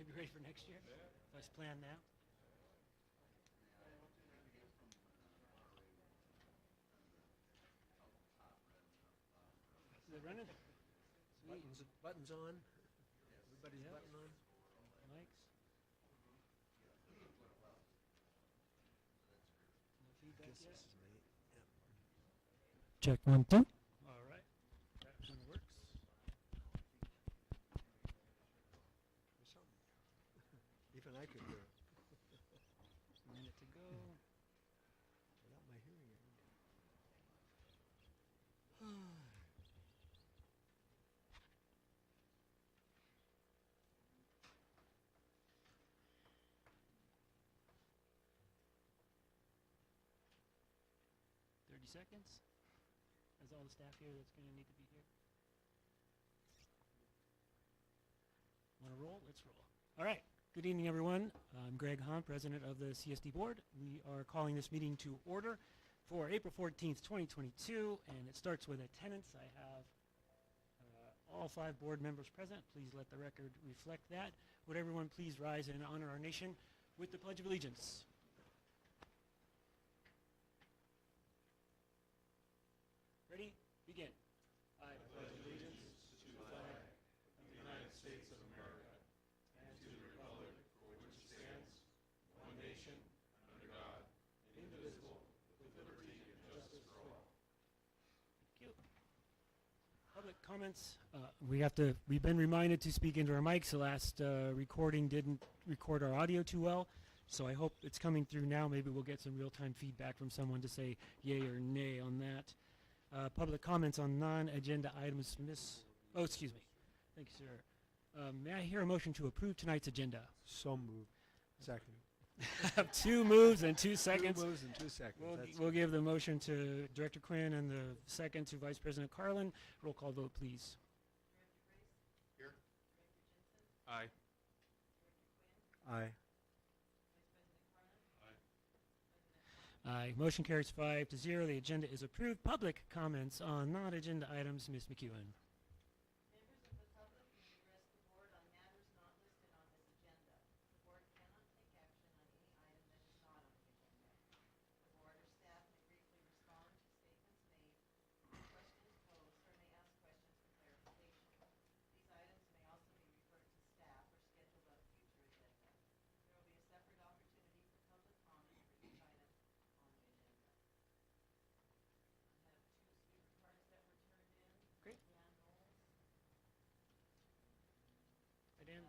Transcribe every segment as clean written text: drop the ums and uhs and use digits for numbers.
Maybe ready for next year? Let's plan now. Is it running? Sweet. Buttons on. Everybody's Yep. button on. Mics. No feedback Guess yet? this is me. Yep. Check 1, 2. All right. That one works. There's something. Even I could hear it A minute to go. without my hearing aid. 30 seconds. That's all the staff here that's going to need to be here. Want to roll? Let's roll. All right. Good evening, everyone. I'm Greg Hahn, president of the CSD board. We are calling this meeting to order for April 14th, 2022, and it starts with attendance. I have all 5 board members present. Please let the record reflect that. Would everyone please rise and honor our nation with the Pledge of Allegiance? Ready? Begin. I pledge allegiance to the flag of the United States of America and to the republic for which it stands, one nation, under God, indivisible, with liberty and justice for all. Thank you. Public comments. We've been reminded to speak into our mics. The last recording didn't record our audio too well, so I hope it's coming through now. Maybe we'll get some real-time feedback from someone to say yay or nay on that. Public comments on non-agenda items. Oh, excuse me. Thank you, sir. May I hear a motion to approve tonight's agenda? So moved. Second. I have 2 moves and 2 seconds. 2 moves in 2 seconds. We'll give the motion to Director Quinn and the second to Vice President Carlin. Roll call vote, please. Here. Aye. Aye. Aye. Motion carries 5-0. The agenda is approved. Public comments on non-agenda items. Ms. McEwen. Members of the public may address the board on matters not listed on this agenda. The board cannot take action on any item that is not on the agenda. The board or staff may briefly respond to statements made, questions posed, or may ask questions for clarification. These items may also be referred to staff or scheduled on a future agenda. There will be a separate opportunity for public comment for each item on the agenda. I have 2 speaker cards that were turned in. Great. Dan Knowles. Hi, Dan.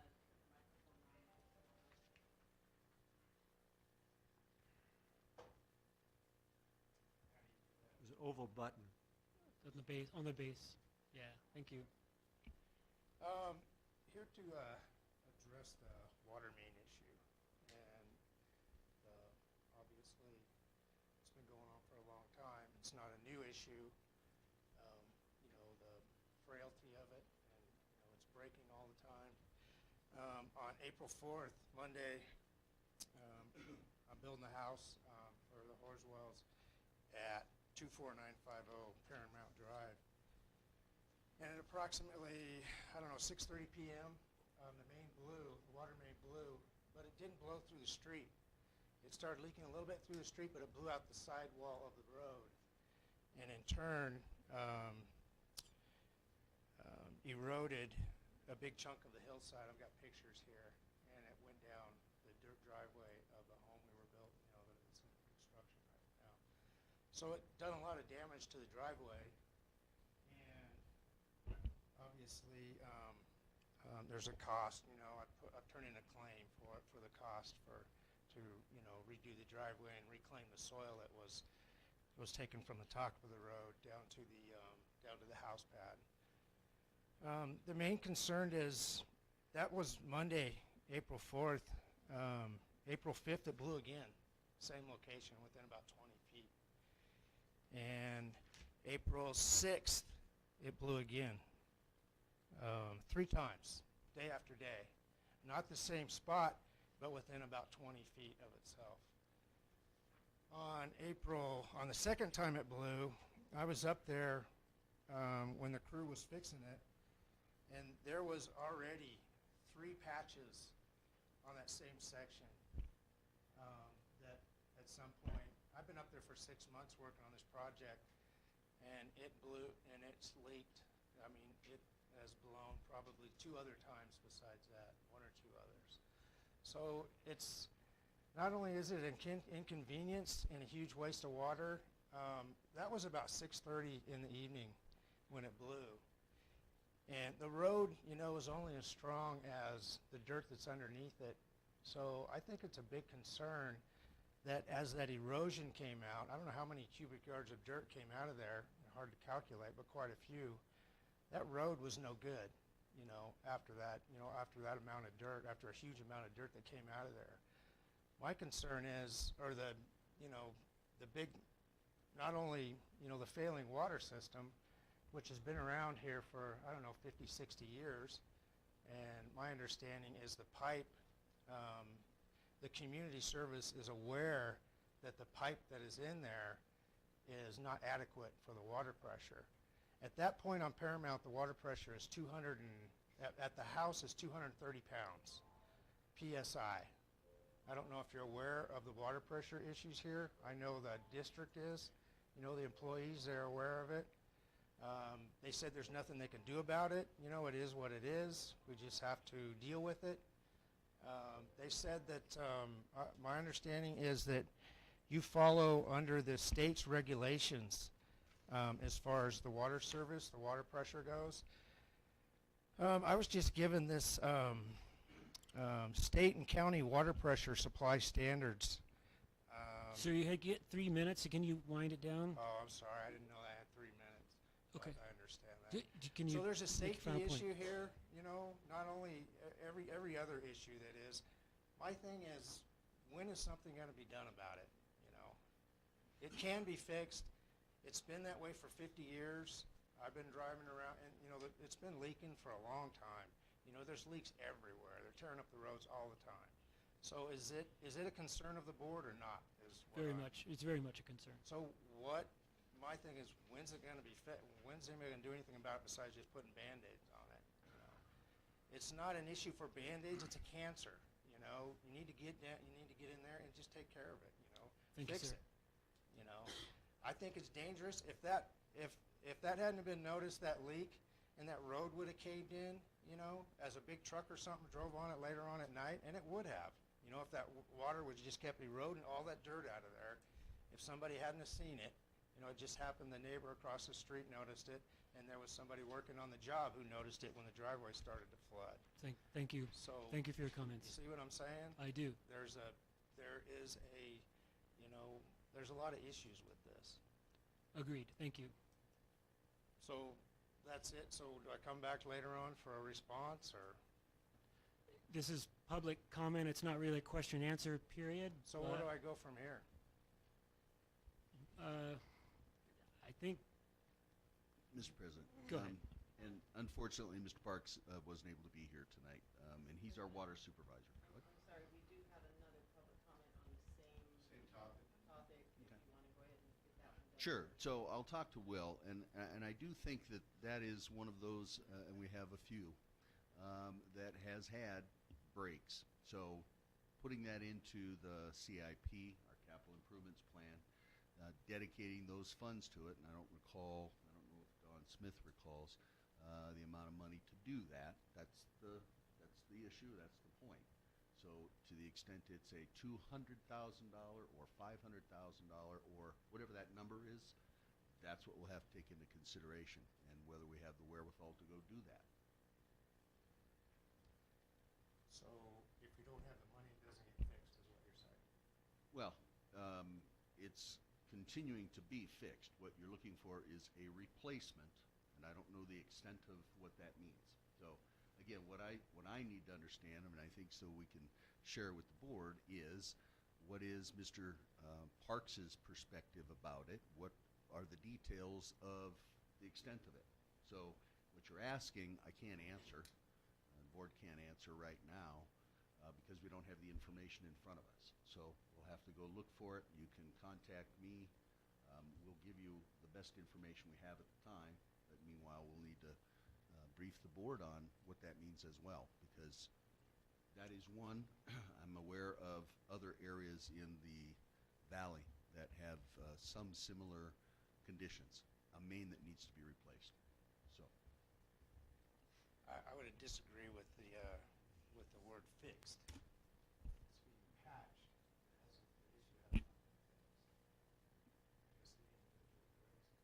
There's an oval button. On the base. On the base. Yeah. Thank you. Here to address the water main issue, and obviously it's been going on for a long time. It's not a new issue. The frailty of it, and it's breaking all the time. On April 4th, Monday, I'm building a house for the Horswells at 24950 Paramount Drive. And at approximately, 6:30 p.m., the water main blew, but it didn't blow through the street. It started leaking a little bit through the street, but it blew out the sidewall of the road. And in turn, eroded a big chunk of the hillside. I've got pictures here. And it went down the dirt driveway of the home we were built, that's in construction right now. So it done a lot of damage to the driveway. Obviously, there's a cost. I've turned in a claim for the cost to redo the driveway and reclaim the soil that was taken from the top of the road down to the house pad. The main concern is that was Monday, April 4th. April 5th, it blew again, same location within about 20 feet. And April 6th, it blew again. 3 times, day after day. Not the same spot, but within about 20 feet of itself. On the second time it blew, I was up there when the crew was fixing it, and there was already 3 patches on that same section, that at some point, I've been up there for 6 months working on this project, and it blew, and it's leaked. I mean, it has blown probably 2 other times besides that, 1 or 2 others. So it's, not only is it an inconvenience and a huge waste of water, that was about 6:30 in the evening when it blew. And the road, you know, is only as strong as the dirt that's underneath it. So I think it's a big concern that as that erosion came out, I don't know how many cubic yards of dirt came out of there, hard to calculate, but quite a few. That road was no good, you know, after that amount of dirt, after a huge amount of dirt that came out of there. My concern is, or the big, not only, you know, the failing water system, which has been around here for, I don't know, 50, 60 years. And my understanding is the pipe, the community service is aware that the pipe that is in there is not adequate for the water pressure. At that point on Paramount, the water pressure is at the house is 230 pounds, PSI. I don't know if you're aware of the water pressure issues here. I know the district is. You know, the employees, they're aware of it. They said there's nothing they can do about it. You know, it is what it is. We just have to deal with it. They said that, my understanding is that you follow under the state's regulations as far as the water service, the water pressure goes. I was just given this state and county water pressure supply standards. So you get 3 minutes. Can you wind it down? Oh, I'm sorry. I didn't know I had 3 minutes. Okay. I understand that. Can you So there's a make safety final point? issue here, you know, not only every other issue that is. My thing is, when is something going to be done about it, you know? It can be fixed. It's been that way for 50 years. I've been driving around, and, you know, it's been leaking for a long time. You know, there's leaks everywhere. They're tearing up the roads all the time. So is it a concern of the board or not? Very much. It's very much a concern. So my thing is, when's it going to be fixed? When's anybody going to do anything about it besides just putting Band-Aids on it? You know? It's not an issue for Band-Aids, it's a cancer. You know, you need to get down, you need to get in there and just take care of it, you know? Thank you, Fix sir. it. You know? I think it's dangerous. If that hadn't been noticed, that leak, and that road would have caved in, you know, as a big truck or something drove on it later on at night, and it would have. You know, if that water would just kept eroding all that dirt out of there, if somebody hadn't have seen it, you know, it just happened, the neighbor across the street noticed it, and there was somebody working on the job who noticed it when the driveway started to flood. Thank you. So, Thank you for your you comments. see what I'm saying? I do. There is a, you know, there's a lot of issues with this. Agreed. Thank you. So, that's it. So, do I come back later on for a response, or? This is public comment. It's not really a question answer period. So where do I go from here? I think. Mr. President. Go ahead. And unfortunately, Mr. Parks wasn't able to be here tonight, and he's our water supervisor. What? I'm sorry, we do have another public comment on the same topic, if you want to go ahead and get that one done. Sure. So I'll talk to Will, and I do think that is one of those, and we have a few, that has had breaks. So putting that into the CIP, our capital improvements plan, dedicating those funds to it, and I don't know if Don Smith recalls the amount of money to do that. That's the issue. That's the point. So to the extent it's a $200,000 or $500,000 or whatever that number is, that's what we'll have to take into consideration, and whether we have the wherewithal to go do that. So, if we don't have the money, it doesn't get fixed, is what you're saying? Well, it's continuing to be fixed. What you're looking for is a replacement, and I don't know the extent of what that means. So, again, what I need to understand, I mean, I think so we can share with the board, is what is Mr. Parks's perspective about it? What are the details of the extent of it? So, what you're asking, I can't answer. The board can't answer right now because we don't have the information in front of us. So we'll have to go look for it. You can contact me. We'll give you the best information we have at the time. But meanwhile, we'll need to brief the board on what that means as well, because That is one. I'm aware of other areas in the valley that have some similar conditions. A main that needs to be replaced. So, I would disagree with the word fixed. It's being patched. The issue has not been fixed. Just the individual breaks.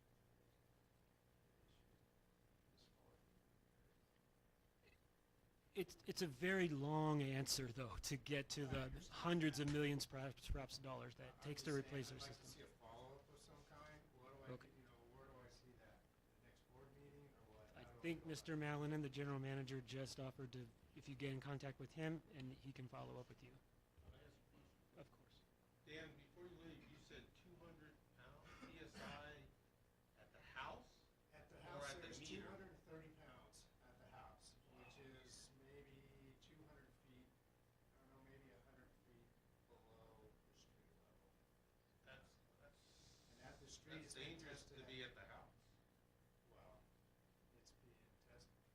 The issue is It's a very long answer, though, to get to the hundreds of millions, perhaps dollars that it takes to replace our I'd like system. to see a follow-up of some kind. What do I, Okay. where do I see that? The next board meeting or what? I How do think go Mr. about Malinan, the general manager, just offered to, if you get in contact with him, and he can follow up with you. Of course. Dan, before you leave, you said 200 pounds PSI at the house? it? At the Or house, at the there's meter? 230 pounds at the house, which is maybe 200 feet, I don't know, maybe 100 feet below the street level. That's And at the street, that's it's being dangerous tested to at- be at the house. Well, it's being tested.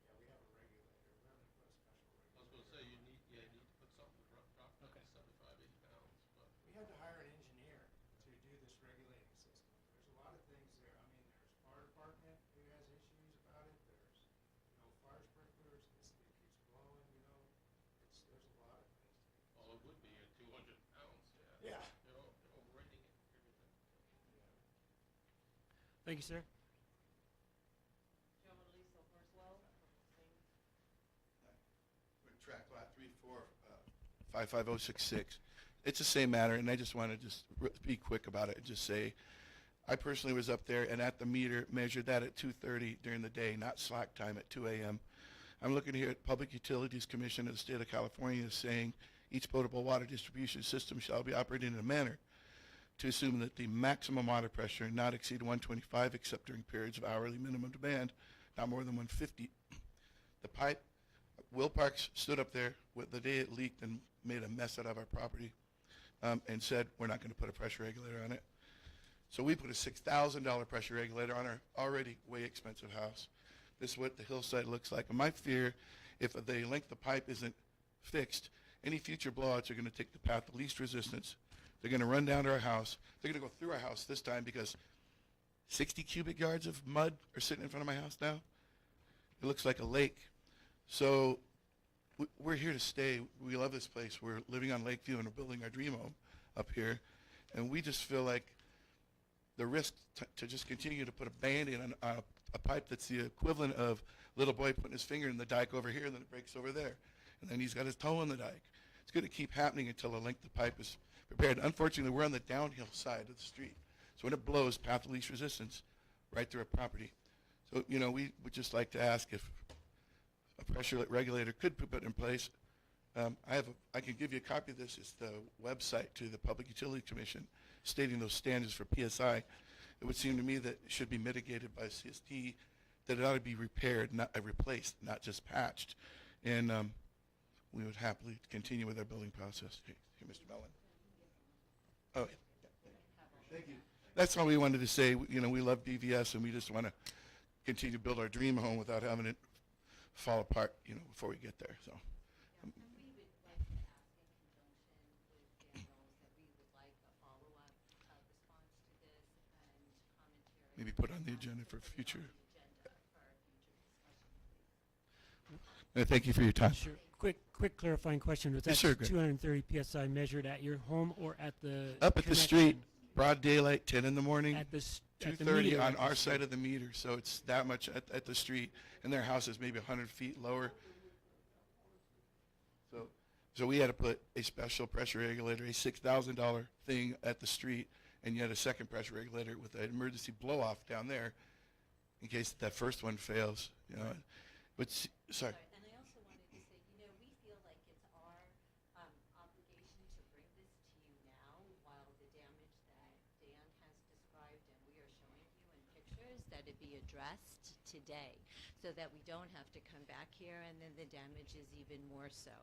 Yeah, we have a regulator. We're having to put a special I was regulator. going to say you need to put something to drop down to Okay. 75, 80 pounds, but We had to hire an engineer to do this regulating system. There's a lot of things there. I mean, there's fire department who has issues about it. There's, fire sprinklers, this thing keeps blowing, there's a lot of things to be. well, it would be at 200 pounds. Yeah. They're overrating it, everything. Thank you, sir. Joe and Lisa Horswell, same. We're track lot 55066. It's the same matter, and I just want to be quick about it and just say, I personally was up there and at the meter measured that at 2:30 during the day, not slack time at 2 a.m. I'm looking here at Public Utilities Commission of the State of California saying each potable water distribution system shall be operated in a manner to assume that the maximum water pressure not exceed 125 except during periods of hourly minimum demand, not more than 150. The pipe, Will Parks stood up there the day it leaked and made a mess out of our property and said, we're not going to put a pressure regulator on it. So we put a $6,000 pressure regulator on our already way expensive house. This is what the hillside looks like. And my fear, if the length of pipe isn't fixed, any future blowouts are going to take the path of least resistance. They're going to run down to our house. They're going to go through our house this time because 60 cubic yards of mud are sitting in front of my house now. It looks like a lake. So we're here to stay. We love this place. We're living on Lakeview and we're building our dream home up here. And we just feel like the risk to just continue to put a Band-Aid on a pipe that's the equivalent of little boy putting his finger in the dike over here and then it breaks over there. And then he's got his toe in the dike. It's going to keep happening until the length of the pipe is prepared. Unfortunately, we're on the downhill side of the street. So when it blows, path of least resistance right through our property. So, we would just like to ask if a pressure regulator could be put in place. I can give you a copy of this. It's the website to the Public Utility Commission stating those standards for PSI. It would seem to me that it should be mitigated by CST, that it ought to be repaired, not replaced, not just patched. And we would happily continue with our building process. Here, Mr. Mellon. Oh, yeah. Thank you. That's all we wanted to say. We love BVS, and we just want to continue to build our dream home without having it fall apart, before we get there. So. And we would like to ask in conjunction with Daniels that we would like a follow-up response to this and commentary. Maybe put on the agenda for future. Agenda for our future discussion, please. Thank you for your time. Sure. Quick clarifying question. Was that Yes, sir, go ahead. 230 PSI measured at your home or at the Up at the street, broad daylight, 10 in the morning, At the 2:30 meter on at the our street. side of the meter. So it's that much at the street, and their house is maybe 100 feet lower. So we had to put a special pressure regulator, a $6,000 thing at the street, and yet a second pressure regulator with an emergency blow-off down there in case that first one fails. But sorry. And I also wanted to say, we feel like it's our obligation to bring this to you now while the damage that Dan has described and we are showing you in pictures, that it be addressed today so that we don't have to come back here and then the damage is even more so.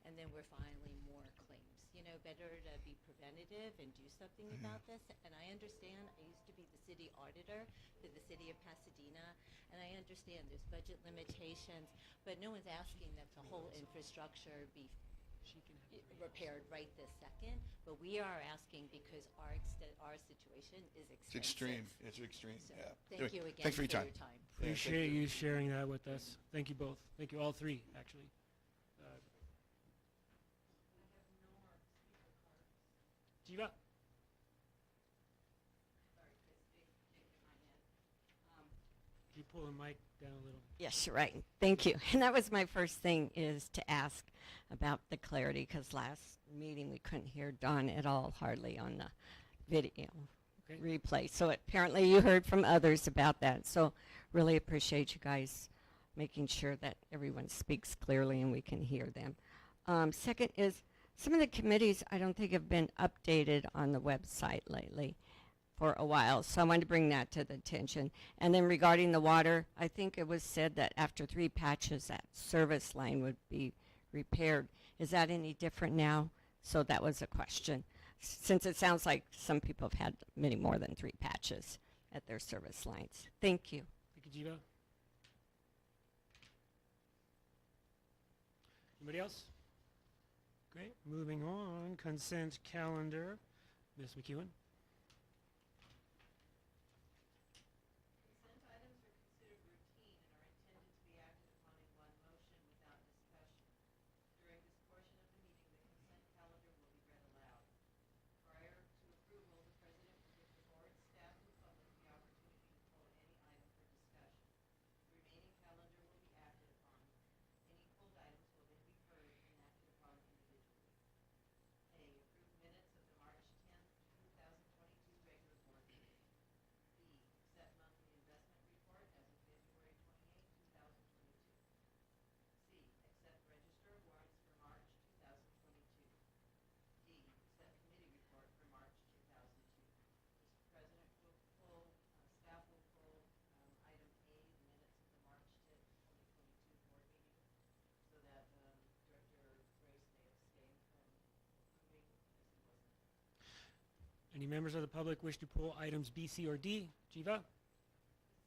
And then we're filing more claims. you know, better to be preventative and do something about this. And I understand, I used to be the city auditor for the city of Pasadena, and I understand there's budget limitations, but no one's asking that the whole infrastructure be repaired right this second, but we are asking because our situation is expensive. It's extreme. It's extreme. So, Yeah. thank Anyway, you again thanks for your time. your time. Yeah, thank Appreciate you sharing that with us. Thank you both. Thank you all three, actually. Jiva? Sorry, Chris, big in my head. Can you pull the mic down a little? Yes, you're right. Thank you. And that was my first thing, is to ask about the clarity, because last meeting we couldn't hear Don at all, hardly, on the video Okay. replay. So apparently you heard from others about that. So really appreciate you guys making sure that everyone speaks clearly and we can hear them. Second is, some of the committees I don't think have been updated on the website lately for a while, so I wanted to bring that to the attention. And then regarding the water, I think it was said that after 3 patches that service line would be repaired. Is that any different now? So that was a question, since it sounds like some people have had many more than 3 patches at their service lines. Thank you. Thank you, Jiva. Anybody else? Great. Moving on, consent calendar. Ms. McEwen? Consent items are considered routine and are intended to be acted upon in one motion without discussion. During this portion of the meeting, the consent calendar will be read aloud. Prior to approval, the president will give the board, staff, and public the opportunity to pull any item for discussion. The remaining calendar will be acted upon. Any pulled items will then be heard and acted upon individually. A, approve minutes of the March 10th, 2022 regular board meeting. B, accept monthly investment report as of February 28, 2022. C, accept register of warrants for March 2022. D, accept committee report for March 2002. Mr. President will pull, staff will pull item A, the minutes of the March 10th, 2022 board meeting, so that Director Grace may abstain from approving as he wasn't. Any members of the public wish to pull items B, C, or D? Jiva?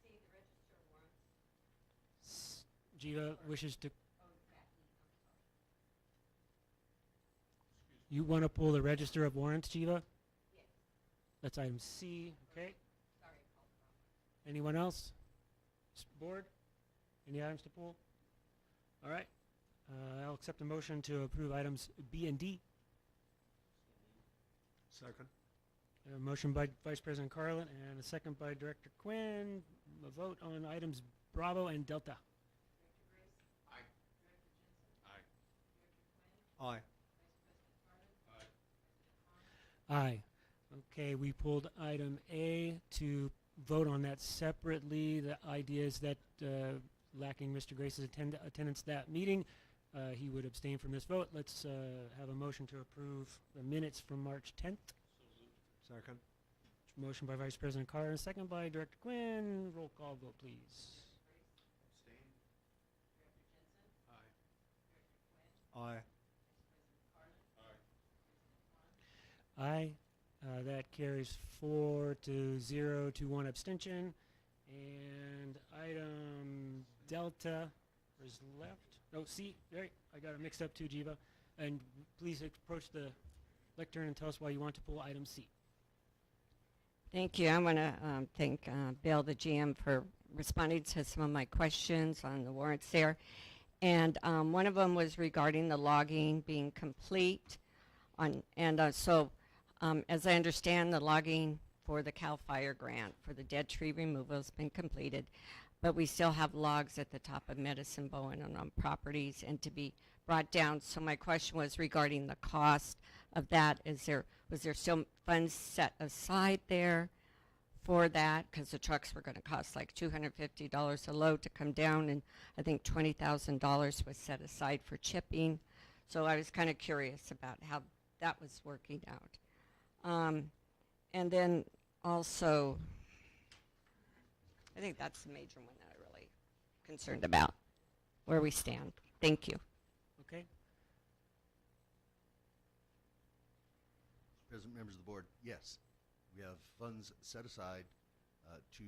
C, the register of warrants. Jiva wishes to... Oh, that E, I'm sorry. You want to pull the register of warrants, Jiva? Yes, That's item C. Okay. sorry, I called the wrong one. Anyone else? Board? Any items to pull? All right. I'll accept a motion to approve items B and D. Second. A motion by Vice President Carlin and a second by Director Quinn. A vote on items Bravo and Delta. Director Grace? Aye. Director Jensen? Aye. Director Quinn? Aye. Vice President Carter? Aye. Okay, we pulled item A to vote on that separately. The idea is that lacking Mr. Grace's attendance that meeting, he would abstain from this vote. Let's have a motion to approve the minutes from March 10th. Second. Motion by Vice President Carter and second by Director Quinn. Roll call vote, please. Abstain? Director Jensen? Aye. Director Quinn? Aye. Vice President Carlin? Aye. Aye. That carries 4-0 to 1 abstention. And item Delta is left. Oh, C. Right. I got it mixed up too, Jiva. And please approach the lectern and tell us why you want to pull item C. Thank you. I want to thank Bill, the GM, for responding to some of my questions on the warrants there. And one of them was regarding the logging being complete. So as I understand, the logging for the CAL FIRE grant for the dead tree removal has been completed, but we still have logs at the top of Medicine Bow and on properties and to be brought down. So my question was regarding the cost of that. Was there still funds set aside there for that? Because the trucks were going to cost like $250 a load to come down, and I think $20,000 was set aside for chipping. So I was kind of curious about how that was working out. And then also, I think that's the major one that I'm really concerned about, where we stand. Thank you. Okay. President, members of the board, yes, we have funds set aside to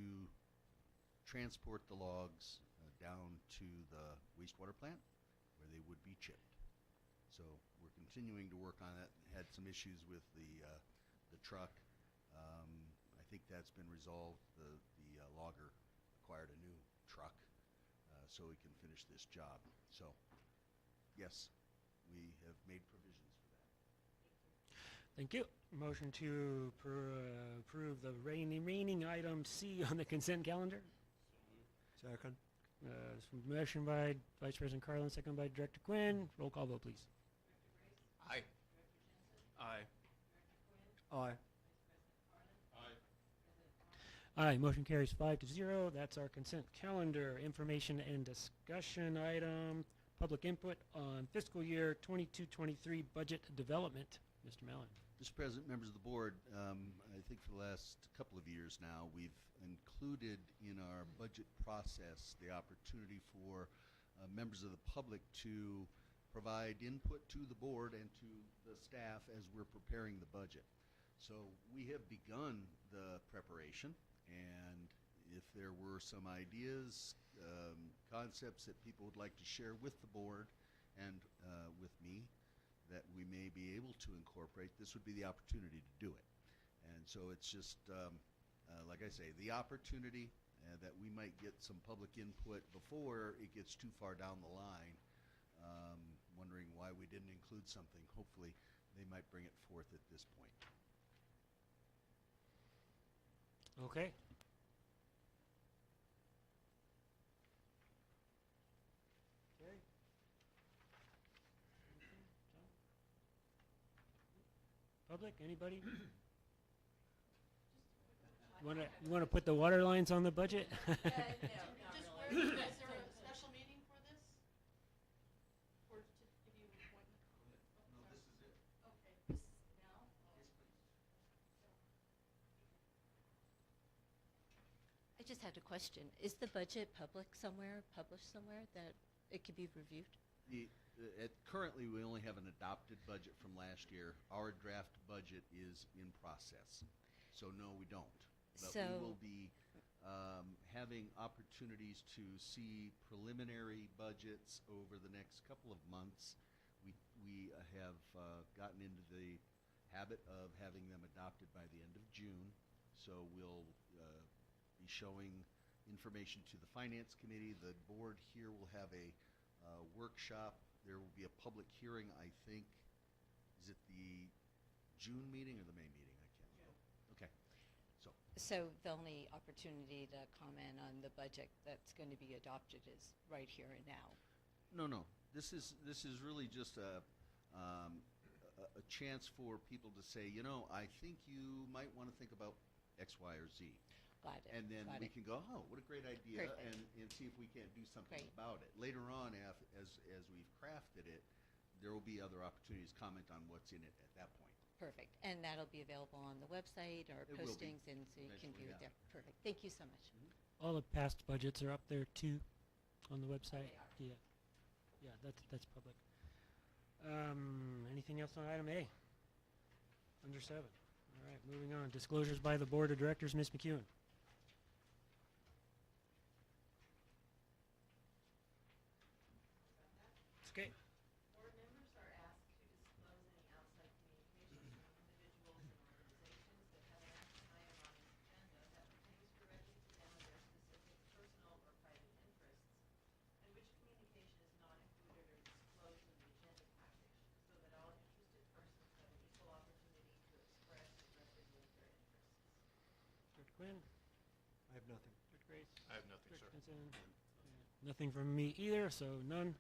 transport the logs down to the wastewater plant where they would be chipped. So we're continuing to work on that. Had some issues with the truck. I think that's been resolved. The logger acquired a new truck so we can finish this job. So yes, we have made provisions for that. Thank you. Motion to approve the remaining item C on the consent calendar. Second. Motion by Vice President Carlin, second by Director Quinn. Roll call vote, please. Aye. Aye. Aye. Aye, motion carries 5-0. That's our consent calendar. Information and discussion item, public input on fiscal year 22-23 budget development. Mr. Mallon. Mr. President, members of the board, I think for the last couple of years now, we've included in our budget process the opportunity for members of the public to provide input to the board and to the staff as we're preparing the budget. So we have begun the preparation, and if there were some ideas, concepts that people would like to share with the board and with me that we may be able to incorporate, this would be the opportunity to do it. And so it's just, like I say, the opportunity that we might get some public input before it gets too far down the line, wondering why we didn't include something. Hopefully they might bring it forth at this point. Okay. Okay. Public, anybody? You want to put the water lines on the budget? Just where, is there a special meeting for this? Or to give you an appointment? No, this is it. Okay, this is now? I just had a question. Is the budget published somewhere that it could be reviewed? Currently, we only have an adopted budget from last year. Our draft budget is in process. So no, we don't. But we So- will be having opportunities to see preliminary budgets over the next couple of months. We have gotten into the habit of having them adopted by the end of June. So we'll be showing information to the Finance Committee. The board here will have a workshop. There will be a public hearing, I think. Is it the June meeting or the May meeting? I can't remember. Okay. So the only opportunity to comment on the budget that's going to be adopted is right here and now. No. This is really just a chance for people to say, you know, I think you might want to think about X, Y, or Z. Got it. And then got we it. can go, oh, what a great idea, Perfect. and see if we can't do something Great. about it. Later on, as we've crafted it, there will be other opportunities to comment on what's in it at that point. Perfect. And that'll be available on the website or It will be, postings, and so you can eventually, view it yeah. there. Perfect. Thank you so much. All the past budgets are up there too, on the website. They are. Yeah, that's public. Anything else on item A? Under 7. All right, moving on. Disclosures by the Board of Directors, Ms. McEwen. It's okay. Board members are asked to disclose any outside communications from individuals and organizations that have an action item on this agenda that pertains directly to them or their specific personal or private interests, and which communication is not included or disclosed in the agenda package, so that all interested persons have an equal opportunity to express and represent their interests. Director Quinn? I have nothing. Director Grace? I have nothing, Director sir. Stinson? Nothing from me either, so none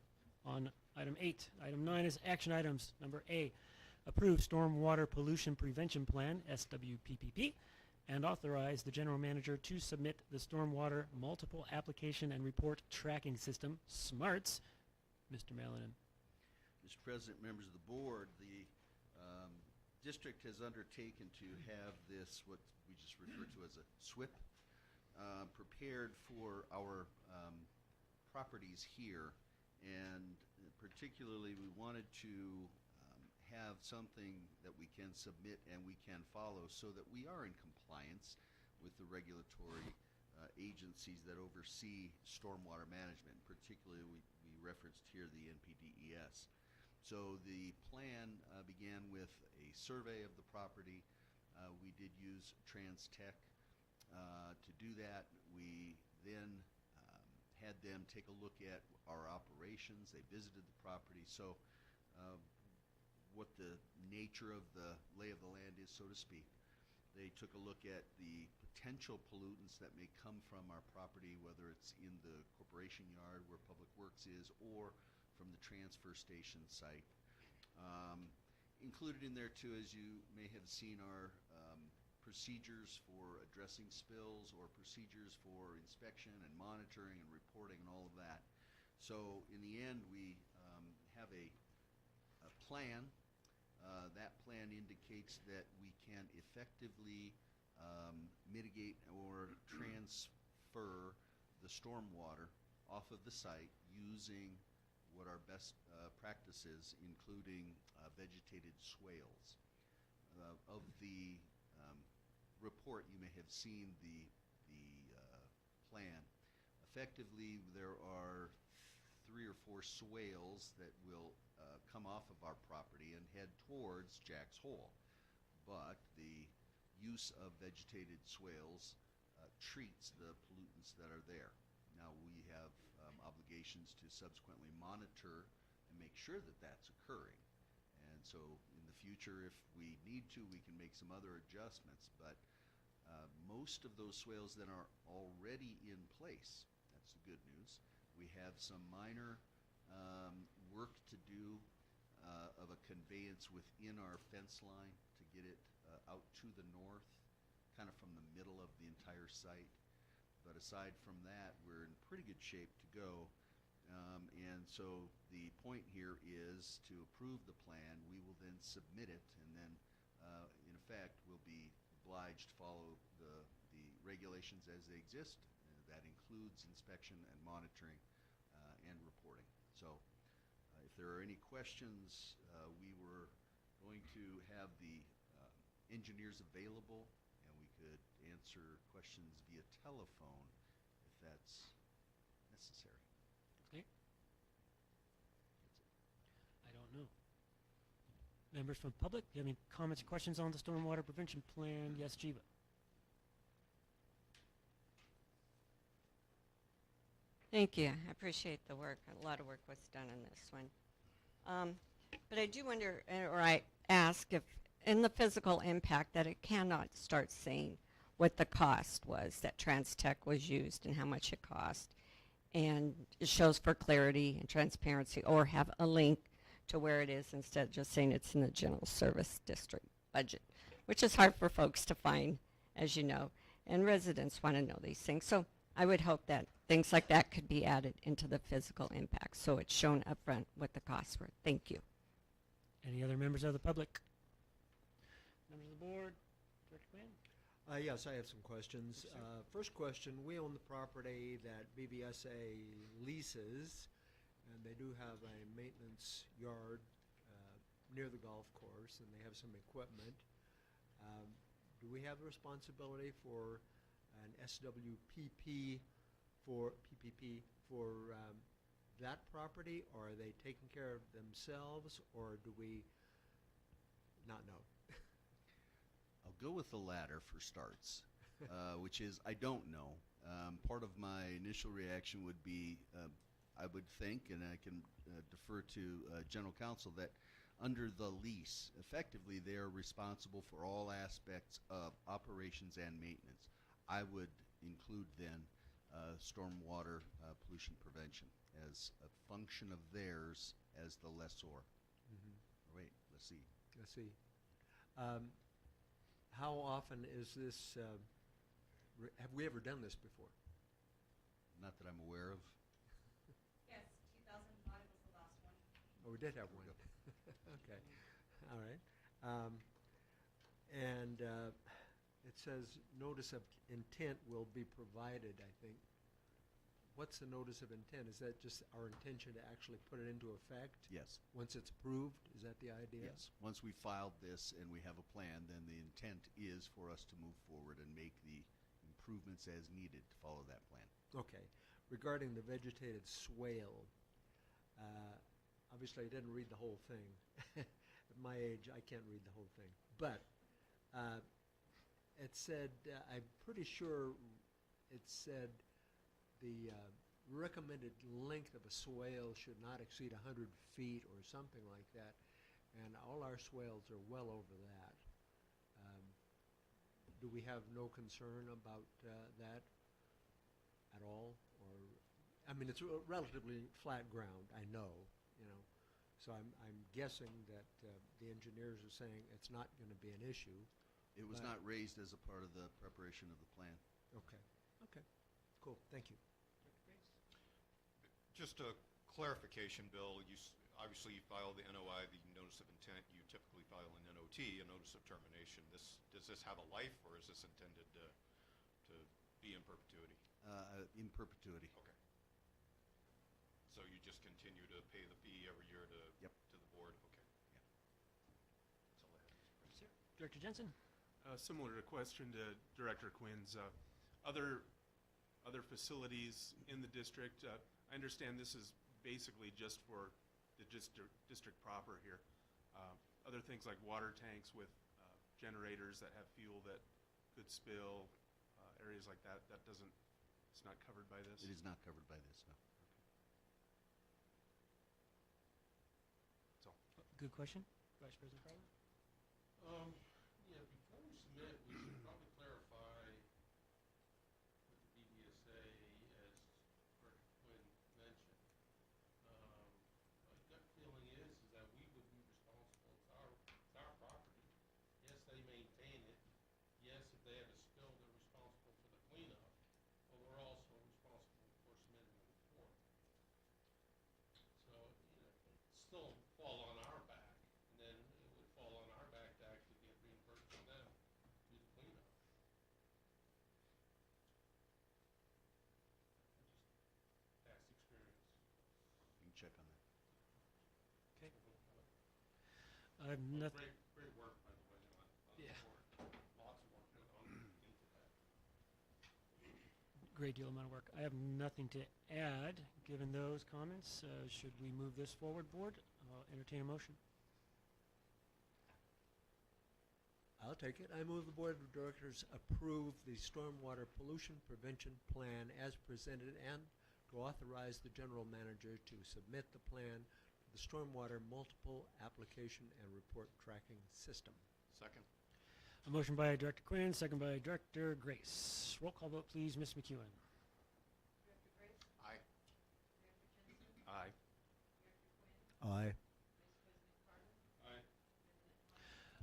on item 8. Item 9 is action items. Number A, approve Stormwater Pollution Prevention Plan, SWPPP, and authorize the general manager to submit the Stormwater Multiple Application and Report Tracking System, SMARTS. Mr. Malinan. Mr. President, members of the board, the district has undertaken to have this, what we just refer to as a SWIP, prepared for our properties here, and particularly we wanted to have something that we can submit and we can follow so that we are in compliance with the regulatory agencies that oversee stormwater management. Particularly, we referenced here the NPDES. So the plan began with a survey of the property. We did use TransTech to do that. We then had them take a look at our operations. They visited the property. So what the nature of the lay of the land is, so to speak. They took a look at the potential pollutants that may come from our property, whether it's in the corporation yard where Public Works is or from the transfer station site. Included in there too, as you may have seen, are procedures for addressing spills or procedures for inspection and monitoring and reporting and all of that. So in the end, we have a plan. That plan indicates that we can effectively mitigate or transfer the stormwater off of the site using what our best practices, including vegetated swales. Of the report, you may have seen the plan. Effectively, there are 3 or 4 swales that will come off of our property and head towards Jack's Hole. But the use of vegetated swales treats the pollutants that are there. Now, we have obligations to subsequently monitor and make sure that that's occurring. And so in the future, if we need to, we can make some other adjustments. But most of those swales then are already in place. That's the good news. We have some minor work to do of a conveyance within our fence line to get it out to the north, kind of from the middle of the entire site. But aside from that, we're in pretty good shape to go. And so the point here is to approve the plan. We will then submit it, and then in effect we'll be obliged to follow the regulations as they exist. That includes inspection and monitoring and reporting. So if there are any questions, we were going to have the engineers available, and we could answer questions via telephone if that's necessary. Okay. I don't know. Members from the public, do you have any comments or questions on the stormwater prevention plan? Yes, Jiva. Thank you. I appreciate the work. A lot of work was done on this one. But I do wonder, or I ask if in the physical impact that it cannot start saying what the cost was that TransTech was used and how much it cost. And it shows for clarity and transparency, or have a link to where it is instead of just saying it's in the general service district budget, which is hard for folks to find, as you know, and residents want to know these things. So I would hope that things like that could be added into the physical impact so it's shown up front what the costs were. Thank you. Any other members of the public? Members of the board? Director Quinn? Yes, I have some questions. Yes, sir. First question, we own the property that BBSA leases, and they do have a maintenance yard near the golf course, and they have some equipment. Do we have a responsibility for an SWPP for PPP for that property, or are they taking care of themselves, or do we not know? I'll go with the latter for starts, which is I don't know. Part of my initial reaction would be I would think, and I can defer to General Counsel, that under the lease, effectively they are responsible for all aspects of operations and maintenance. I would include then stormwater pollution prevention as a function of theirs as the lessor. Wait, let's see. Let's see. How often is this, have we ever done this before? Not that I'm aware of. Yes, 2005 was the last one. Oh, we did have one. Okay, all right. And it says notice of intent will be provided, I think. what's the notice of intent? Is that just our intention to actually put it into effect? Yes. Once it's approved, is that the idea? Yes. Once we filed this and we have a plan, then the intent is for us to move forward and make the improvements as needed to follow that plan. Okay. Regarding the vegetated swale, obviously I didn't read the whole thing. At my age, I can't read the whole thing. But it said, I'm pretty sure it said the recommended length of a swale should not exceed 100 feet or something like that. And all our swales are well over that. Do we have no concern about that at all? Or, I mean, it's relatively flat ground, I know, you know. So I'm guessing that the engineers are saying it's not going to be an issue. It was But- not raised as a part of the preparation of the plan. Okay. Okay. Cool. Thank you. Just a clarification, Bill, obviously you file the NOI, the notice of intent, you typically file an NOT, a notice of termination. Does this have a life, or is this intended to be in perpetuity? In perpetuity. Okay. So you just continue to pay the fee every year to Yep. to the board? Okay. That's all I have, Mr. President. Director Jensen? Similar to question to Director Quinn's, other facilities in the district, I understand this is basically just for the district proper here. Other things like water tanks with generators that have fuel that could spill, areas like that, it's not covered by this? It is not covered by this, no. That's all. Good question. Vice President Carter? Yeah, before we submit, we should probably clarify with the BDSA, as Director Quinn mentioned. My gut feeling is that we would be responsible, it's our property. Yes, they maintain it. Yes, if they have a spill, they're responsible for the cleanup, but we're also responsible for submitting the report. So, you know, it'd still fall on our back, and then it would fall on our back to actually get reimbursed from them to do the cleanup. Just past experience. You can check on that. Okay. I have nothing. Great work, by the way, on the Yeah. report. Lots of work went on into that. Great deal amount of work. I have nothing to add. Given those comments, should we move this forward, board? I'll entertain a motion. I'll take it. I move the Board of Directors approve the stormwater pollution prevention plan as presented and to authorize the general manager to submit the plan to the stormwater multiple application and report tracking system. Second? A motion by Director Quinn, second by Director Grace. Roll call vote, please, Ms. McEwen. Director Grace? Aye. Director Jensen? Aye. Director Quinn? Aye. Vice President Carter? Aye.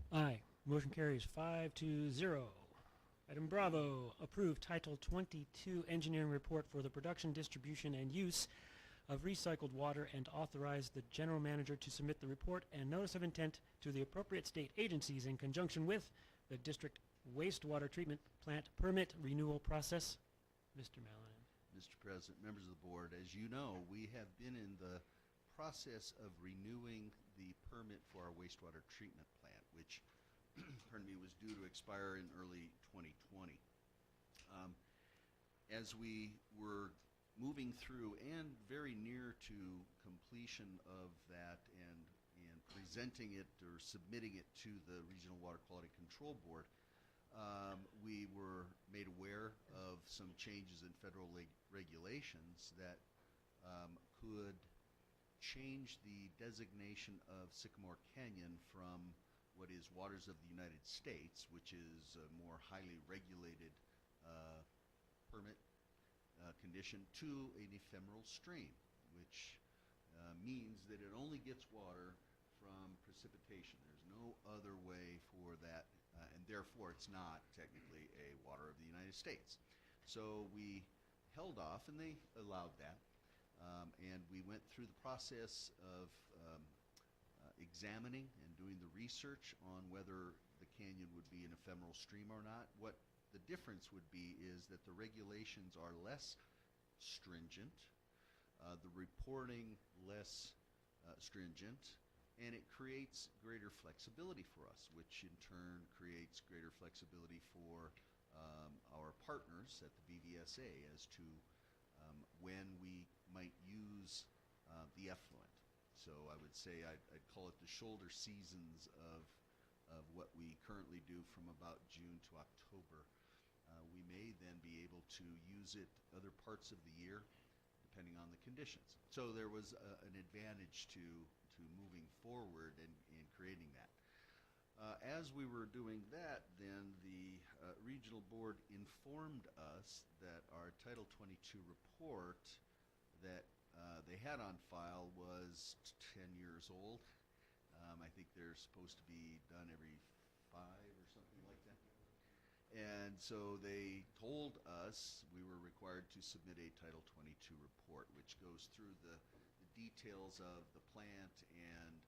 President Hyde? Aye. Motion carries 5-0. Item Bravo, approve Title 22 engineering report for the production, distribution, and use of recycled water and authorize the general manager to submit the report and notice of intent to the appropriate state agencies in conjunction with the district wastewater treatment plant permit renewal process. Mr. Mallon. Mr. President, members of the board, as you know, we have been in the process of renewing the permit for our wastewater treatment plant, which pardon me, was due to expire in early 2020. As we were moving through and very near to completion of that and presenting it or submitting it to the Regional Water Quality Control Board, we were made aware of some changes in federal regulations that could change the designation of Sycamore Canyon from what is Waters of the United States, which is a more highly regulated permit condition, to an ephemeral stream, which means that it only gets water from precipitation. There's no other way for that, and therefore it's not technically a water of the United States. So we held off, and they allowed that, and we went through the process of examining and doing the research on whether the canyon would be an ephemeral stream or not. What the difference would be is that the regulations are less stringent, the reporting less stringent, and it creates greater flexibility for us, which in turn creates greater flexibility for our partners at the BVSA as to when we might use the effluent. So I would say I'd call it the shoulder seasons of what we currently do from about June to October. We may then be able to use it other parts of the year, depending on the conditions. So there was an advantage to moving forward and creating that. As we were doing that, then the regional board informed us that our Title 22 report that they had on file was 10 years old. I think they're supposed to be done every 5 or something like that. And so they told us we were required to submit a Title 22 report, which goes through the details of the plant and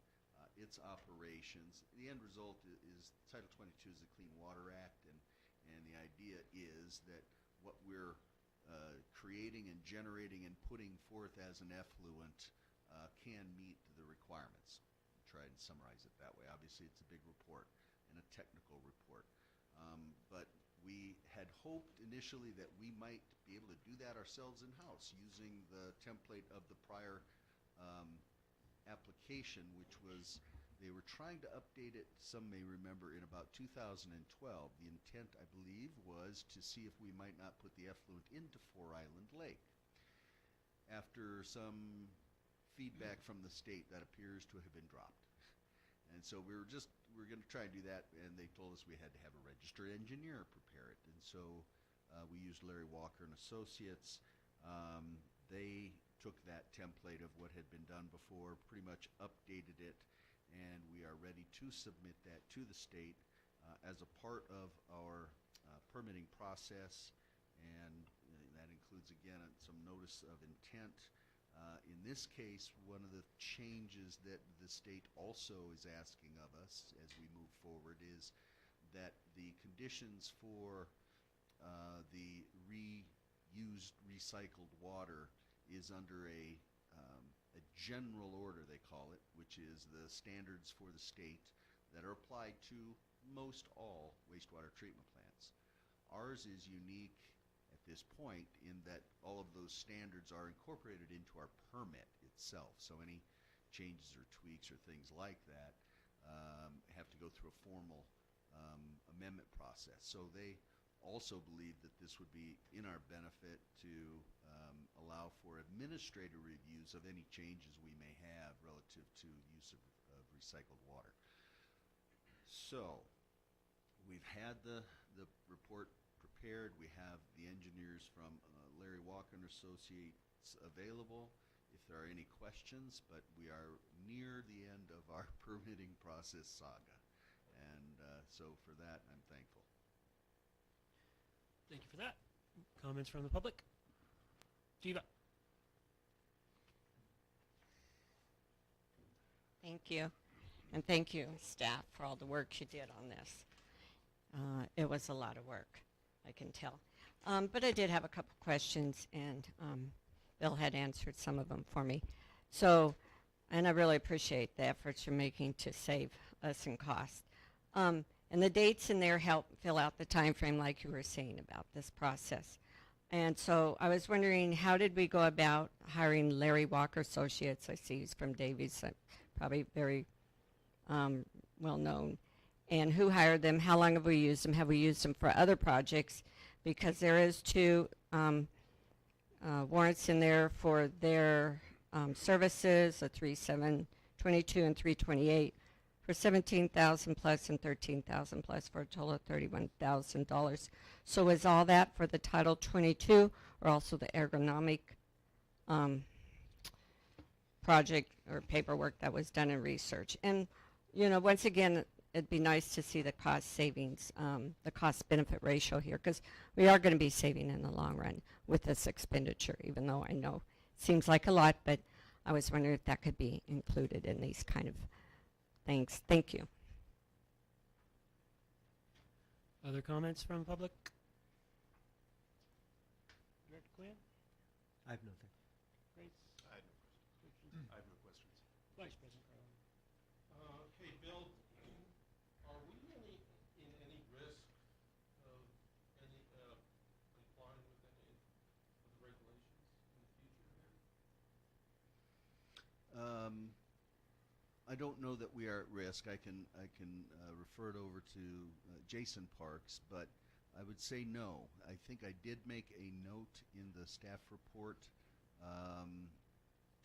its operations. The end result is Title 22 is the Clean Water Act, and the idea is that what we're creating and generating and putting forth as an effluent can meet the requirements. Try and summarize it that way. Obviously, it's a big report and a technical report. But we had hoped initially that we might be able to do that ourselves in-house using the template of the prior application, which was, they were trying to update it, some may remember, in about 2012. The intent, I believe, was to see if we might not put the effluent into Four Island Lake. After some feedback from the state, that appears to have been dropped. And so we were going to try and do that, and they told us we had to have a registered engineer prepare it. And so we used Larry Walker and Associates. They took that template of what had been done before, pretty much updated it, and we are ready to submit that to the state as a part of our permitting process, and that includes, again, some notice of intent. In this case, one of the changes that the state also is asking of us as we move forward is that the conditions for the reused recycled water is under a general order, they call it, which is the standards for the state that are applied to most all wastewater treatment plants. Ours is unique at this point in that all of those standards are incorporated into our permit itself. So any changes or tweaks or things like that have to go through a formal amendment process. So they also believe that this would be in our benefit to allow for administrative reviews of any changes we may have relative to use of recycled water. So we've had the report prepared. We have the engineers from Larry Walker and Associates available if there are any questions, but we are near the end of our permitting process saga. And so for that, I'm thankful. Thank you for that. Comments from the public? Jiva. Thank you. And thank you, staff, for all the work you did on this. It was a lot of work, I can tell. But I did have a couple questions, and Bill had answered some of them for me. So, and I really appreciate the efforts you're making to save us in cost. And the dates in there help fill out the time frame like you were saying about this process. And so I was wondering, how did we go about hiring Larry Walker Associates? I see he's from Davies, probably very well known. And who hired them? How long have we used them? Have we used them for other projects? Because there is 2 warrants in there for their services, a 3/7/22 and 3/28, for $17,000 plus and $13,000 plus, for a total of $31,000. So is all that for the Title 22, or also the ergonomic project or paperwork that was done in research? And you know, once again, it'd be nice to see the cost savings, the cost benefit ratio here, because we are going to be saving in the long run with this expenditure, even though I know it seems like a lot, but I was wondering if that could be included in these kind of things. Thank you. Other comments from public? Director Quinn? I have nothing. Great. I had no question. I have no questions. Vice President Carlin. Okay, Bill, are we in any risk of any, complying with any of the regulations in the future here? I don't know that we are at risk. I can refer it over to Jason Parks, but I would say no. I think I did make a note in the staff report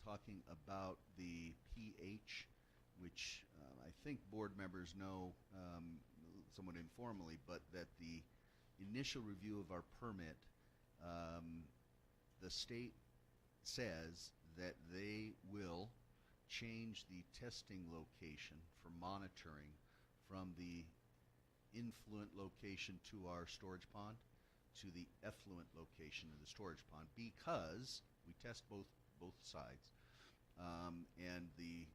talking about the pH, which I think board members know somewhat informally, but that the initial review of our permit, the state says that they will change the testing location for monitoring from the influent location to our storage pond to the effluent location of the storage pond, because we test both sides, and the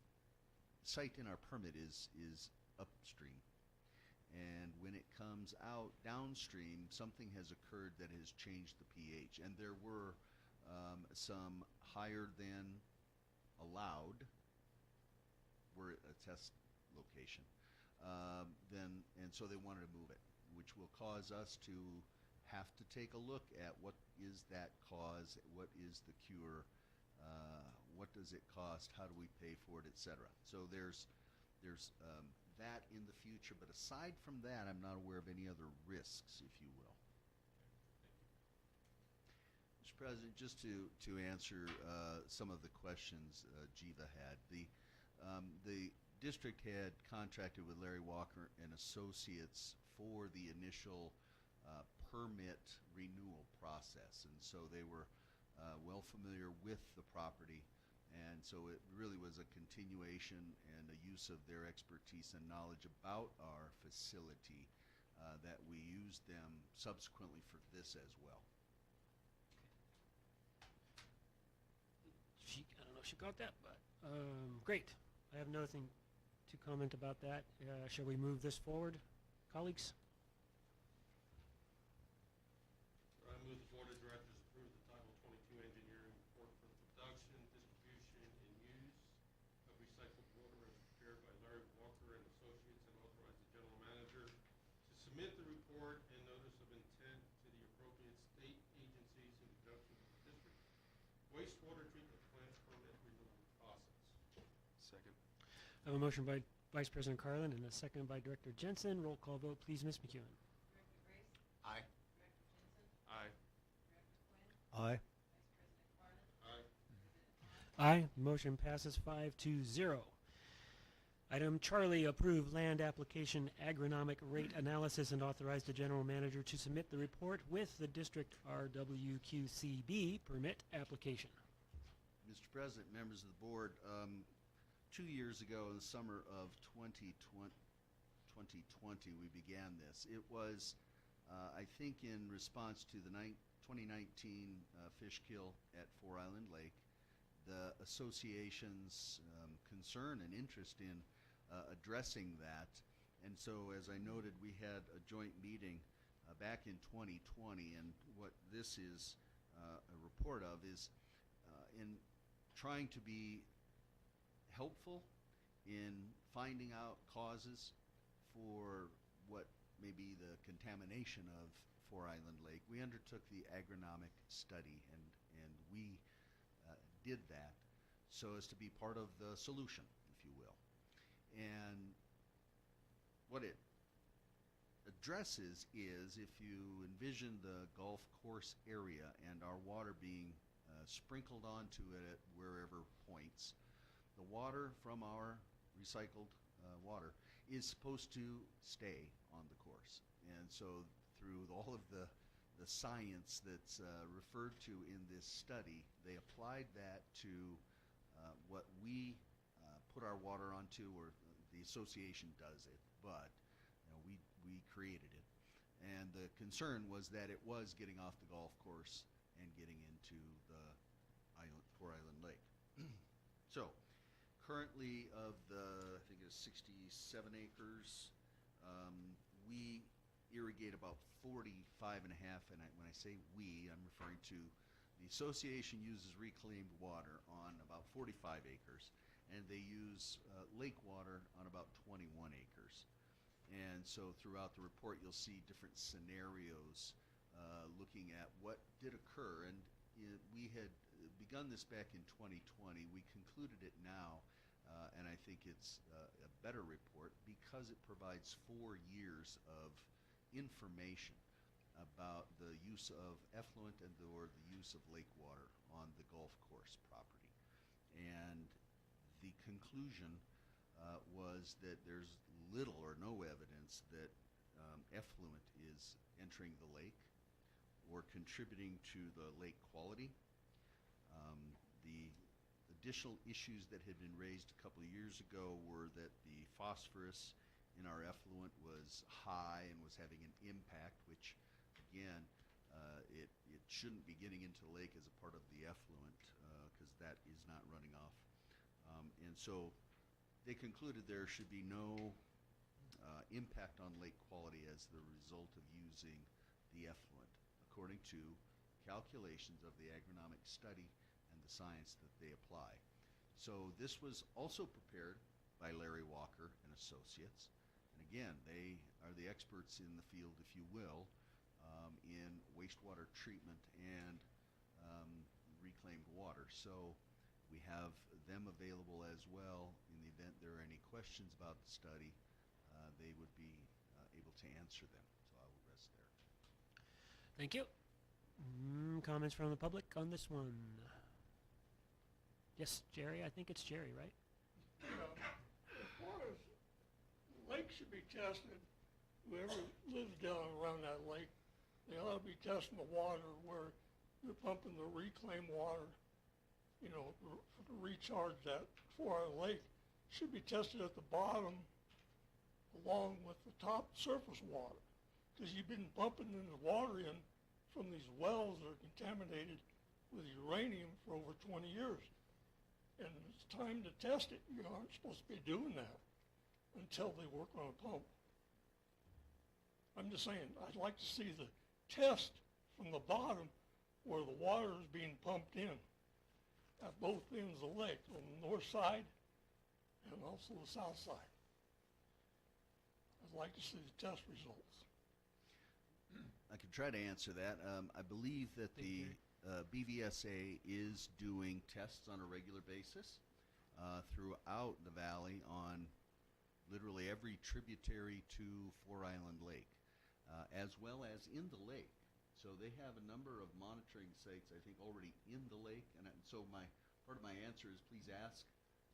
site in our permit is upstream, and when it comes out downstream, something has occurred that has changed the pH, and there were some higher than allowed, were a test location, and so they wanted to move it, which will cause us to have to take a look at what is that cause, what is the cure, what does it cost, how do we pay for it, etc. So there's that in the future, but aside from that, I'm not aware of any other risks, if you will. Mr. President, just to answer some of the questions Jiva had, the district had contracted with Larry Walker and Associates for the initial permit renewal process, and so they were well familiar with the property, and so it really was a continuation and a use of their expertise and knowledge about our facility that we used them subsequently for this as well. I don't know if she got that, but great. I have nothing to comment about that. Shall we move this forward, colleagues? I move the Board of Directors approve the Title 22 engineering report for the production, distribution, and use of recycled water as prepared by Larry Walker and Associates, and authorize the general manager to submit the report and notice of intent to the appropriate state agencies in conjunction with the district wastewater treatment plant permit renewal process. Second. I have a motion by Vice President Carlin and a second by Director Jensen. Roll call vote, please, Ms. McEwen. Director Grace? Aye. Director Jensen? Aye. Director Quinn? Aye. Vice President Carlin? Aye. President Parks? Aye. Motion passes 5-0. Item Charlie, approve land application agronomic rate analysis and authorize the general manager to submit the report with the district RWQCB permit application. Mr. President, members of the board, 2 years ago in the summer of 2020, we began this. It was, I think, in response to the 2019 fish kill at Four Island Lake, the association's concern and interest in addressing that. And so, as I noted, we had a joint meeting back in 2020, and what this is a report of is in trying to be helpful in finding out causes for what may be the contamination of Four Island Lake. We undertook the agronomic study, and we did that so as to be part of the solution, if you will. And what it addresses is, if you envision the golf course area and our water being sprinkled onto it at wherever points, the water from our recycled water is supposed to stay on the course. And so through all of the science that's referred to in this study, they applied that to what we put our water onto, or the association does it, but we created it. And the concern was that it was getting off the golf course and getting into the Four Island Lake. So currently, of the, I think it's 67 acres, we irrigate about 45 and a half, and when I say we, I'm referring to The association uses reclaimed water on about 45 acres, and they use lake water on about 21 acres. And so throughout the report, you'll see different scenarios looking at what did occur. And we had begun this back in 2020. We concluded it now, and I think it's a better report because it provides 4 years of information about the use of effluent and or the use of lake water on the golf course property. And the conclusion was that there's little or no evidence that effluent is entering the lake or contributing to the lake quality. The additional issues that had been raised a couple of years ago were that the phosphorus in our effluent was high and was having an impact, which again, it shouldn't be getting into the lake as a part of the effluent because that is not running off. And so they concluded there should be no impact on lake quality as the result of using the effluent, according to calculations of the agronomic study and the science that they apply. So this was also prepared by Larry Walker and Associates. And again, they are the experts in the field, if you will, in wastewater treatment and reclaimed water. So we have them available as well in the event there are any questions about the study. They would be able to answer them. So I will rest there. Thank you. Comments from the public on this one? Yes, Jerry. I think it's Jerry, right? As far as the lake should be tested, whoever lives down around that lake, they ought to be testing the water where they're pumping the reclaimed water, you know, to recharge that 4-hour lake. Should be tested at the bottom along with the top surface water, because you've been pumping the water in from these wells that are contaminated with uranium for over 20 years. And it's time to test it. You aren't supposed to be doing that until they work on a pump. I'm just saying, I'd like to see the test from the bottom where the water is being pumped in at both ends of the lake, on the north side and also the south side. I'd like to see the test results. I can try to answer that. I believe that the BVSA is doing tests on a regular basis throughout the valley on literally every tributary to Four Island Lake, as well as in the lake. So they have a number of monitoring sites, I think, already in the lake. And so part of my answer is please ask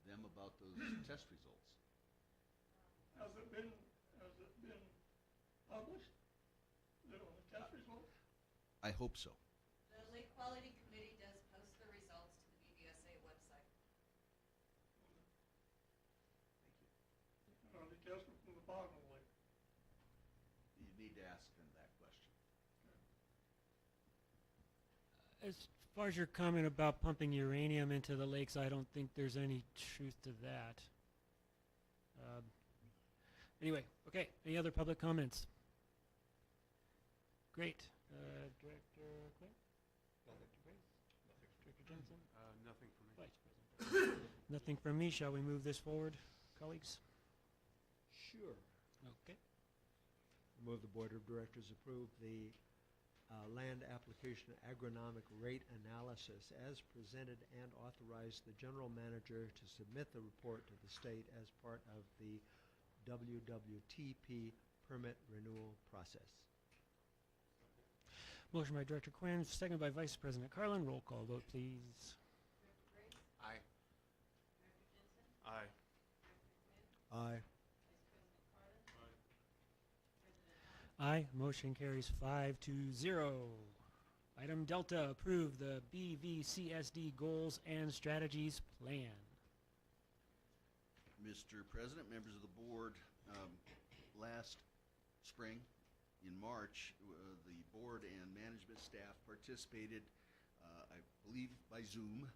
them about those test results. Has it been published? The test results? I hope so. The Lake Quality Committee does post the results to the BVSA website. Are they tested from the bottom of the lake? You need to ask them that question. As far as your comment about pumping uranium into the lakes, I don't think there's any truth to that. Anyway, okay. Any other public comments? Great. Director Quinn? Director Grace? Director Jensen? Nothing for me. Vice President. Nothing from me. Shall we move this forward, colleagues? Sure. Okay. Move the Board of Directors approve the land application agronomic rate analysis as presented and authorize the general manager to submit the report to the state as part of the WWTP permit renewal process. Motion by Director Quinn, seconded by Vice President Carlin. Roll call vote, please. Director Grace? Aye. Director Jensen? Aye. Director Quinn? Aye. Vice President Carlin? President Aye. Motion carries 5-0. Item Delta, approve the BVCSD goals and strategies plan. Mr. President, members of the board, last spring, in March, the board and management staff participated, I believe by Zoom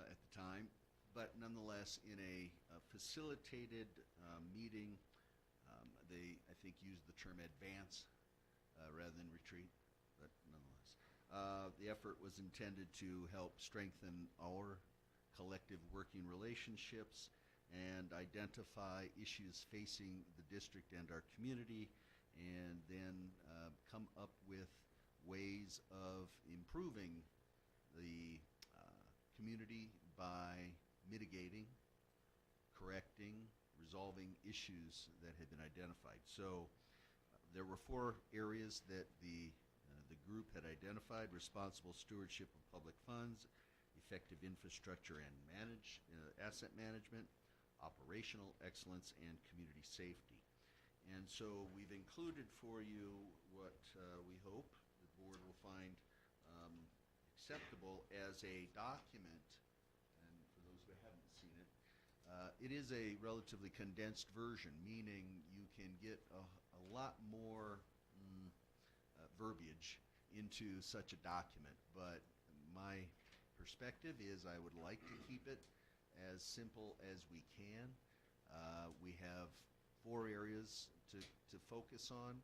at the time, but nonetheless in a facilitated meeting. They, I think, used the term advance rather than retreat, but nonetheless. The effort was intended to help strengthen our collective working relationships and identify issues facing the district and our community, and then come up with ways of improving the community by mitigating, correcting, resolving issues that had been identified. So there were 4 areas that the group had identified: responsible stewardship of public funds, effective infrastructure and asset management, operational excellence, and community safety. And so we've included for you what we hope the board will find acceptable as a document. And for those who haven't seen it, it is a relatively condensed version, meaning you can get a lot more verbiage into such a document. But my perspective is I would like to keep it as simple as we can. We have 4 areas to focus on.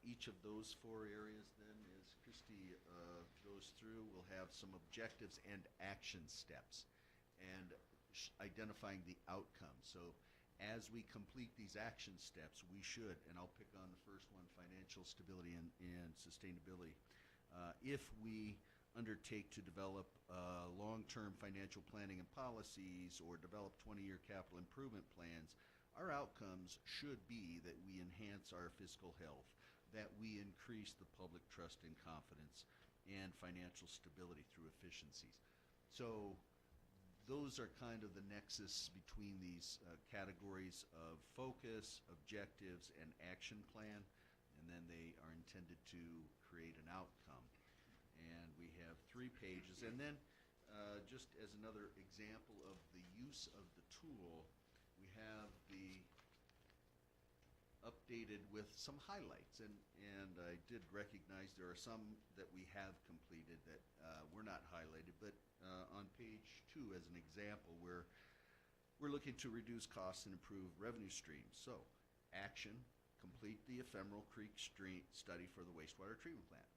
Each of those 4 areas then, as Christy goes through, will have some objectives and action steps and identifying the outcomes. So as we complete these action steps, we should, and I'll pick on the first one, financial stability and sustainability. If we undertake to develop long-term financial planning and policies or develop 20-year capital improvement plans, our outcomes should be that we enhance our fiscal health, that we increase the public trust and confidence, and financial stability through efficiencies. So those are kind of the nexus between these categories of focus, objectives, and action plan, and then they are intended to create an outcome. And we have 3 pages. And then just as another example of the use of the tool, we have the updated with some highlights. And I did recognize there are some that we have completed that were not highlighted. But on page 2, as an example, we're looking to reduce costs and improve revenue streams. So action, complete the Ephemeral Creek Street study for the wastewater treatment plant.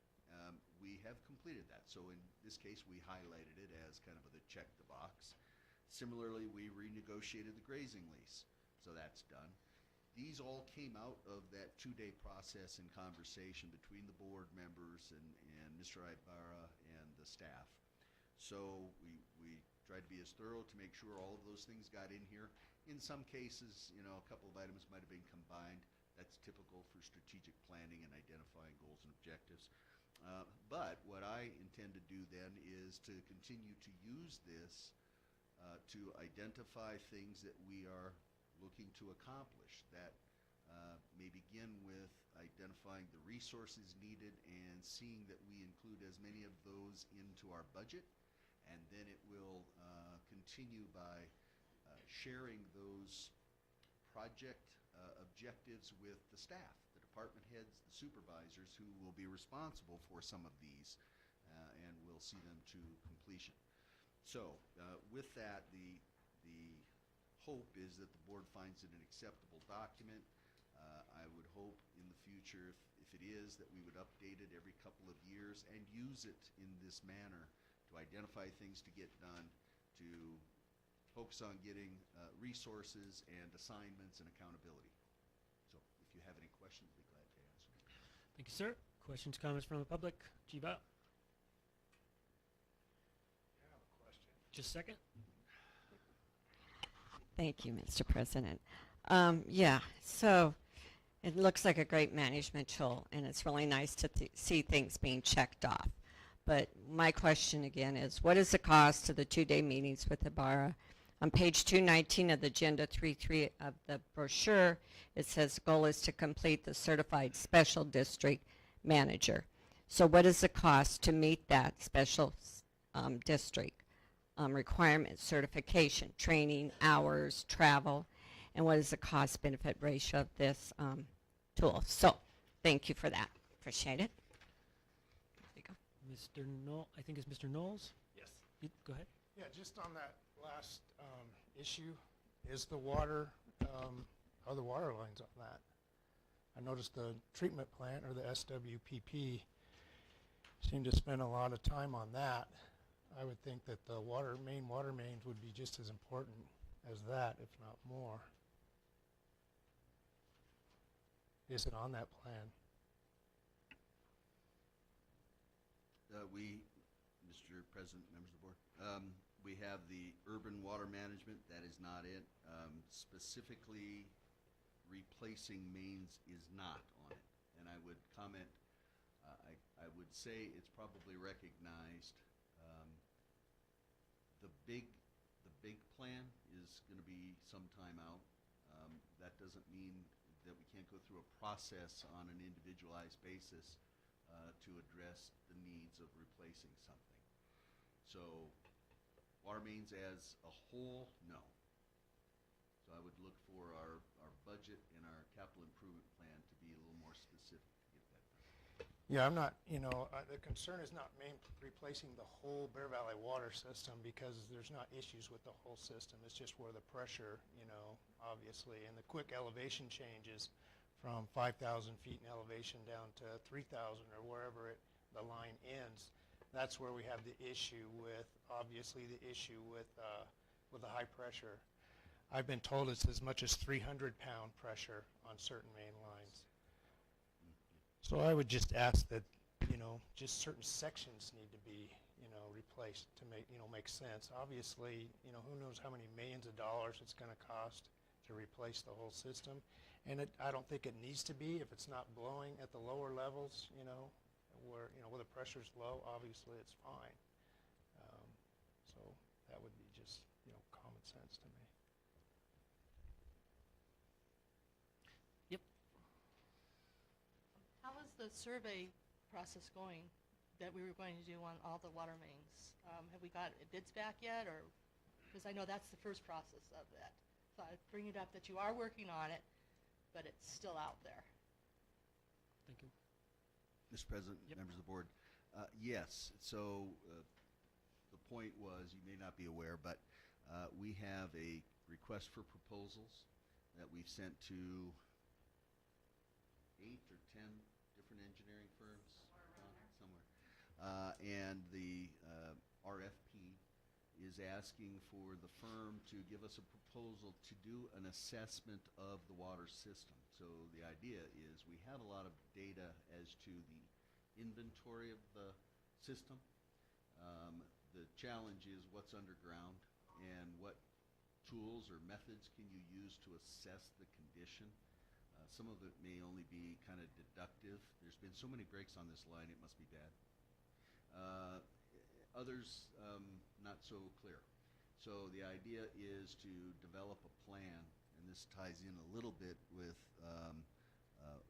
We have completed that. So in this case, we highlighted it as kind of the check the box. Similarly, we renegotiated the grazing lease. So that's done. These all came out of that 2-day process and conversation between the board members and Mr. Ibarra and the staff. So we tried to be as thorough to make sure all of those things got in here. In some cases, a couple of items might have been combined. That's typical for strategic planning and identifying goals and objectives. But what I intend to do then is to continue to use this to identify things that we are looking to accomplish that may begin with identifying the resources needed and seeing that we include as many of those into our budget, and then it will continue by sharing those project objectives with the staff, the department heads, the supervisors who will be responsible for some of these, and we'll see them to completion. So with that, the hope is that the board finds it an acceptable document. I would hope in the future, if it is, that we would update it every couple of years and use it in this manner to identify things to get done, to focus on getting resources and assignments and accountability. So if you have any questions, I'd be glad to answer. Thank you, sir. Questions, comments from the public? Jiba? Just a second. Thank you, Mr. President. So it looks like a great management tool, and it's really nice to see things being checked off. But my question again is, what is the cost of the 2-day meetings with Ibarra? On page 219 of the Agenda 3.3 of the brochure, it says the goal is to complete the certified special district manager. So what is the cost to meet that special district requirement, certification, training, hours, travel, and what is the cost-benefit ratio of this tool? So thank you for that. Appreciate it. There you go. Mr. Knoll, I think it's Mr. Knowles. Yes. Go ahead. Yeah, just on that last issue, is the water, how are the water lines on that? I noticed the treatment plant, or the SWPP, seem to spend a lot of time on that. I would think that the main water mains would be just as important as that, if not more. Is it on that plan? Mr. President, members of the board, we have the urban water management. That is not it. Specifically, replacing mains is not on it. And I would comment, I would say it's probably recognized. The big plan is going to be some time out. That doesn't mean that we can't go through a process on an individualized basis to address the needs of replacing something. So water mains as a whole, no. So I would look for our budget and our capital improvement plan to be a little more specific to get that done. Yeah, I'm not, the concern is not replacing the whole Bear Valley water system, because there's not issues with the whole system. It's just where the pressure, obviously, and the quick elevation changes from 5,000 feet in elevation down to 3,000 or wherever the line ends. That's where we have the issue with, obviously, the high pressure. I've been told it's as much as 300-pound pressure on certain main lines. So I would just ask that, just certain sections need to be, replaced to make sense. Obviously, who knows how many millions of dollars it's going to cost to replace the whole system. And I don't think it needs to be if it's not blowing at the lower levels, where the pressure's low. Obviously, it's fine. So that would be just, common sense to me. How is the survey process going that we were going to do on all the water mains? Have we got bids back yet, or, because I know that's the first process of that. So I bring it up that you are working on it, but it's still out there. Thank you. Mr. President, members of the board, yes. So the point was, you may not be aware, but we have a request for proposals that we've sent to 8 or 10 different engineering firms, somewhere. And the RFP is asking for the firm to give us a proposal to do an assessment of the water system. So the idea is we have a lot of data as to the inventory of the system. The challenge is what's underground and what tools or methods can you use to assess the condition. Some of it may only be kind of deductive. There's been so many breaks on this line, it must be bad. Others, not so clear. So the idea is to develop a plan, and this ties in a little bit with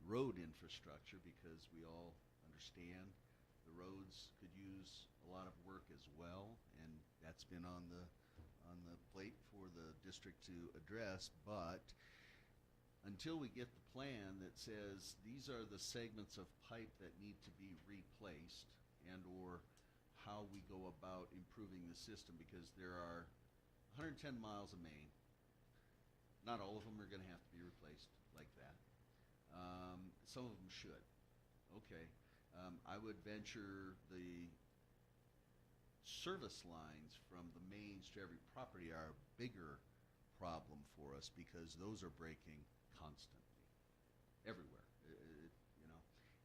road infrastructure, because we all understand the roads could use a lot of work as well, and that's been on the plate for the district to address. But until we get the plan that says these are the segments of pipe that need to be replaced, and or how we go about improving the system, because there are 110 miles of main. Not all of them are going to have to be replaced like that. Some of them should. Okay. I would venture the service lines from the mains to every property are a bigger problem for us, because those are breaking constantly everywhere,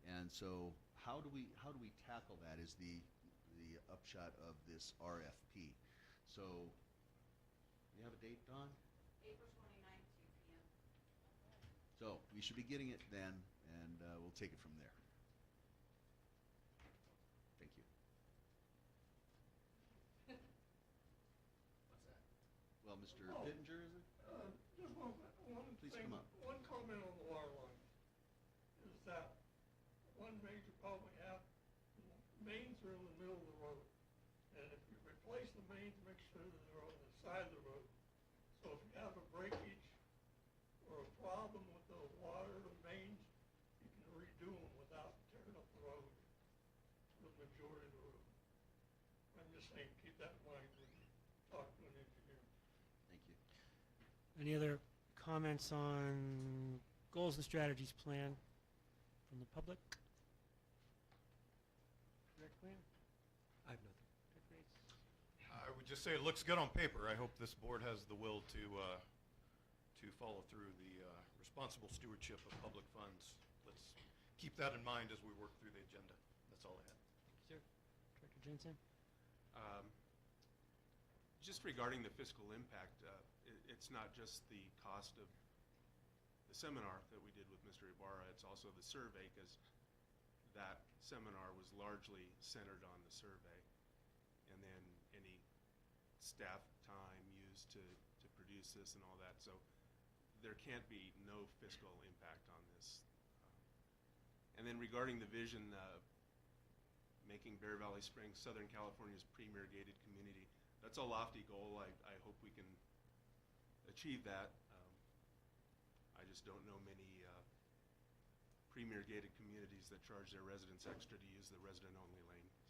and so how do we tackle that is the upshot of this RFP. So you have a date, Dawn? April 29th, 2 p.m. So we should be getting it then, and we'll take it from there. Thank you. What's that? Well, Mr. Pittenger, is it? Just one Please thing, come up. one comment on the water line is that one major problem we have, mains are in the middle of the road. And if you replace the mains, make sure that they're on the side of the road. So if you have a breakage or a problem with the water, the mains, you can redo them without tearing up the road, the majority of the road. I'm just saying, keep that in mind when you talk to an engineer. Thank you. Any other comments on goals and strategies plan from the public? Director Quinn? I have nothing. Director Grace? I would just say it looks good on paper. I hope this board has the will to follow through the responsible stewardship of public funds. Let's keep that in mind as we work through the agenda. That's all I had. Thank you, sir. Director Jensen? Just regarding the fiscal impact, it's not just the cost of the seminar that we did with Mr. Ibarra, it's also the survey, because that seminar was largely centered on the survey, and then any staff time used to produce this and all that. So there can't be no fiscal impact on this. And then regarding the vision, making Bear Valley Springs Southern California's premier gated community, that's a lofty goal. I hope we can achieve that. I just don't know many premier gated communities that charge their residents extra to use the resident-only lane. So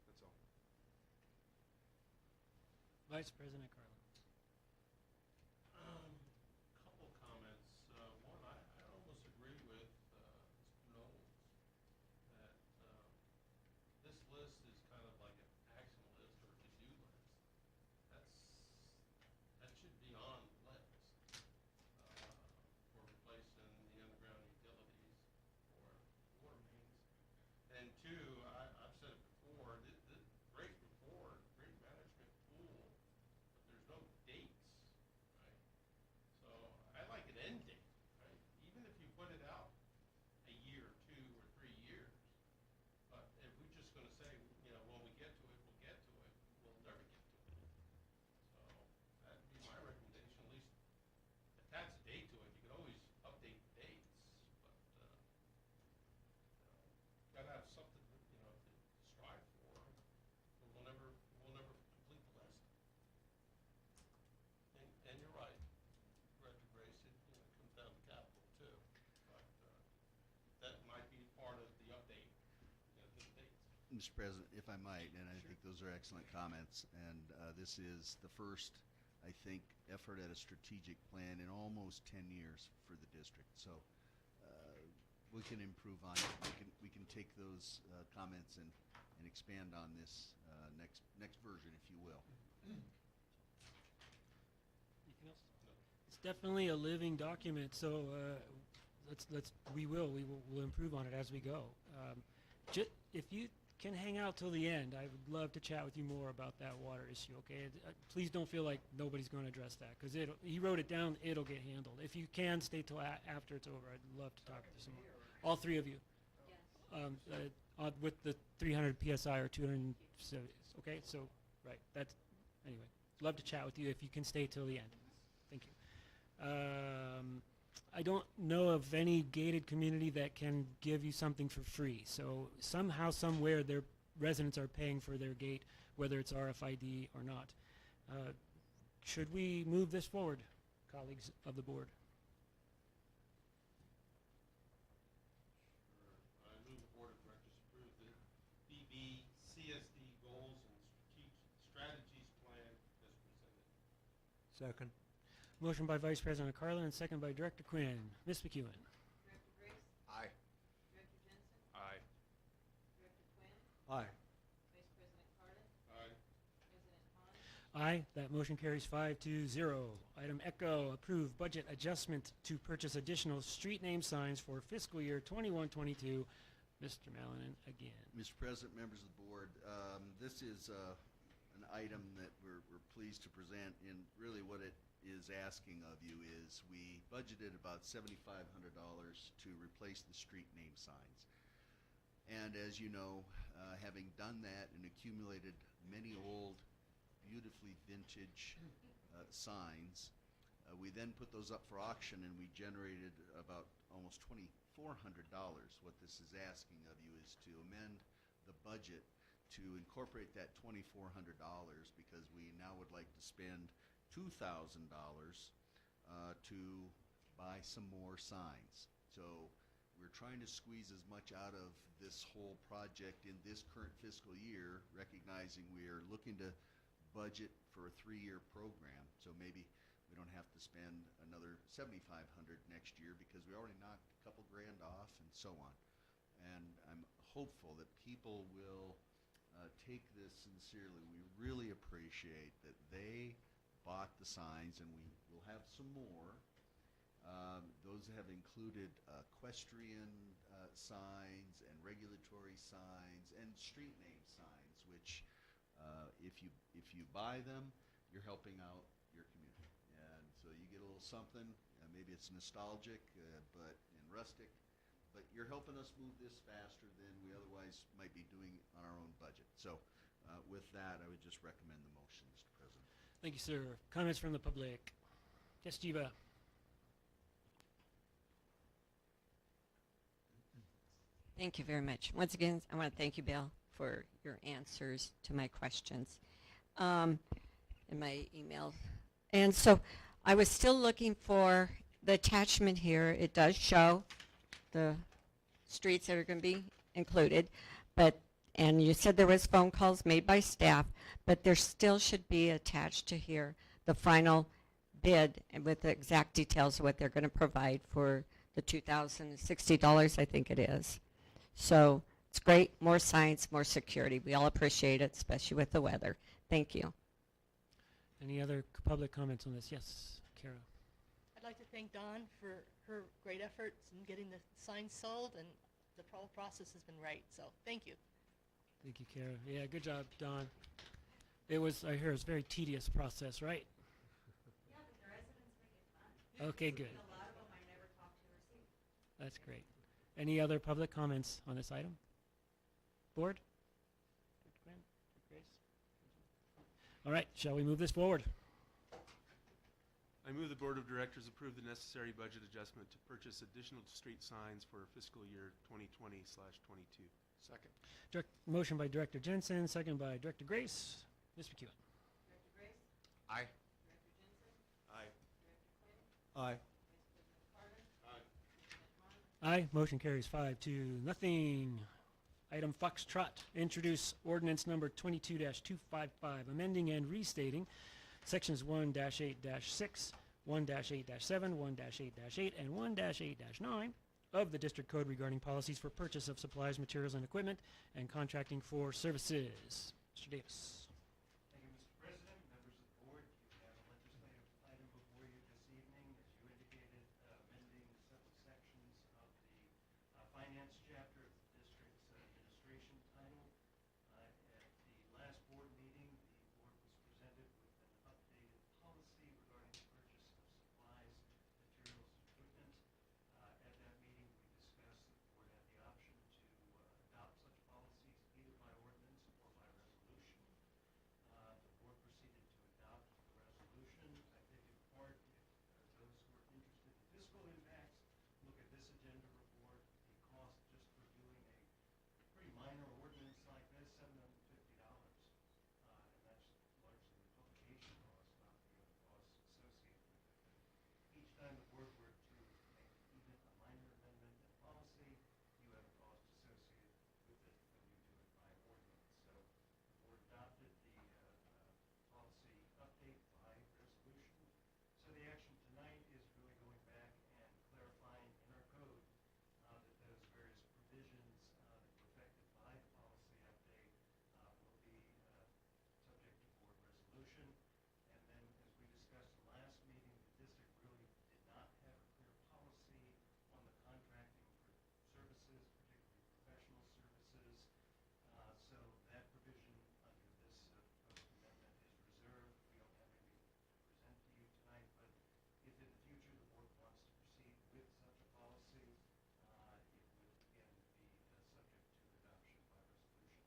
that's all. Vice President Carlin? Couple comments. One, I almost agree with Mr. Knowles that this list is kind of like an action list or a to-do list. That should be on the list for replacing the underground utilities or water mains. And two, I've said it before, the great report, great management tool, but there's no dates, right? So I like an end date, right? Even if you put it out a year, 2 or 3 years, but if we're just gonna say, when we get to it, we'll get to it, we'll never get to it. So that'd be my recommendation, at least attach a date to it. You could always update the dates, but, gotta have something, to strive for, or we'll never complete the list. And you're right, Director Grace, it comes down to capital too, but, that might be part of the update, to the dates. Mr. President, if I might, and I think those are excellent comments, and this is the first, I think, effort at a strategic plan in almost 10 years for the district. So we can improve on it. We can take those comments and expand on this next version, if you will. Anything else? It's definitely a living document, so we'll improve on it as we go. If you can hang out till the end, I would love to chat with you more about that water issue, okay? Please don't feel like nobody's going to address that, because he wrote it down, it'll get handled. If you can stay till after it's over, I'd love to talk with you some more. All three of you. Yes. With the 300 PSI or 270, okay? So, right, that's, anyway, love to chat with you if you can stay till the end. Thank you. I don't know of any gated community that can give you something for free. So somehow, somewhere, their residents are paying for their gate, whether it's RFID or not. Should we move this forward, colleagues of the board? Sure. I move the Board of Directors approve the BBCSD goals and strategies plan as presented. Second. Motion by Vice President Carlin and second by Director Quinn. Ms. McEwen. Director Grace? Aye. Director Jensen? Aye. Director Quinn? Aye. Vice President Cardin? Aye. President Han? Aye. That motion carries 5-0. Item Echo, approve budget adjustment to purchase additional street name signs for fiscal year 21-22. Mr. Malinan again. Mr. President, members of the board, this is an item that we're pleased to present, and really what it is asking of you is we budgeted about $7,500 to replace the street name signs. And as you know, having done that and accumulated many old, beautifully vintage signs, we then put those up for auction, and we generated about almost $2,400. What this is asking of you is to amend the budget to incorporate that $2,400, because we now would like to spend $2,000 to buy some more signs. So we're trying to squeeze as much out of this whole project in this current fiscal year, recognizing we are looking to budget for a 3-year program. So maybe we don't have to spend another $7,500 next year because we already knocked a couple grand off and so on. and I'm hopeful that people will take this sincerely. We really appreciate that they bought the signs, and we will have some more. Those have included equestrian signs and regulatory signs and street name signs, which if you buy them, you're helping out your community. And so you get a little something. Maybe it's nostalgic but and rustic, but you're helping us move this faster than we otherwise might be doing on our own budget. So with that, I would just recommend the motion, Mr. President. Thank you, sir. Comments from the public? Yes, Jiva. Thank you very much. Once again, I want to thank you, Bill, for your answers to my questions in my email. And so I was still looking for the attachment here. It does show the streets that are going to be included, and you said there was phone calls made by staff, but there still should be attached to here the final bid and with the exact details of what they're going to provide for the $2,060, I think it is. So it's great, more science, more security. We all appreciate it, especially with the weather. Thank you. Any other public comments on this? Yes, Kara. I'd like to thank Dawn for her great efforts in getting the signs sold, and the whole process has been right, so thank you. Thank you, Kara. Yeah, good job, Don. It was, I hear, it was a very tedious process, right? Yeah, but the residents make it fun. Okay, good. A lot of them I never talked to or see. That's great. Any other public comments on this item? Board? Dr. Grant? Dr. Grace? All right, shall we move this forward? I move the Board of Directors approve the necessary budget adjustment to purchase additional street signs for fiscal year 2020/22. Second. Motion by Director Jensen, second by Director Grace. Ms. McEwen. Director Grace? Aye. Director Jensen? Aye. Director Quinn? Aye. Vice President Carter? Aye. President Vaughn? Aye, motion carries 5-0. Item Foxtrot, introduce ordinance number 22-255, amending and restating sections 1-8-6, 1-8-7, 1-8-8, and 1-8-9 of the District Code regarding policies for purchase of supplies, materials, and equipment, and contracting for services. Mr. Davis. Thank you, Mr. President, members of the board. You have a legislative item before you this evening, as you indicated, amending several sections of the finance chapter of the district's administration title. At the last board meeting, the board was presented with an updated policy regarding the purchase of supplies, materials, and equipment. At that meeting, we discussed that the board had the option to adopt such policies either by ordinance or by resolution. The board proceeded to adopt the resolution. I think in part, if those who are interested in fiscal impacts look at this agenda report, the cost just for doing a pretty minor ordinance like this, $750. And that's largely the publication cost, not the other costs associated with it. But each time the board were to make even a minor amendment in policy, you have a cost associated with it when you do it by ordinance. So the board adopted the policy update by resolution. So the action tonight is really going back and clarifying in our code that those various provisions that were affected by the policy update will be subject to board resolution. And then, as we discussed in last meeting, the district really did not have a clear policy on the contracting for services, particularly professional services. So that provision under this proposed amendment is reserved. We don't have anything to present to you tonight, but if in the future the board wants to proceed with such a policy, it would again be subject to adoption by resolution.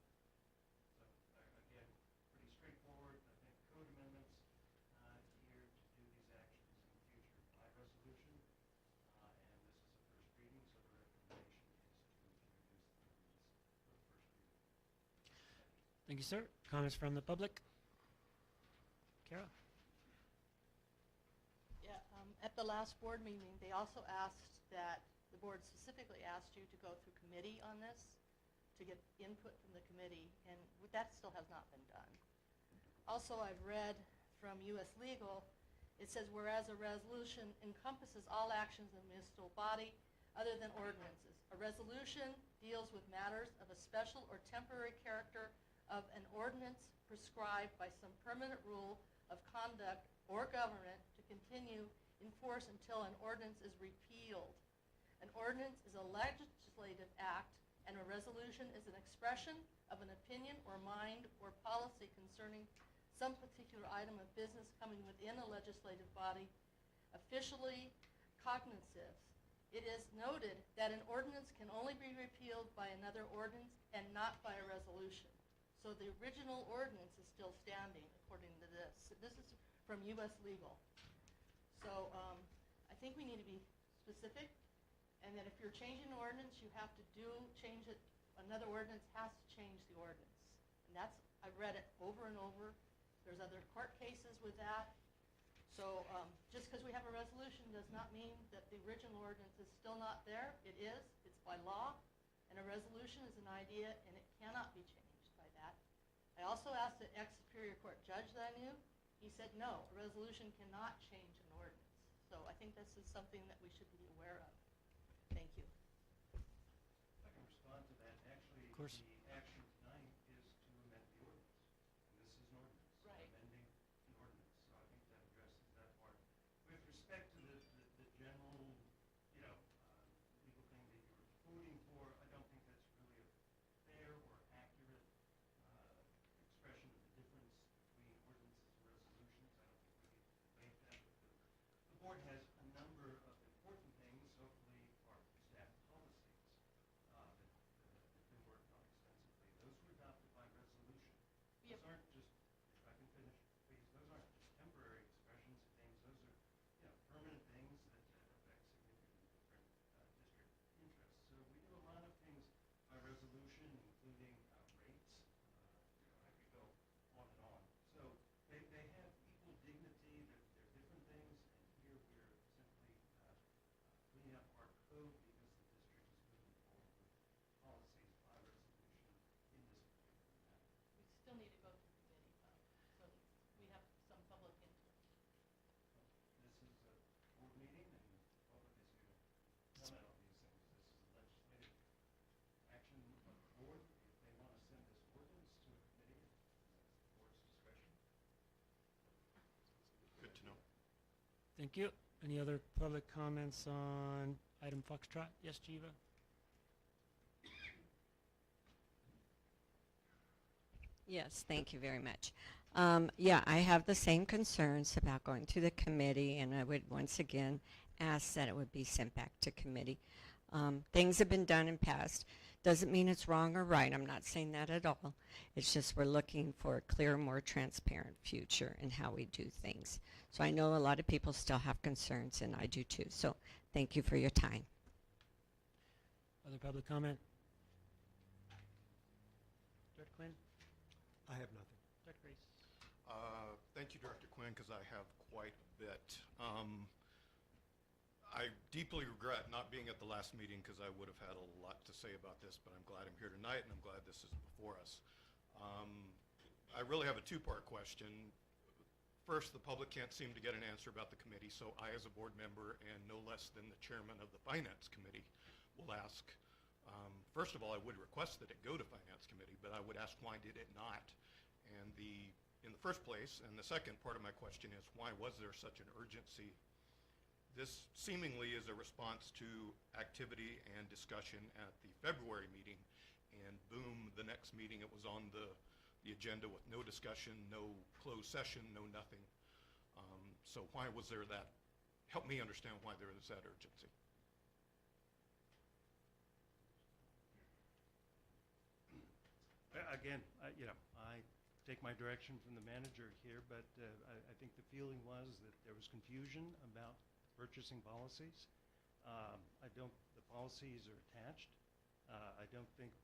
So again, pretty straightforward. I think code amendments here to do these actions in the future by resolution. And this is a first reading, so the recommendation is to introduce the ordinance for the first reading. Thank you, sir. Comments from the public? Kara? Yeah, at the last board meeting, they also asked that, the board specifically asked you to go through committee on this, to get input from the committee, and that still has not been done. Also, I've read from U.S. Legal, it says, whereas a resolution encompasses all actions of the municipal body, other than ordinances. A resolution deals with matters of a special or temporary character of an ordinance prescribed by some permanent rule of conduct or government to continue in force until an ordinance is repealed. An ordinance is a legislative act, and a resolution is an expression of an opinion or mind or policy concerning some particular item of business coming within a legislative body, officially cognizant. It is noted that an ordinance can only be repealed by another ordinance and not by a resolution. So the original ordinance is still standing according to this. This is from U.S. Legal. So I think we need to be specific, and that if you're changing an ordinance, you have to change it. Another ordinance has to change the ordinance. And that's, I've read it over and over. There's other court cases with that. So just because we have a resolution does not mean that the original ordinance is still not there. It is. It's by law. And a resolution is an idea, and it cannot be changed by that. I also asked the ex-Superior Court judge that I knew. He said, no, a resolution cannot change an ordinance. So I think this is something that we should be aware of. Thank you. If I can respond to that, actually, Of course. the action tonight is to amend the ordinance. And this is an ordinance. Right. Amending an ordinance. So I think that addresses that part. With respect to the general, legal thing that you were voting for, I don't think that's really a fair or accurate expression of the difference between ordinances and resolutions. I don't think we can debate that. But the board has a number of important things, hopefully, are staff policies that have been worked on extensively. Those were adopted by resolution. Yep. Those aren't just, if I can finish, please, those aren't just temporary expressions of things. Those are, permanent things that affect significant different district interests. So we do a lot of things by resolution, including rates. I could go on and on. So they have equal dignity. They're different things. And here we're simply cleaning up our code because the district is moving forward with policies by resolution in this particular matter. We still need to go to committee, so we have some public input. This is a board meeting, and the public is here to comment on these things. This is a legislative action of the board. If they want to send this ordinance to a committee, that's the board's discretion. Good to know. Thank you. Any other public comments on item Foxtrot? Yes, Jiva? Yes, thank you very much. Yeah, I have the same concerns about going to the committee, and I would once again ask that it would be sent back to committee. Things have been done in past. Doesn't mean it's wrong or right. I'm not saying that at all. It's just we're looking for a clear, more transparent future in how we do things. So I know a lot of people still have concerns, and I do too. So thank you for your time. Other public comment? Director Quinn? I have nothing. Director Grace? Thank you, Director Quinn, because I have quite a bit. I deeply regret not being at the last meeting because I would have had a lot to say about this, but I'm glad I'm here tonight, and I'm glad this is before us. I really have a two-part question. First, the public can't seem to get an answer about the committee, so I, as a board member, and no less than the chairman of the Finance Committee, will ask. First of all, I would request that it go to Finance Committee, but I would ask, why did it not? And in the first place, and the second part of my question is, why was there such an urgency? This seemingly is a response to activity and discussion at the February meeting, and boom, the next meeting it was on the agenda with no discussion, no closed session, no nothing. So why was there that? Help me understand why there is that urgency. Again, I take my direction from the manager here, but I think the feeling was that there was confusion about purchasing policies. The policies are attached. I don't think,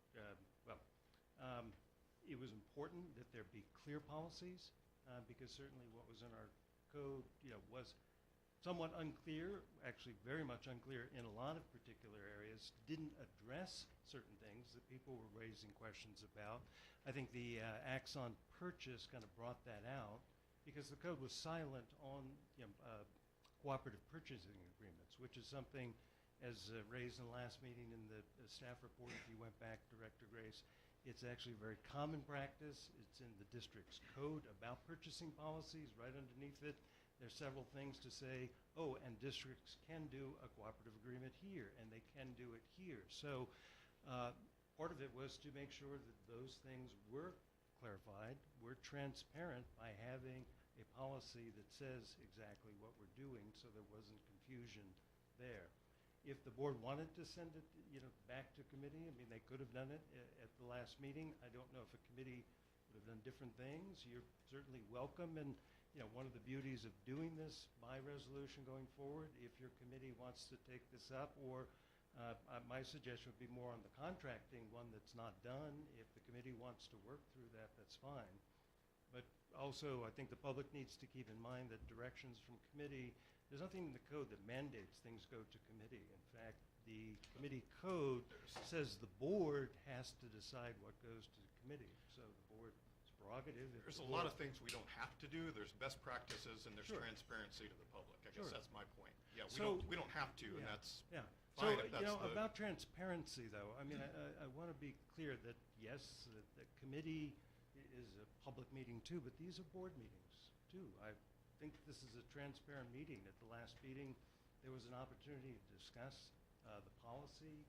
it was important that there be clear policies, because certainly what was in our code, was somewhat unclear, actually very much unclear in a lot of particular areas, didn't address certain things that people were raising questions about. I think the acts on purchase kind of brought that out, because the code was silent on cooperative purchasing agreements, which is something, as raised in the last meeting in the staff report, if you went back, Director Grace, it's actually a very common practice. It's in the district's code about purchasing policies. Right underneath it, there's several things to say, oh, and districts can do a cooperative agreement here, and they can do it here. So part of it was to make sure that those things were clarified, were transparent by having a policy that says exactly what we're doing, so there wasn't confusion there. If the board wanted to send it, back to committee, I mean, they could have done it at the last meeting. I don't know if a committee would have done different things. You're certainly welcome, and one of the beauties of doing this by resolution going forward, if your committee wants to take this up, or my suggestion would be more on the contracting one that's not done. If the committee wants to work through that, that's fine. But also, I think the public needs to keep in mind that directions from committee, there's nothing in the code that mandates things go to committee. In fact, the committee code says the board has to decide what goes to the committee. So the board's prerogative. There's a lot of things we don't have to do. There's best practices and there's Sure. transparency to the public. I guess Sure. that's my point. Yeah, So- we don't have to, and that's Yeah. fine So, if that's the... about transparency, though, I mean, I want to be clear that, yes, the committee is a public meeting too, but these are board meetings too. I think this is a transparent meeting. At the last meeting, there was an opportunity to discuss the policy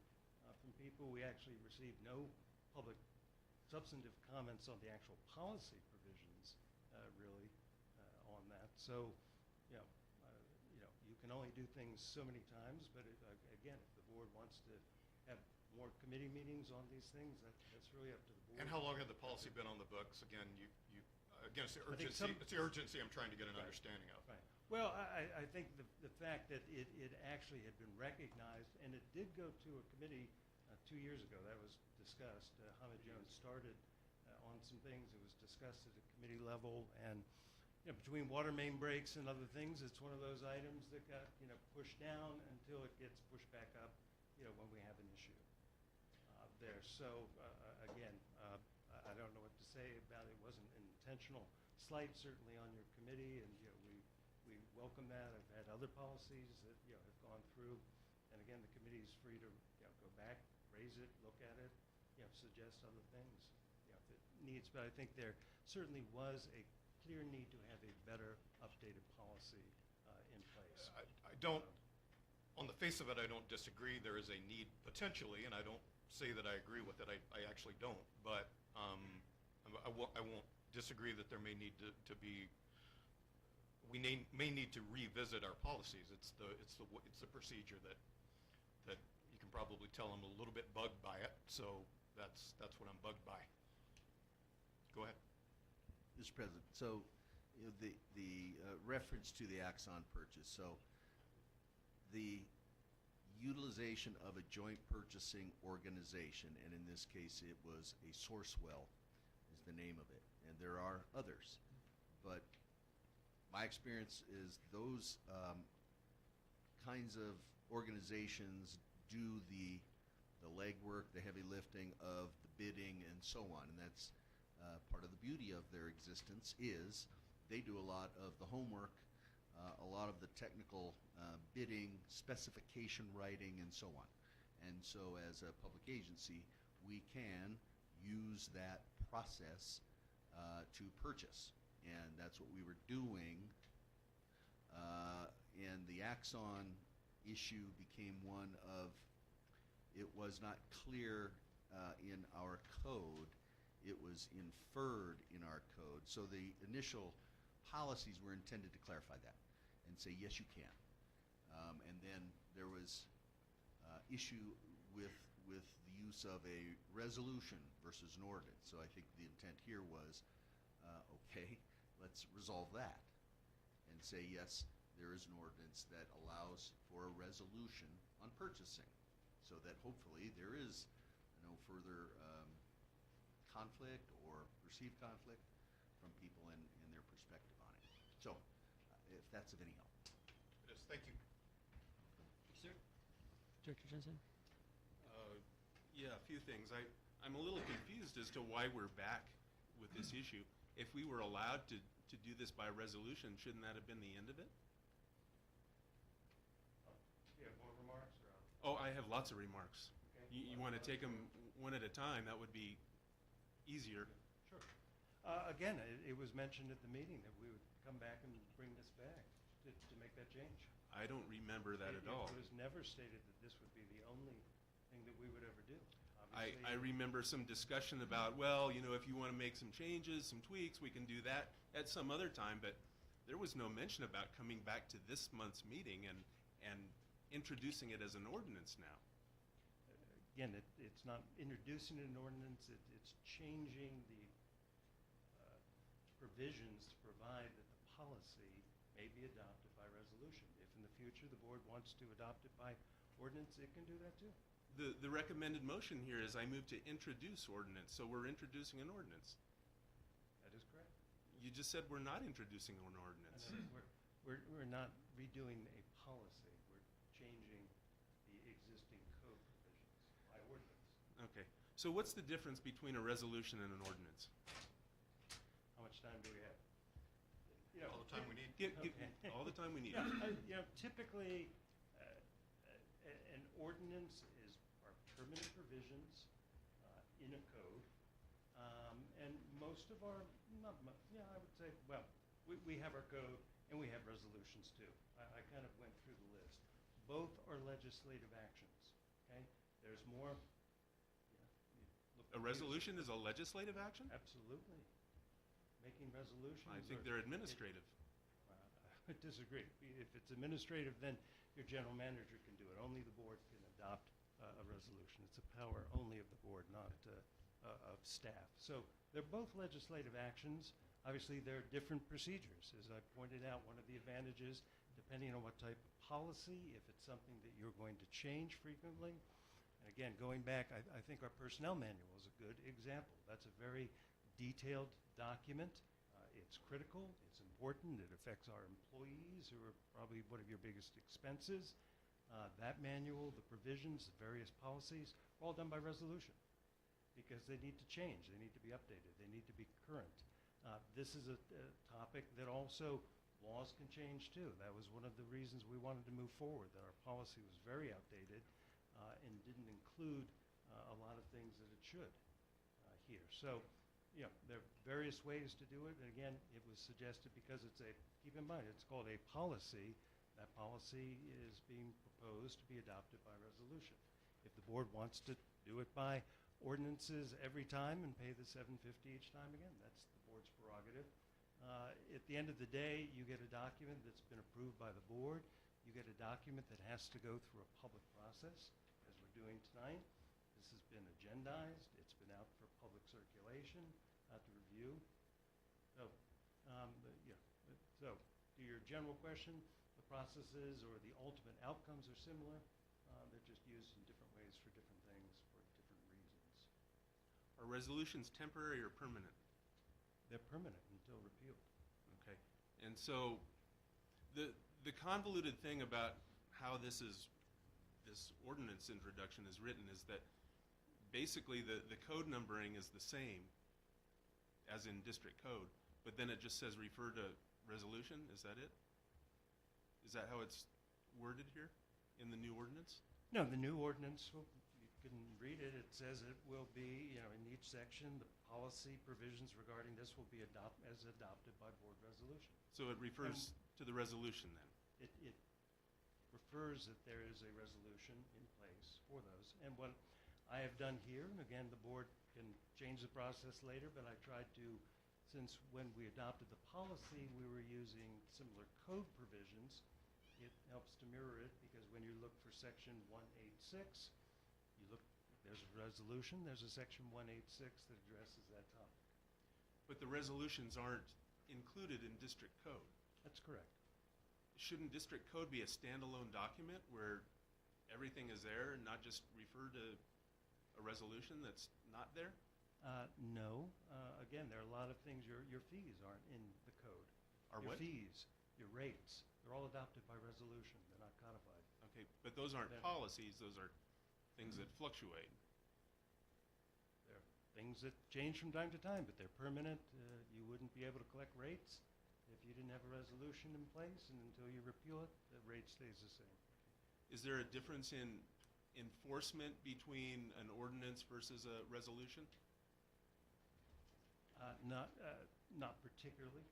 from people. We actually received no public substantive comments on the actual policy provisions, really, on that. So, you can only do things so many times, but again, if the board wants to have more committee meetings on these things, that's really up to the board. And how long had the policy been on the books? Again, again, it's the I think urgency, it's the urgency I'm trying to get an understanding of. Right. Well, I think the fact that it actually had been recognized, and it did go to a committee 2 years ago, that was discussed. Hamid Jones started on some things. It was discussed at a committee level, and between water main breaks and other things, it's one of those items that got pushed down until it gets pushed back up when we have an issue there. So again, I don't know what to say about it. It wasn't an intentional slight, certainly on your committee, and we welcome that. I've had other policies that have gone through, and again, the committee is free to go back, raise it, look at it, suggest other things if it needs. But I think there certainly was a clear need to have a better updated policy in place. I don't, on the face of it, I don't disagree. There is a need potentially, and I don't say that I agree with it. I actually don't. But I won't disagree that there may need to be, we may need to revisit our policies. It's the procedure that you can probably tell I'm a little bit bugged by it. So that's what I'm bugged by. Go ahead. Mr. President, so the reference to the Axon purchase, so the utilization of a joint purchasing organization, and in this case it was a Sourcewell is the name of it, and there are others, but my experience is those kinds of organizations do the legwork, the heavy lifting of the bidding and so on, and that's part of the beauty of their existence is they do a lot of the homework, a lot of the technical bidding, specification writing, and so on. And so as a public agency, we can use that process to purchase. And that's what we were doing. And the Axon issue became one of, it was not clear in our code. It was inferred in our code. So the initial policies were intended to clarify that and say, yes, you can. And then there was issue with the use of a resolution versus an ordinance. So I think the intent here was, okay, let's resolve that and say, yes, there is an ordinance that allows for a resolution on purchasing so that hopefully there is no further conflict or perceived conflict from people in their perspective on it. So, if that's of any help. Yes, thank you. Sir? Director Jensen? Yeah, a few things. I'm a little confused as to why we're back with this issue. If we were allowed to do this by resolution, shouldn't that have been the end of it? Do you have more remarks? Or Oh, Oh, I have lots of remarks. Okay. You want to take them one at a time, that would be easier. Sure. Again, it was mentioned at the meeting that we would come back and bring this back to make that change. I don't remember that at all. It was never stated that this would be the only thing that we would ever do. I Obviously, remember some discussion about, well, you know, if you want to make some changes, some tweaks, we can do that at some other time, but there was no mention about coming back to this month's meeting and introducing it as an ordinance now. Again, it's not introducing an ordinance, it's changing the provisions to provide that the policy may be adopted by resolution. If in the future the board wants to adopt it by ordinance, it can do that too. The recommended motion here is I move to introduce ordinance, so we're introducing an ordinance. That is correct. You just said we're not introducing an ordinance. We're not redoing a policy, we're changing the existing code provisions by ordinance. Okay, so what's the difference between a resolution and an ordinance? How much time do we have? All the time we need. All the time we need. Typically, an ordinance are permanent provisions in a code, and most of our, I would say, well, we have our code and we have resolutions too. I kind of went through the list. Both are legislative actions. Okay, there's more. A resolution is a legislative action? Absolutely. Making resolutions. I think they're administrative. I disagree. If it's administrative, then your general manager can do it. Only the board can adopt a resolution. It's a power only of the board, not of staff. So they're both legislative actions. Obviously, there are different procedures. As I pointed out, one of the advantages, depending on what type of policy, if it's something that you're going to change frequently, and again, going back, I think our personnel manual is a good example. That's a very detailed document. It's critical, it's important, it affects our employees who are probably one of your biggest expenses. That manual, the provisions, the various policies, are all done by resolution because they need to change, they need to be updated, they need to be current. This is a topic that also laws can change too. That was one of the reasons we wanted to move forward, that our policy was very outdated and didn't include a lot of things that it should here. So, there are various ways to do it. And again, it was suggested because keep in mind, it's called a policy. That policy is being proposed to be adopted by resolution. If the board wants to do it by ordinances every time and pay the $750 each time, again, that's the board's prerogative. At the end of the day, you get a document that's been approved by the board. You get a document that has to go through a public process, as we're doing tonight. This has been agendized. It's been out for public circulation, to review. So, so to your general question, the processes or the ultimate outcomes are similar. They're just used in different ways for different things for different reasons. Are resolutions temporary or permanent? They're permanent until repealed. Okay. And so the convoluted thing about how this ordinance introduction is written is that basically the code numbering is the same as in district code, but then it just says refer to resolution. Is that it? Is that how it's worded here in the new ordinance? No, the new ordinance, you can read it. It says it will be, in each section, the policy provisions regarding this will be adopted by board resolution. So it refers to the resolution then? It refers that there is a resolution in place for those. And what I have done here, and again, the board can change the process later, but I tried to, since when we adopted the policy, we were using similar code provisions. It helps to mirror it because when you look for section 186, there's a resolution, there's a section 186 that addresses that topic. But the resolutions aren't included in district code. That's correct. Shouldn't district code be a standalone document where everything is there and not just refer to a resolution that's not there? No. Again, there are a lot of things. Your fees aren't in the code. Your What? fees, your rates, they're all adopted by resolution. They're not codified. Okay, but those aren't policies, those are things that fluctuate. They're things that change from time to time, but they're permanent. You wouldn't be able to collect rates if you didn't have a resolution in place, and until you repeal it, the rate stays the same. Is there a difference in enforcement between an ordinance versus a resolution? Not particularly.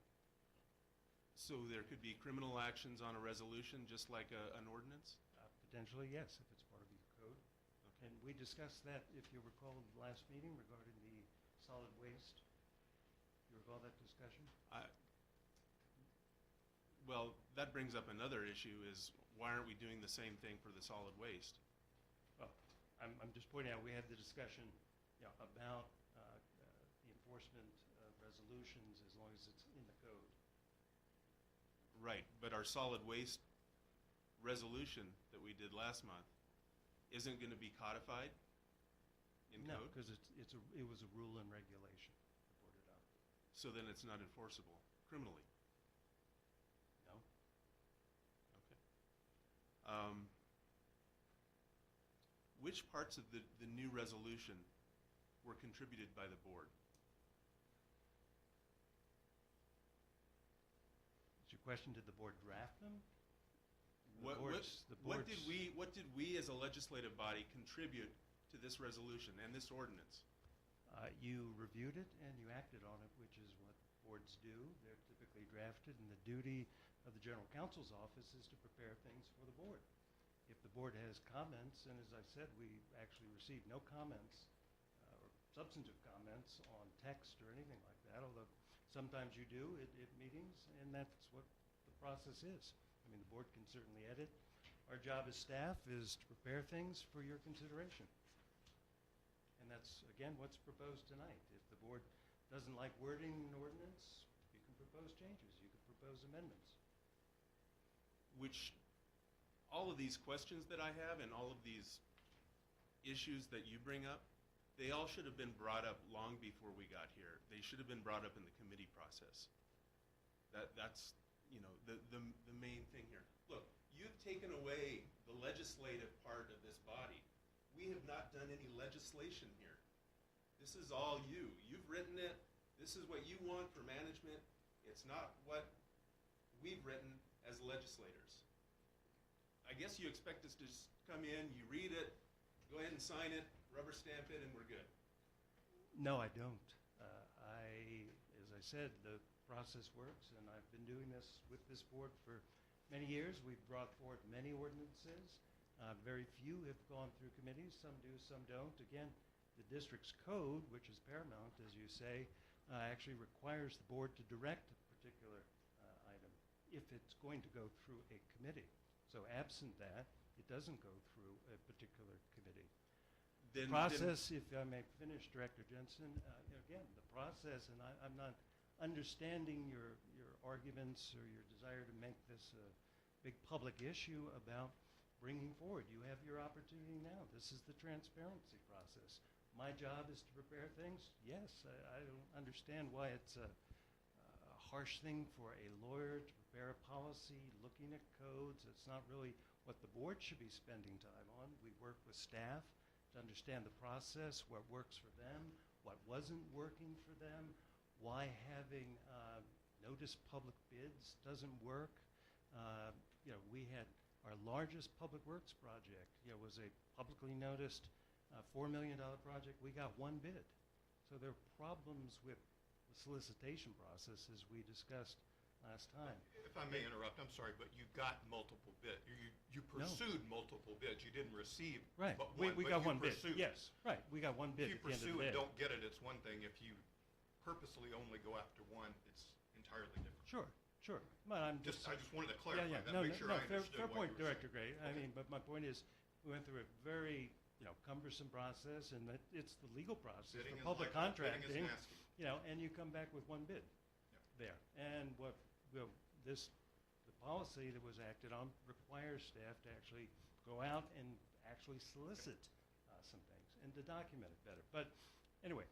So there could be criminal actions on a resolution just like an ordinance? Potentially, yes, if it's part of your code. Okay. And we discussed that, if you recall, the last meeting regarding the solid waste. You recall that discussion? Well, that brings up another issue, is why aren't we doing the same thing for the solid waste? Well, I'm just pointing out, we had the discussion, you know, about the enforcement of resolutions as long as it's in the code. Right, but our solid waste resolution that we did last month isn't going to be codified in No, code? because it was a rule and regulation the board adopted. So then it's not enforceable criminally? No? Okay. Which parts of the new resolution were contributed by the board? Is your question, did the board draft them? What did we as a legislative body contribute to this resolution and this ordinance? You reviewed it and you acted on it, which is what boards do. They're typically drafted, and the duty of the general counsel's office is to prepare things for the board. If the board has comments, and as I said, we actually received no comments or substantive comments on text or anything like that, although sometimes you do at meetings, and that's what the process is. I mean, the board can certainly edit. Our job as staff is to prepare things for your consideration. And that's, again, what's proposed tonight. If the board doesn't like wording an ordinance, you can propose changes. You can propose amendments. Which, all of these questions that I have and all of these issues that you bring up, they all should have been brought up long before we got here. They should have been brought up in the committee process. That's, you know, the main thing here. Look, you've taken away the legislative part of this body. We have not done any legislation here. This is all you. You've written it. This is what you want for management. It's not what we've written as legislators. I guess you expect us to just come in, you read it, go ahead and sign it, rubber stamp it, and we're good. No, I don't. As I said, the process works, and I've been doing this with this board for many years. We've brought forth many ordinances. Very few have gone through committees. Some do, some don't. Again, the district's code, which is paramount, as you say, actually requires the board to direct a particular item if it's going to go through a committee. So absent that, it doesn't go through a particular committee. The process, if I may finish, Director Jensen, again, the process, and I'm not understanding your arguments or your desire to make this a big public issue about bringing forward. You have your opportunity now. This is the transparency process. My job is to prepare things. Yes, I don't understand why it's a harsh thing for a lawyer to prepare a policy, looking at codes. It's not really what the board should be spending time on. We work with staff to understand the process, what works for them, what wasn't working for them, why having notice public bids doesn't work. You know, we had our largest public works project, you know, was a publicly noticed $4 million project. We got one bid. So there are problems with the solicitation process, as we discussed last time. If I may interrupt, I'm sorry, but you got multiple bids. You pursued multiple bids. You didn't receive Right. but one. We but got you one bid. pursued. Yes, right. We got one bid If you at the end of pursue the and day. don't get it, it's one thing. If you purposely only go after one, it's entirely different. Sure, sure. But I'm I just wanted to clarify yeah, that, no, make sure no, I understood fair what point, you were Director saying. Gray. I Okay. mean, but my point is, we went through a very, you know, cumbersome process, and that it's the legal process Bidding for is public like that. contracting. Bidding is nasty. You know, and you come back with one bid there. And what, you know, the policy that was acted on requires staff to actually go out and actually solicit some things and to document it better. But anyway,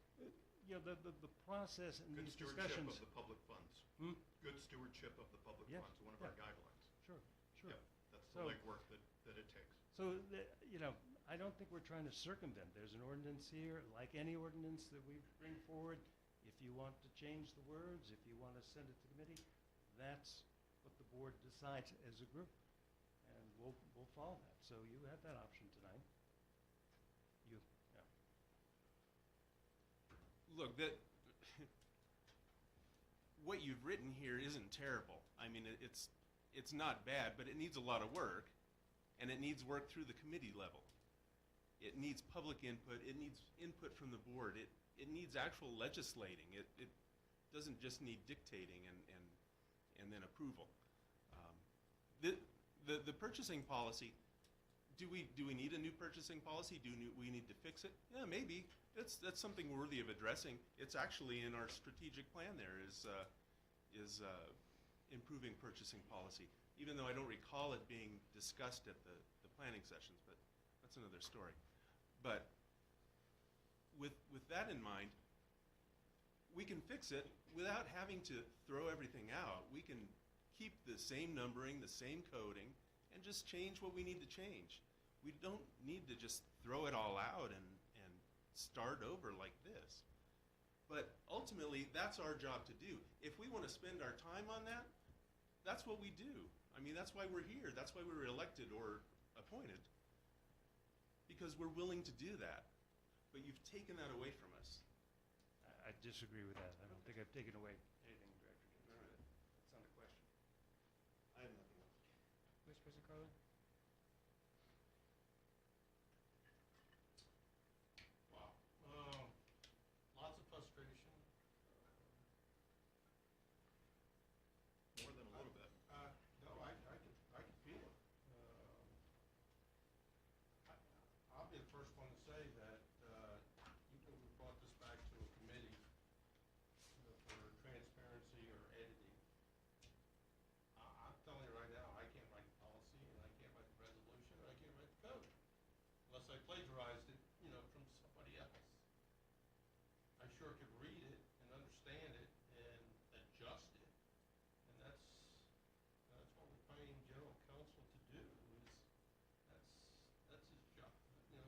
you know, the process and Good these stewardship discussions. of the public funds. Hmm? Good stewardship of the public Yeah, funds, one of yeah. our guidelines. Sure, sure. Yep, that's So- the legwork that it takes. So, you know, I don't think we're trying to circumvent. There's an ordinance here, like any ordinance that we bring forward. If you want to change the words, if you want to send it to committee, that's what the board decides as a group. And we'll follow that. So you have that option tonight. look, what you've written here isn't terrible. I mean, it's not bad, but it needs a lot of work, and it needs work through the committee level. It needs public input. It needs input from the board. It needs actual legislating. It doesn't just need dictating and then approval. The purchasing policy, do we need a new purchasing policy? Do we need to fix it? Yeah, maybe. That's something worthy of addressing. It's actually in our strategic plan there is improving purchasing policy, even though I don't recall it being discussed at the planning sessions, but that's another story. But with that in mind, we can fix it without having to throw everything out. We can keep the same numbering, the same coding, and just change what we need to change. We don't need to just throw it all out and start over like this. But ultimately, that's our job to do. If we want to spend our time on that, that's what we do. I mean, that's why we're here. That's why we were elected or appointed, because we're willing to do that. But you've taken that away from us. I disagree with that. I don't think I've taken away anything, Director Jensen. All right. That's not a question. I have nothing else. Vice President Carlin? Wow. Lots of frustration. More than a little bit. No, I can feel it. I'll be the first one to say that even if we brought this back to a committee for transparency or editing, I'm telling you right now, I can't write the policy, and I can't write the resolution, and I can't write the code unless I plagiarized it, from somebody else. I sure could read it and understand it and adjust it, and that's what we're paying general counsel to do. That's his job. He's a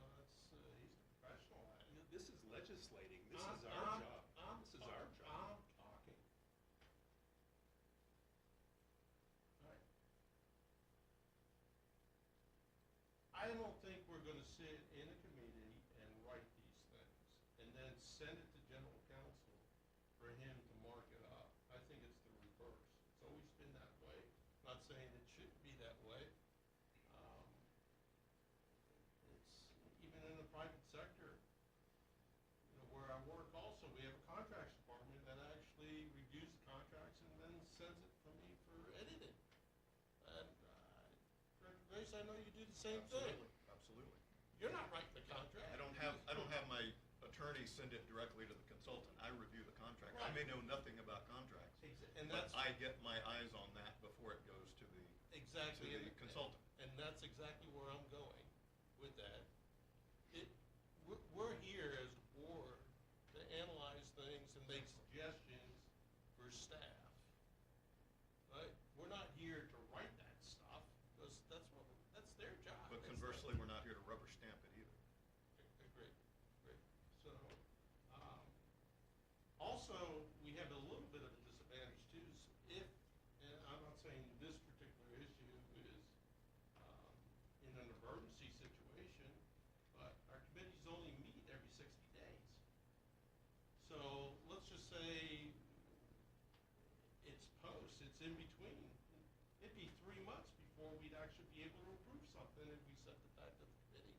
professional at it. This is legislating. This is our I'm- job. I'm This is our talking. job. I'm talking. All right. I don't think we're gonna sit in a committee and write these things and then send it to general counsel for him to mark it up. I think it's the reverse. It's always been that way. Not saying it shouldn't be that way. It's even in the private sector, where I work also, we have a contracts department that actually reviews the contracts and then sends it to me for editing. And, Director Grace, I know you do the same thing. Absolutely. You're not writing the contract. I don't have my attorney send it directly to the consultant. I review the contract. I may know nothing about contracts, And but that's, I get my eyes on that before it goes to the exactly, to the consultant. and that's exactly where I'm going with that. We're here as a board to analyze things and make suggestions for staff, right? We're not here to write that stuff, because that's their job. But It's conversely, we're not here to rubber stamp it either. Great. So, also, we have a little bit of a disadvantage too, is and I'm not saying this particular issue is in an emergency situation, but our committees only meet every 60 days. So, let's just say it's in between. It'd be 3 months before we'd actually be able to approve something if we sent it back to the committee.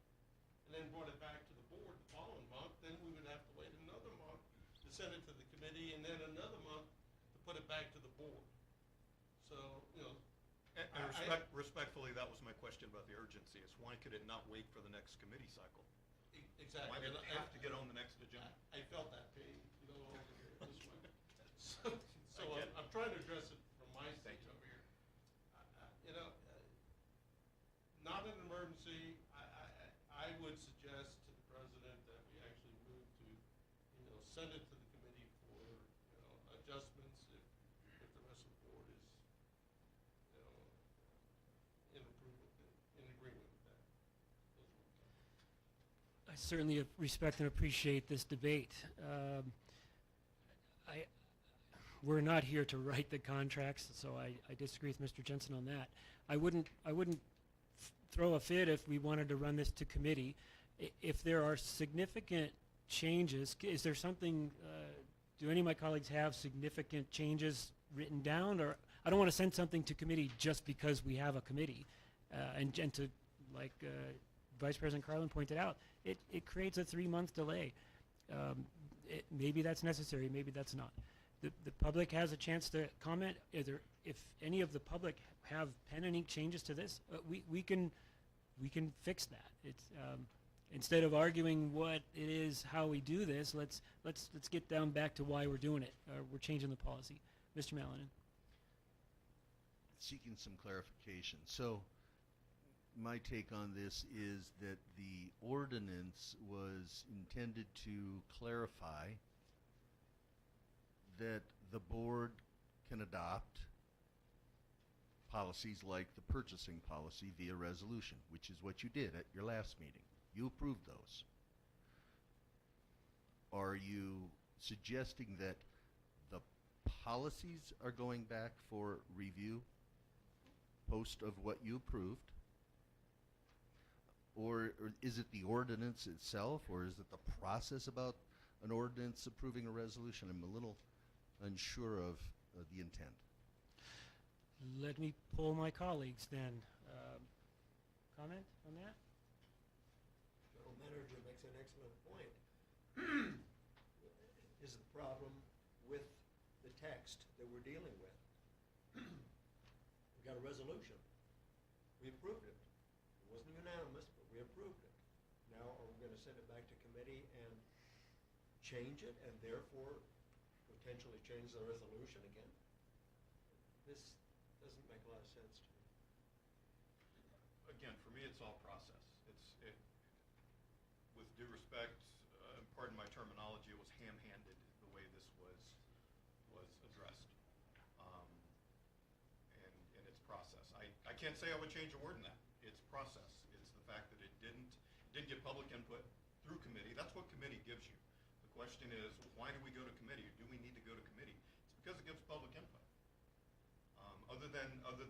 And then brought it back to the board the following month, then we would have to wait another month to send it to the committee, and then another month to put it back to the board. So, And respectfully, that was my question about the urgency, is why could it not wait for the next committee cycle? exactly. Why did And it have to get on the next agenda? I felt that pain, over here this way. So I'm trying to address it from my seat over here. Not an emergency. I would suggest to the president that we actually move to, send it to the committee for, adjustments if the rest of the board is, in agreement with that. Those are my comments. I certainly respect and appreciate this debate. We're not here to write the contracts, so I disagree with Mr. Jensen on that. I wouldn't throw a fit if we wanted to run this to committee. If there are significant changes, is there something, do any of my colleagues have significant changes written down? Or I don't want to send something to committee just because we have a committee. And to, like Vice President Carlin pointed out, it creates a 3-month delay. Maybe that's necessary, maybe that's not. The public has a chance to comment. If any of the public have pen and ink changes to this, we can fix that. It's instead of arguing what it is, how we do this, let's get down back to why we're doing it. We're changing the policy. Mr. Malinan. Seeking some clarification. So my take on this is that the ordinance was intended to clarify that the board can adopt policies like the purchasing policy via resolution, which is what you did at your last meeting. You approved those. Are you suggesting that the policies are going back for review post of what you approved? Or is it the ordinance itself, or is it the process about an ordinance approving a resolution? I'm a little unsure of the intent. Let me poll my colleagues then. Comment on that? General Manager makes an excellent point. Is the problem with the text that we're dealing with? We got a resolution. We approved it. It wasn't unanimous, but we approved it. Now, are we going to send it back to committee and change it, and therefore potentially change the resolution again? This doesn't make a lot of sense to me. Again, for me, it's all process. With due respect, pardon my terminology, it was ham-handed the way this was addressed, and it's process. I can't say I would change a word in that. It's process. It's the fact that it didn't get public input through committee. That's what committee gives you. The question is, why do we go to committee? Do we need to go to committee? It's because it gives public input. Other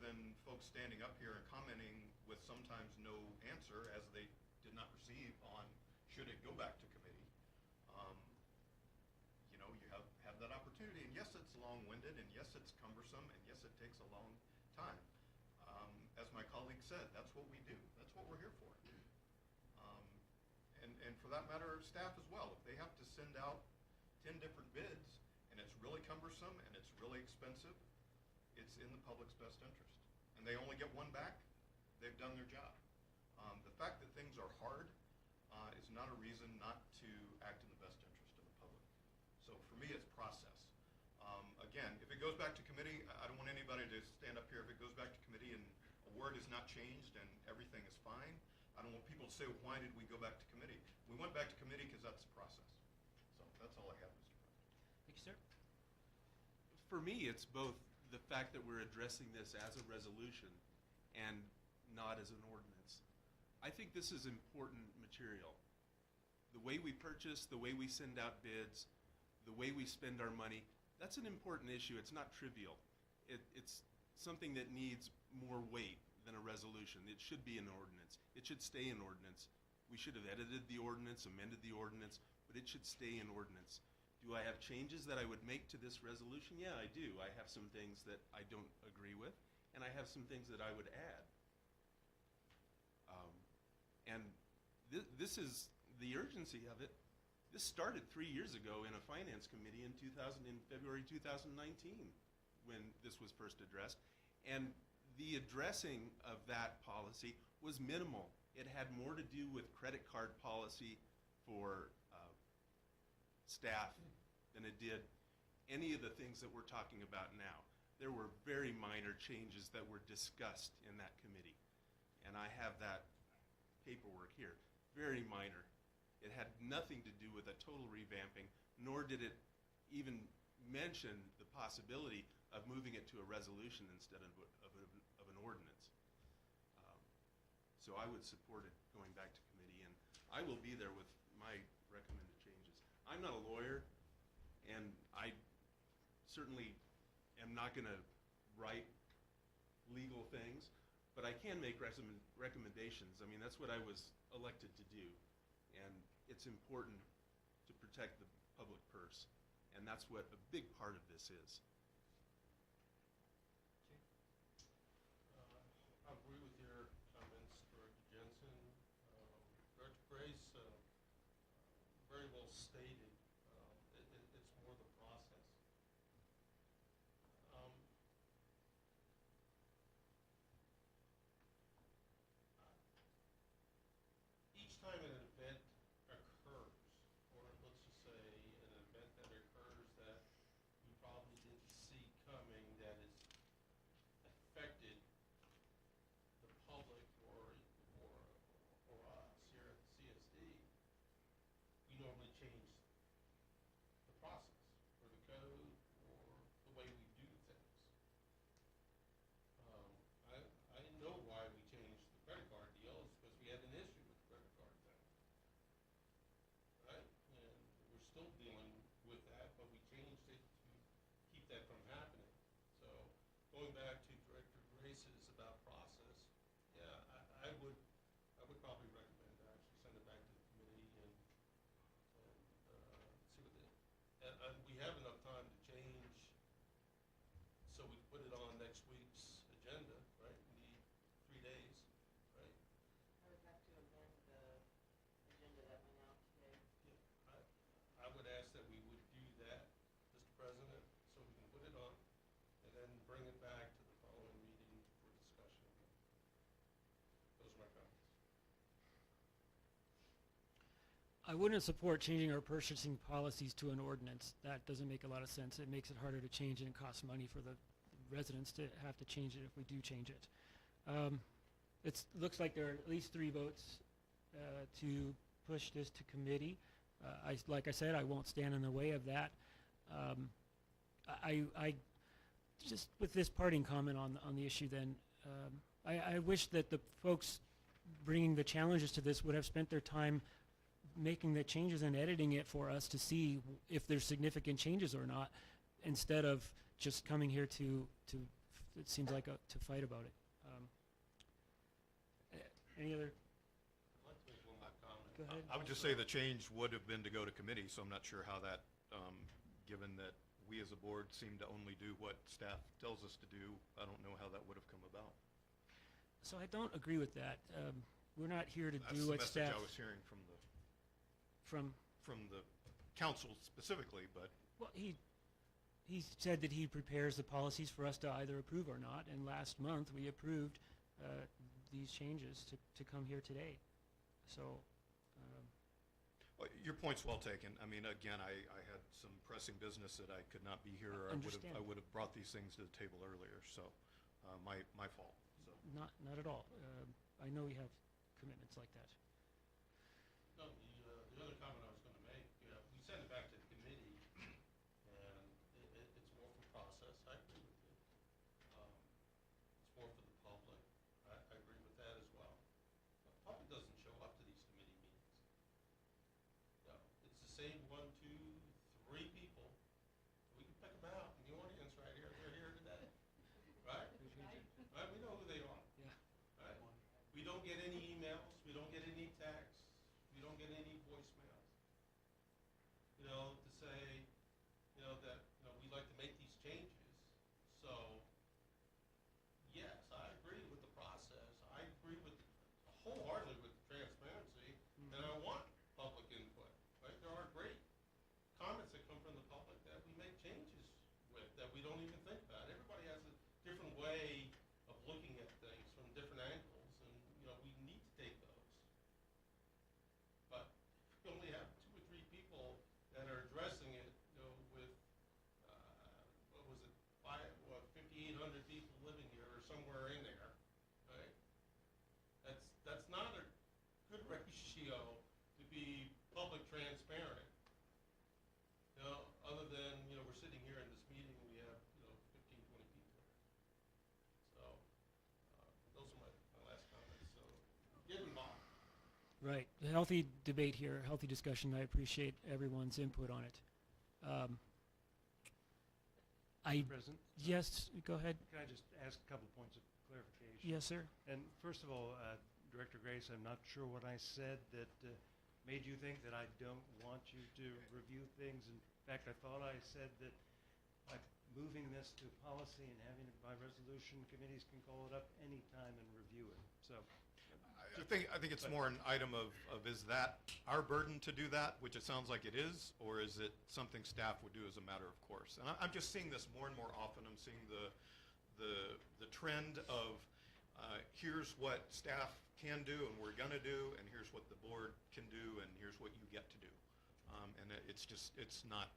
than folks standing up here and commenting with sometimes no answer, as they did not receive on should it go back to committee, you have that opportunity. And yes, it's long-winded, and yes, it's cumbersome, and yes, it takes a long time. As my colleague said, that's what we do. That's what we're here for. And for that matter, staff as well. If they have to send out 10 different bids, and it's really cumbersome and it's really expensive, it's in the public's best interest. And they only get one back, they've done their job. The fact that things are hard is not a reason not to act in the best interest of the public. So for me, it's process. Again, if it goes back to committee, I don't want anybody to stand up here if it goes back to committee and a word is not changed and everything is fine. I don't want people to say, why did we go back to committee? We went back to committee because that's the process. So that's all I have, Mr. President. Thank you, sir. For me, it's both the fact that we're addressing this as a resolution and not as an ordinance. I think this is important material. The way we purchase, the way we send out bids, the way we spend our money, that's an important issue. It's not trivial. It's something that needs more weight than a resolution. It should be an ordinance. It should stay an ordinance. We should have edited the ordinance, amended the ordinance, but it should stay an ordinance. Do I have changes that I would make to this resolution? Yeah, I do. I have some things that I don't agree with, and I have some things that I would add. And this is the urgency of it. This started 3 years ago in a finance committee in February 2019 when this was first addressed. And the addressing of that policy was minimal. It had more to do with credit card policy for staff than it did any of the things that we're talking about now. There were very minor changes that were discussed in that committee. And I have that paperwork here. Very minor. It had nothing to do with a total revamping, nor did it even mention the possibility of moving it to a resolution instead of an ordinance. So I would support it going back to committee, and I will be there with my recommended changes. I'm not a lawyer, and I certainly am not going to write legal things, but I can make recommendations. I mean, that's what I was elected to do, and it's important to protect the public purse. And that's what a big part of this is. I agree with your comments, Director Jensen. Director Grace, very well stated. It's more the process. Each time an event occurs, or let's just say an event that occurs that you probably didn't see coming, that has affected the public or us here at the CSD, we normally change the process or the code or the way we do things. I know why we changed the credit card deal is because we had an issue with the credit card thing. Right? And we're still dealing with that, but we changed it to keep that from happening. So going back to Director Grace's about process, yeah, I would probably recommend actually send it back to the committee and see what and we have enough time to change, so we put it on next week's agenda, right? We need 3 days, right? I would have to amend the agenda that went out today. Yeah, I would ask that we would do that, Mr. President, so we can put it on and then bring it back to the following meeting for discussion. Those are my comments. I wouldn't support changing our purchasing policies to an ordinance. That doesn't make a lot of sense. It makes it harder to change and it costs money for the residents to have to change it if we do change it. It looks like there are at least 3 votes to push this to committee. Like I said, I won't stand in the way of that. I just with this parting comment on the issue then, I wish that the folks bringing the challenges to this would have spent their time making the changes and editing it for us to see if there's significant changes or not, instead of just coming here to it seems like to fight about it. Any other? I'd like to make one more comment. Go ahead. I would just say the change would have been to go to committee, so I'm not sure how that, given that we as a board seem to only do what staff tells us to do, I don't know how that would have come about. So I don't agree with that. We're not here to That's do the what message staff I was hearing from the council specifically, but well, he said that he prepares the policies for us to either approve or not, and last month we approved these changes to come here today. So well, your point's well taken. I mean, again, I had some pressing business that I could not be here, or Understand. I would have brought these things to the table earlier, so my fault. So. not at all. I know we have commitments like that. No, the other comment I was going to make, we send it back to the committee, and it's more for process. I agree with you. It's more for the public. I agree with that as well. The public doesn't show up to these committee meetings. No, it's the same 1, 2, 3 people. We can pick them out in the audience right here. They're here today, right? Right? We know who they are. Yeah. Right? We don't get any emails. We don't get any texts. We don't get any voicemails. You know, to say, you know, that, you know, we'd like to make these changes. So, yes, I agree with the process. I agree with wholeheartedly with transparency, and I want public input. Right? There are great comments that come from the public that we make changes with that we don't even think about. Everybody has a different way of looking at things from different angles, and you know, we need to take those. But we only have 2 or 3 people that are addressing it, you know, with what was it, 5,800 people living here or somewhere in there, right? That's not a good ratio to be public transparent. You know, other than, you know, we're sitting here in this meeting, we have, you know, 15, 20 people here. So, those are my last comments. So, get involved. Right. A healthy debate here, healthy discussion. I appreciate everyone's input on it. President? Yes, go ahead. Can I just ask a couple of points of clarification? Yes, sir. And first of all, Director Grace, I'm not sure what I said that made you think that I don't want you to review things. In fact, I thought I said that by moving this to policy and having it by resolution, committees can call it up anytime and review it. So, I think it's more an item of is that our burden to do that, which it sounds like it is, or is it something staff would do as a matter of course? And I'm just seeing this more and more often. I'm seeing the trend of here's what staff can do and we're gonna do, and here's what the board can do, and here's what you get to do. And it's not,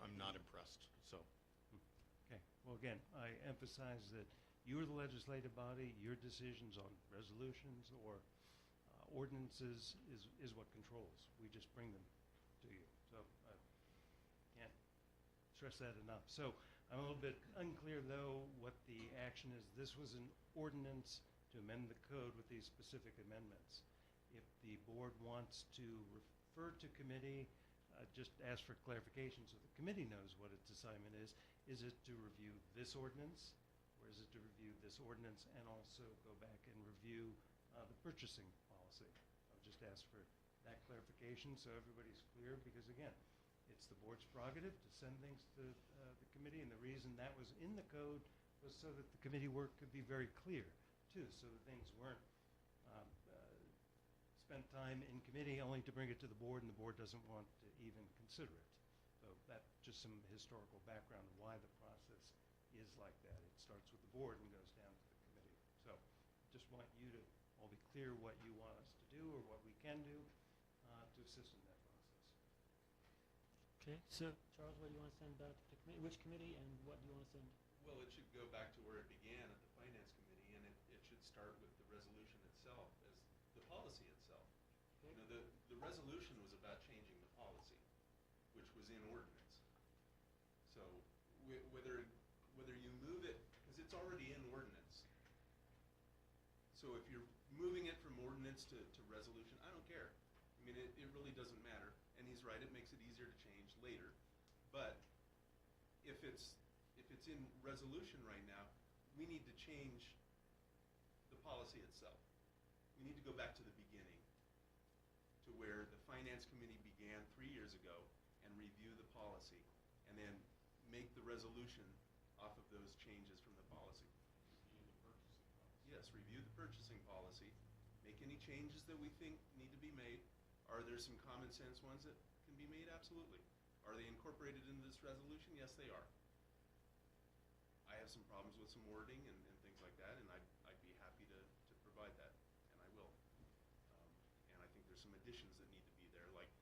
I'm not impressed, so. okay. Well, again, I emphasize that you're the legislative body. Your decisions on resolutions or ordinances is what controls. We just bring them to you. So I can't stress that enough. So I'm a little bit unclear, though, what the action is. This was an ordinance to amend the code with these specific amendments. If the board wants to refer to committee, just ask for clarification so the committee knows what its assignment is. Is it to review this ordinance, or is it to review this ordinance and also go back and review the purchasing policy? I'll just ask for that clarification so everybody's clear, because again, it's the board's prerogative to send things to the committee, and the reason that was in the code was so that the committee work could be very clear too, so that things weren't spent time in committee only to bring it to the board, and the board doesn't want to even consider it. So that's just some historical background of why the process is like that. It starts with the board and goes down to the committee. So just want you to all be clear what you want us to do or what we can do to assist in that process. Okay, so Charles, what do you want to send back to committee? Which committee, and what do you want to send? Well, it should go back to where it began at the Finance Committee, and it should start with the resolution itself, as the policy itself. Okay. You know, the resolution was about changing the policy, which was in ordinance. So whether you move it, because it's already in ordinance. So if you're moving it from ordinance to resolution, I don't care. I mean, it really doesn't matter. And he's right, it makes it easier to change later. But if it's in resolution right now, we need to change the policy itself. We need to go back to the beginning, to where the Finance Committee began 3 years ago, and review the policy, and then make the resolution off of those changes from the policy. Yes, review the purchasing policy, make any changes that we think need to be made. Are there some common sense ones that can be made? Absolutely. Are they incorporated into this resolution? Yes, they are. I have some problems with some wording and things like that, and I'd be happy to provide that, and I will. And I think there's some additions that need to be there, like,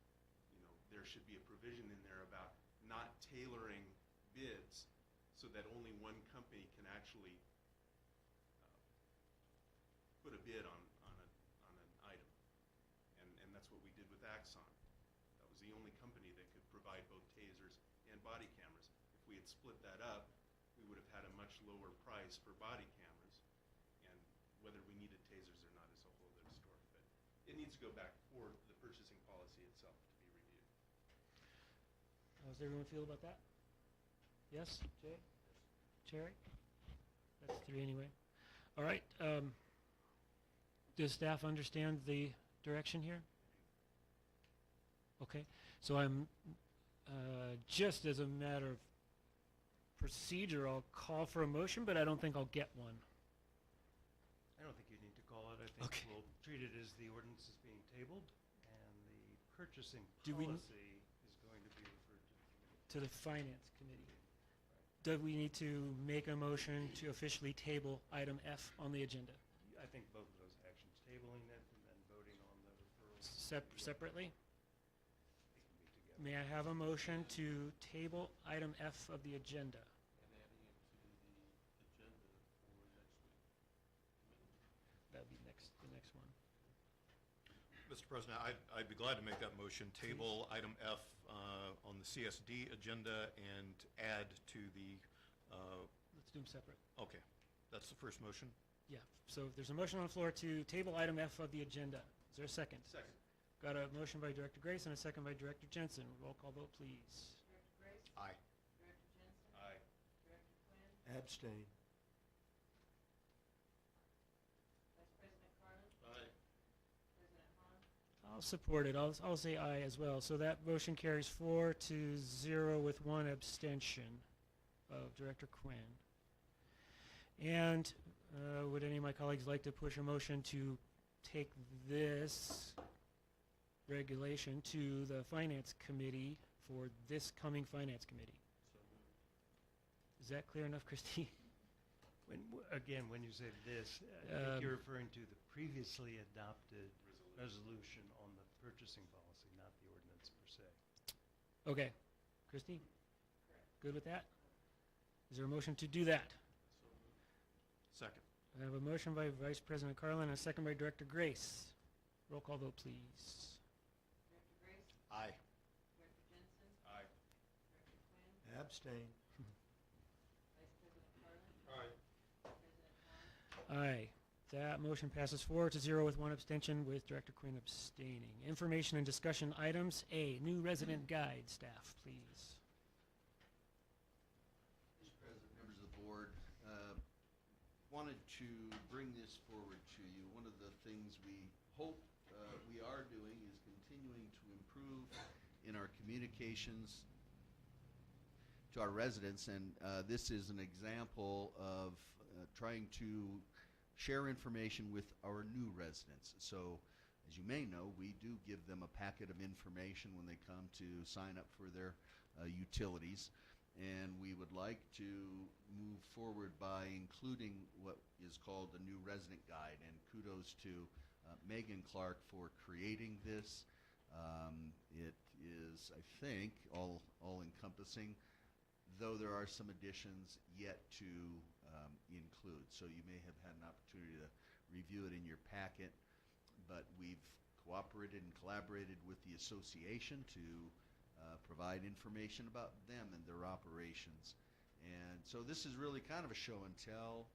you know, there should be a provision in there about not tailoring bids so that only one company can actually put a bid on an item. And that's what we did with Axon. That was the only company that could provide both tasers and body cameras. If we had split that up, we would have had a much lower price for body cameras, and whether we needed tasers or not is a whole other story. But it needs to go back for the purchasing policy itself to be reviewed. How does everyone feel about that? Yes, Jay? Cherry? That's 3 anyway. All right. Does staff understand the direction here? Okay. So I'm just as a matter of procedure, I'll call for a motion, but I don't think I'll get one. I don't think you need to call it. I think Okay. we'll treat it as the ordinance is being tabled, and the purchasing Do we- policy is going to be referred to the committee. To the Finance Committee. Do we need to make a motion to officially table item F on the agenda? I think both of those actions, tabling it and then voting on the referral. Separately? They can be together. May I have a motion to table item F of the agenda? And adding it to the agenda for next week. That would be the next one. Mr. President, I'd be glad to make that motion, table item F on the CSD agenda and add to the, Let's do them separate. okay, that's the first motion. Yeah, so there's a motion on the floor to table item F of the agenda. Is there a second? Second. Got a motion by Director Grace and a second by Director Jensen. Roll call vote, please. Director Grace? Aye. Director Jensen? Aye. Director Quinn? Abstain. Vice President Carlin? Aye. President Han? I'll I'll support it. I'll say aye as well. So that motion carries 4-0 with one abstention of Director Quinn. And would any of my colleagues like to push a motion to take this regulation to the Finance Committee for this coming Finance Committee? Is that clear enough, Christie? Again, when you say this, I think you're referring to the previously adopted resolution on the purchasing policy, not the ordinance per se. Okay. Christie? Good with that? Is there a motion to do that? Second. I have a motion by Vice President Carlin and a second by Director Grace. Roll call vote, please. Director Grace? Aye. Director Jensen? Aye. Director Quinn? Abstain. Vice President Carlin? Aye. President Tom? Aye. That motion passes 4-0 with one abstention, with Director Quinn abstaining. Information and discussion items. A, new resident guide. Staff, please. Mr. President, members of the board, wanted to bring this forward to you. One of the things we hope we are doing is continuing to improve in our communications to our residents, and this is an example of trying to share information with our new residents. So, as you may know, we do give them a packet of information when they come to sign up for their utilities, and we would like to move forward by including what is called the new resident guide, and kudos to Megan Clark for creating this. It is, I think, all encompassing, though there are some additions yet to include. So you may have had an opportunity to review it in your packet, but we've cooperated and collaborated with the association to provide information about them and their operations. And so this is really kind of a show and tell.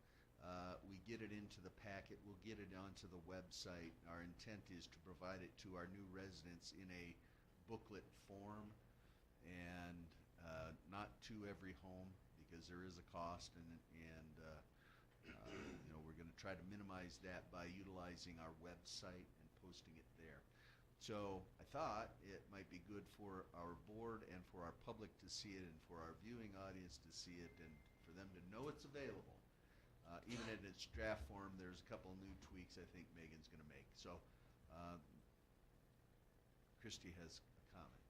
We get it into the packet, we'll get it onto the website. Our intent is to provide it to our new residents in a booklet form, and not to every home, because there is a cost, and you know, we're going to try to minimize that by utilizing our website and posting it there. So I thought it might be good for our board and for our public to see it, and for our viewing audience to see it, and for them to know it's available. Even in its draft form, there's a couple new tweaks I think Megan's going to make. So Christie has a comment.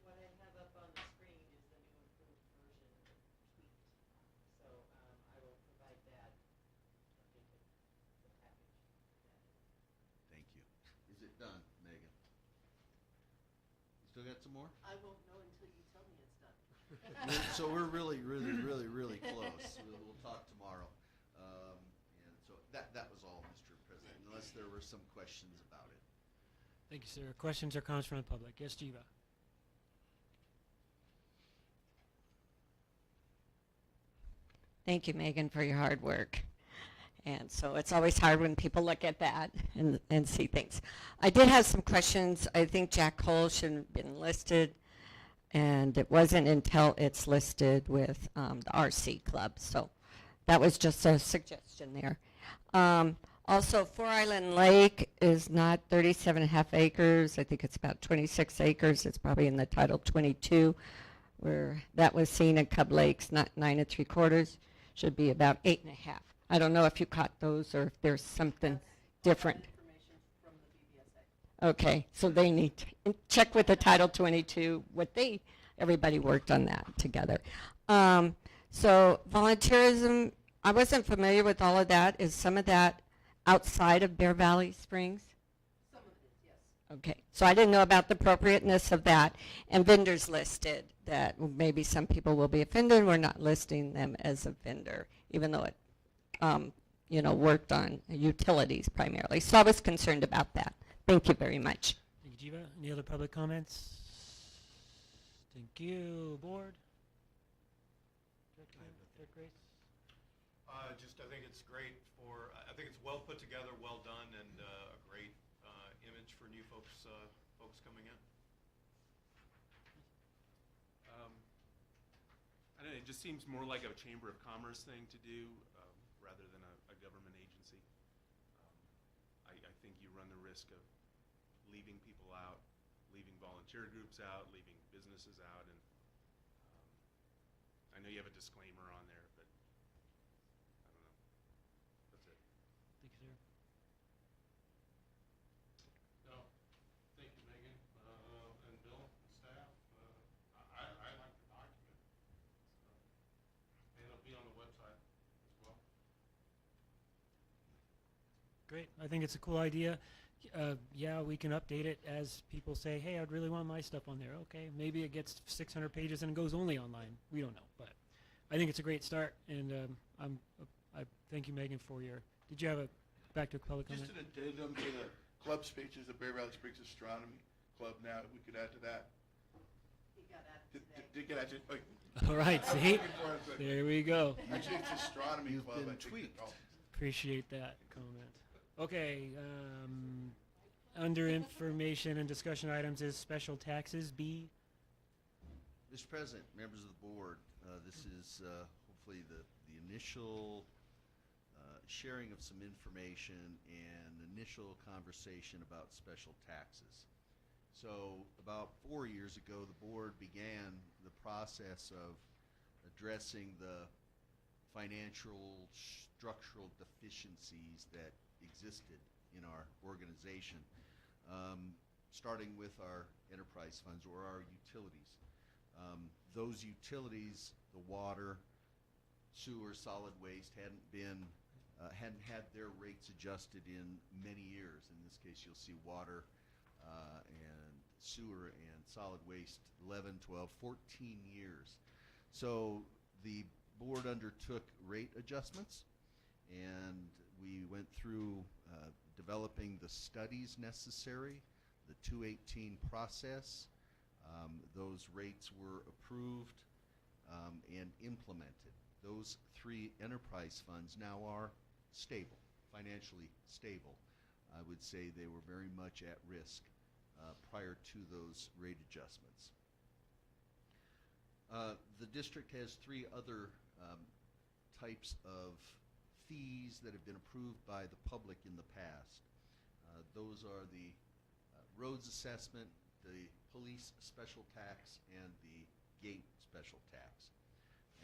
What I have up on the screen is the new improved version tweaked. So I will provide that updated, the package. Thank you. Is it done, Megan? You still got some more? I won't know until you tell me it's done. So we're really close. We'll talk tomorrow. And so that was all, Mr. President, unless there were some questions about it. Thank you, sir. Questions or comments from the public? Yes, Jiva. Thank you, Megan, for your hard work. And so it's always hard when people look at that and see things. I did have some questions. I think Jack Cole should have been listed, and it wasn't until it's listed with the RC Club. So that was just a suggestion there. Also, Four Island Lake is not 37.5 acres. I think it's about 26 acres. It's probably in the Title 22, where that was seen in Cub Lakes, not 9 3/4. Should be about 8.5. I don't know if you caught those or if there's something different. Information from the BBSA. Okay, so they need to check with the Title 22, everybody worked on that together. So volunteerism, I wasn't familiar with all of that. Is some of that outside of Bear Valley Springs? Some of it is, yes. Okay, so I didn't know about the appropriateness of that. And vendors listed, that maybe some people will be offended. We're not listing them as a vendor, even though it worked on utilities primarily. So I was concerned about that. Thank you very much. Thank you, Jiva. Any other public comments? Thank you, board. Director Grace? I think it's great I think it's well put together, well done, and a great image for new folks coming in. I don't know, it just seems more like a Chamber of Commerce thing to do rather than a government agency. I think you run the risk of leaving people out, leaving volunteer groups out, leaving businesses out, and I know you have a disclaimer on there, but I don't know. That's it. Thank you, sir. No, thank you, Megan, and Bill, and staff. I like the document. And it'll be on the website as well. Great. I think it's a cool idea. Yeah, we can update it as people say, hey, I'd really want my stuff on there. Okay, maybe it gets 600 pages and goes only online. We don't know, but I think it's a great start, and I thank you, Megan, for your. Did you have a back to public comment? Just an addendum to the club speeches, the Bear Valley Springs Astronomy Club. Now we could add to that. He got out today. Did get added. All right, I was see, looking for it, but there we go. actually, it's Astronomy You've Club. been I think tweaked. they're called. Appreciate that comment. Okay, under information and discussion items is special taxes, B. Mr. President, members of the board, this is hopefully the initial sharing of some information and initial conversation about special taxes. So about 4 years ago, the board began the process of addressing the financial structural deficiencies that existed in our organization, starting with our enterprise funds or our utilities. Those utilities, the water, sewer, solid waste, hadn't had their rates adjusted in many years. In this case, you'll see water and sewer and solid waste 11, 12, 14 years. So the board undertook rate adjustments, and we went through developing the studies necessary, the 218 process. Those rates were approved and implemented. Those three enterprise funds now are stable, financially stable. I would say they were very much at risk prior to those rate adjustments. The district has three other types of fees that have been approved by the public in the past. Those are the roads assessment, the police special tax, and the gate special tax.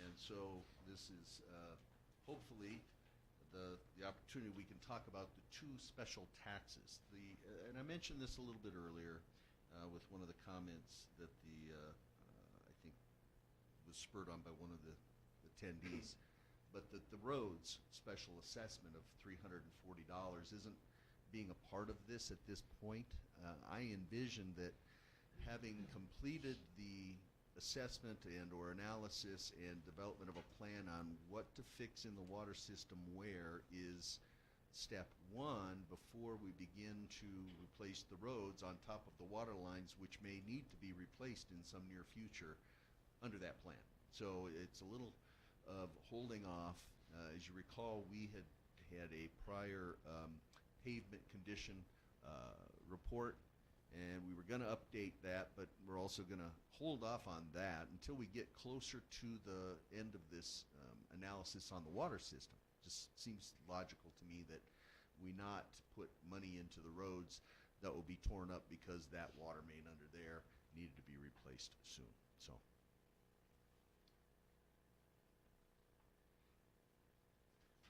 And so this is hopefully the opportunity we can talk about the two special taxes. And I mentioned this a little bit earlier with one of the comments that I think was spurred on by one of the attendees. But the roads special assessment of $340 isn't being a part of this at this point. I envision that having completed the assessment and or analysis and development of a plan on what to fix in the water system where is step one before we begin to replace the roads on top of the water lines, which may need to be replaced in some near future under that plan. So it's a little of holding off. As you recall, we had a prior pavement condition report, and we were going to update that, but we're also going to hold off on that until we get closer to the end of this analysis on the water system. Just seems logical to me that we not put money into the roads that will be torn up because that water main under there needed to be replaced soon.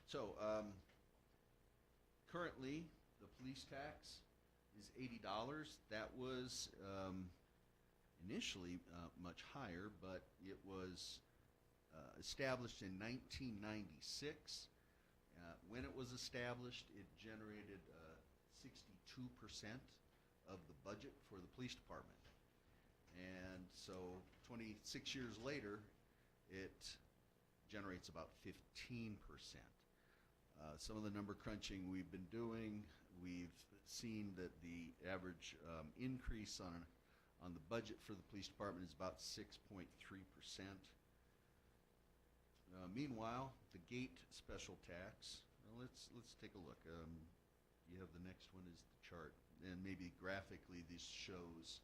So currently the police tax is $80. That was initially much higher, but it was established in 1996. When it was established, it generated 62% of the budget for the police department. And so 26 years later, it generates about 15%. Some of the number crunching we've been doing, we've seen that the average increase on the budget for the police department is about 6.3%. Meanwhile, the gate special tax, well, let's take a look. You have the next one is the chart, and maybe graphically this shows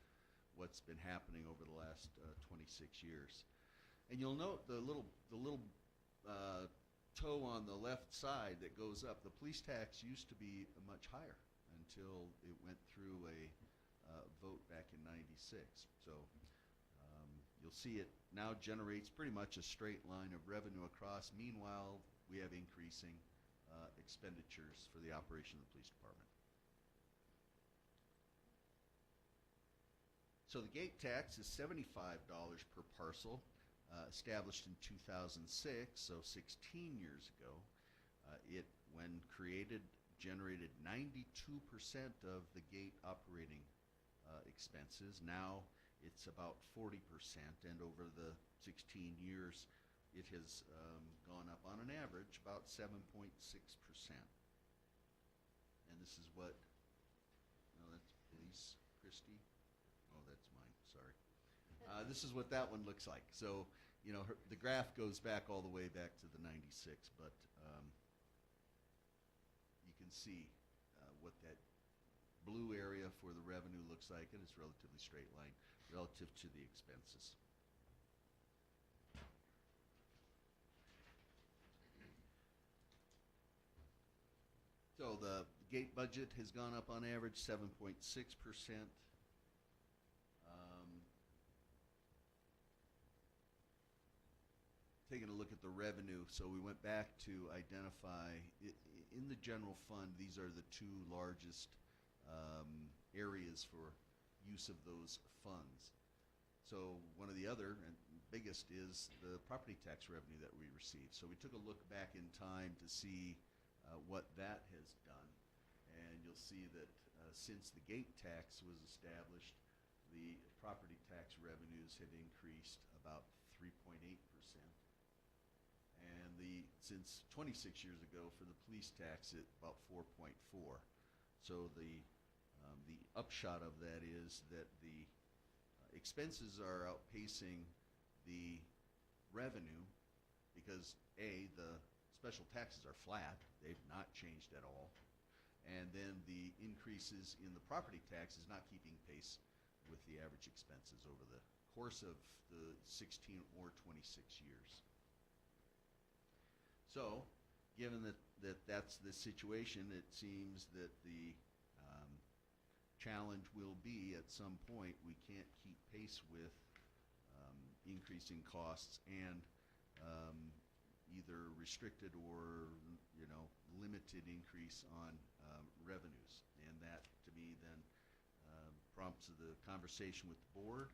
what's been happening over the last 26 years. And you'll note the little toe on the left side that goes up. The police tax used to be much higher until it went through a vote back in '96. So you'll see it now generates pretty much a straight line of revenue across. Meanwhile, we have increasing expenditures for the operation of the police department. So the gate tax is $75 per parcel, established in 2006, so 16 years ago. It, when created, generated 92% of the gate operating expenses. Now it's about 40%, and over the 16 years, it has gone up on an average about 7.6%. And this is what, no, that's police, Christie. Oh, that's mine, sorry. This is what that one looks like. So, you know, the graph goes back all the way back to the '96, but you can see what that blue area for the revenue looks like, and it's relatively straight line relative to the expenses. So the gate budget has gone up on average 7.6%. Taking a look at the revenue, so we went back to identify, in the general fund, these are the two largest areas for use of those funds. So one of the other and biggest is the property tax revenue that we receive. So we took a look back in time to see what that has done, and you'll see that since the gate tax was established, the property tax revenues have increased about 3.8%. And since 26 years ago for the police tax, it about 4.4. So the upshot of that is that the expenses are outpacing the revenue because A, the special taxes are flat, they've not changed at all, and then the increases in the property tax is not keeping pace with the average expenses over the course of the 16 or 26 years. So, given that that's the situation, it seems that the challenge will be at some point we can't keep pace with increasing costs and either restricted or limited increase on revenues. And that, to me, then prompts the conversation with the board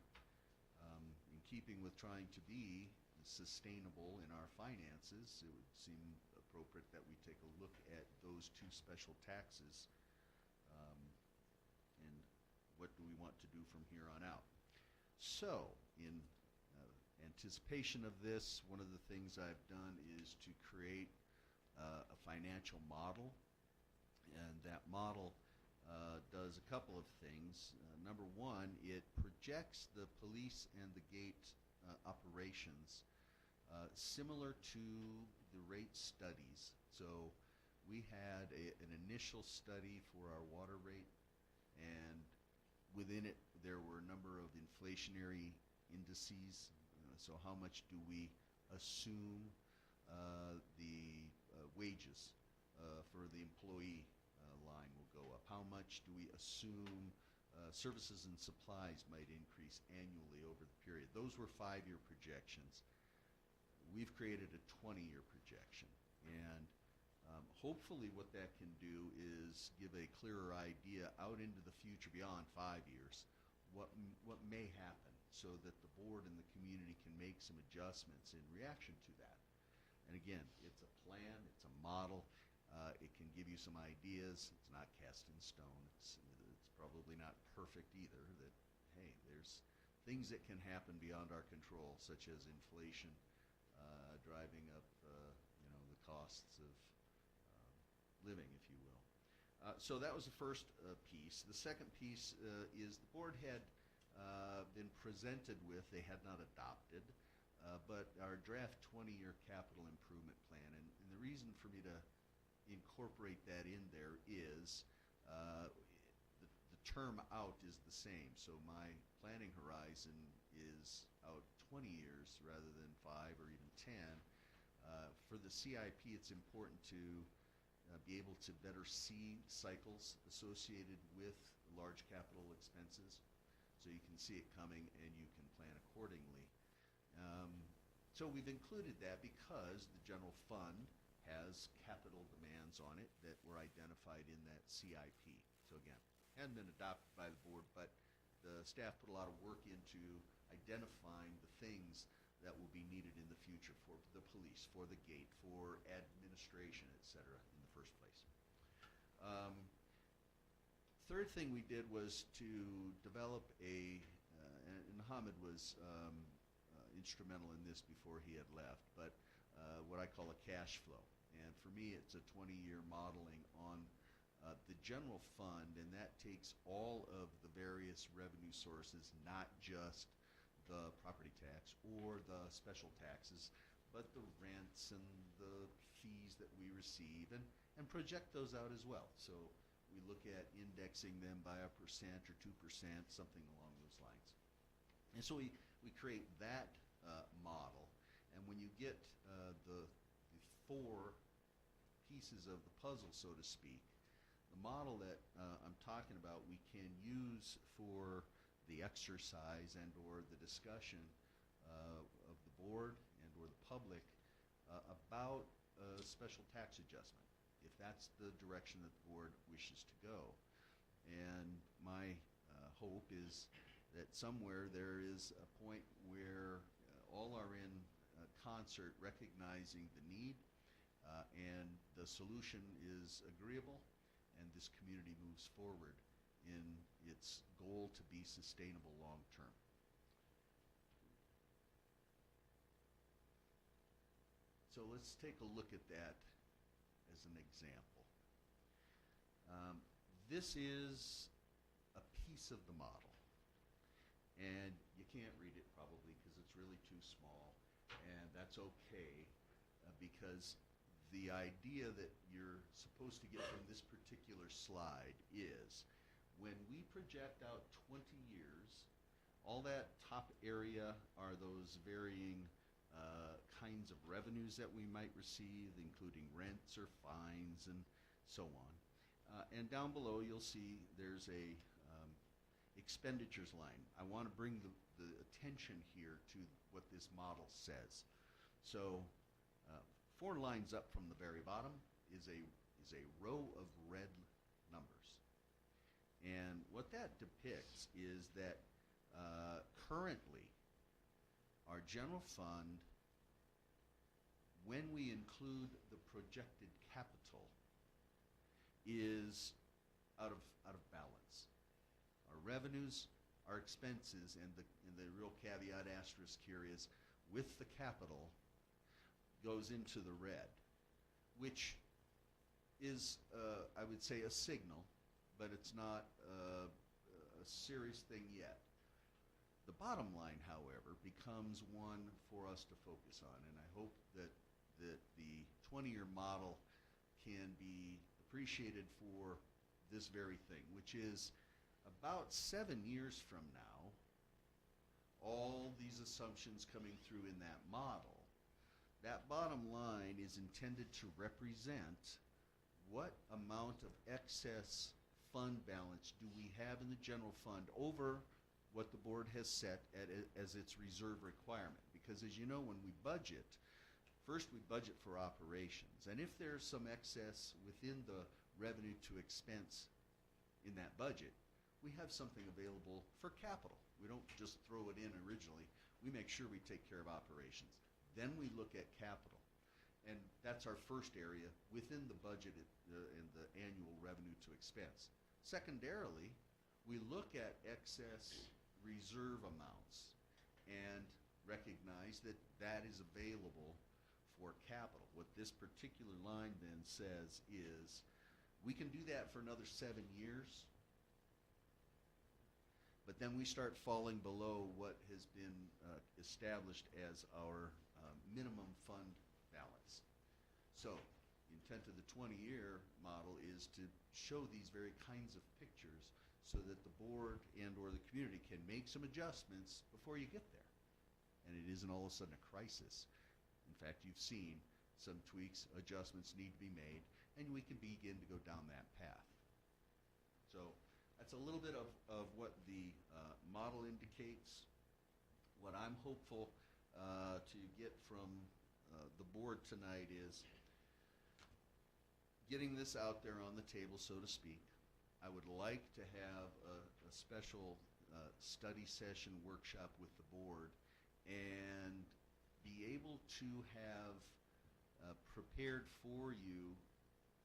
in keeping with trying to be sustainable in our finances. It would seem appropriate that we take a look at those two special taxes and what do we want to do from here on out. So, in anticipation of this, one of the things I've done is to create a financial model, and that model does a couple of things. Number one, it projects the police and the gate operations similar to the rate studies. So we had an initial study for our water rate, and within it there were a number of inflationary indices. So how much do we assume the wages for the employee line will go up? How much do we assume services and supplies might increase annually over the period? Those were 5-year projections. We've created a 20-year projection, and hopefully what that can do is give a clearer idea out into the future beyond 5 years what may happen, so that the board and the community can make some adjustments in reaction to that. And again, it's a plan, it's a model, it can give you some ideas. It's not cast in stone. It's probably not perfect either, that hey, there's things that can happen beyond our control, such as inflation driving up the costs of living, if you will. So that was the first piece. The second piece is the board had been presented with, they had not adopted, but our draft 20-year capital improvement plan. And the reason for me to incorporate that in there is the term out is the same. So my planning horizon is out 20 years rather than 5 or even 10. For the CIP, it's important to be able to better see cycles associated with large capital expenses, so you can see it coming and you can plan accordingly. So we've included that because the general fund has capital demands on it that were identified in that CIP. So again, hadn't been adopted by the board, but the staff put a lot of work into identifying the things that will be needed in the future for the police, for the gate, for administration, et cetera, in the first place. Third thing we did was to develop and Hamid was instrumental in this before he had left, but what I call a cash flow. And for me, it's a 20-year modeling on the general fund, and that takes all of the various revenue sources, not just the property tax or the special taxes, but the rents and the fees that we receive, and project those out as well. So we look at indexing them by 1% or 2%, something along those lines. And so we create that model, and when you get the four pieces of the puzzle, so to speak, the model that I'm talking about we can use for the exercise and or the discussion of the board and or the public about a special tax adjustment, if that's the direction that the board wishes to go. And my hope is that somewhere there is a point where all are in concert recognizing the need and the solution is agreeable, and this community moves forward in its goal to be sustainable long term. So let's take a look at that as an example. This is a piece of the model, and you can't read it probably because it's really too small, and that's okay because the idea that you're supposed to get from this particular slide is when we project out 20 years, all that top area are those varying kinds of revenues that we might receive, including rents or fines and so on. And down below you'll see there's a expenditures line. I want to bring the attention here to what this model says. So 4 lines up from the very bottom is a row of red numbers. And what that depicts is that currently our general fund, when we include the projected capital, is out of balance. Our revenues, our expenses, and the real caveat asterisk here is with the capital goes into the red, which is, I would say, a signal, but it's not a serious thing yet. The bottom line, however, becomes one for us to focus on, and I hope that the 20-year model can be appreciated for this very thing, which is about 7 years from now, all these assumptions coming through in that model, that bottom line is intended to represent what amount of excess fund balance do we have in the general fund over what the board has set as its reserve requirement. Because as you know, when we budget, first we budget for operations, and if there's some excess within the revenue to expense in that budget, we have something available for capital. We don't just throw it in originally. We make sure we take care of operations. Then we look at capital, and that's our first area within the budget and the annual revenue to expense. Secondarily, we look at excess reserve amounts and recognize that that is available for capital. What this particular line then says is we can do that for another 7 years, but then we start falling below what has been established as our minimum fund balance. So the intent of the 20-year model is to show these very kinds of pictures so that the board and or the community can make some adjustments before you get there. And it isn't all of a sudden a crisis. In fact, you've seen some tweaks, adjustments need to be made, and we can begin to go down that path. So that's a little bit of what the model indicates. What I'm hopeful to get from the board tonight is getting this out there on the table, so to speak. I would like to have a special study session workshop with the board and be able to have prepared for you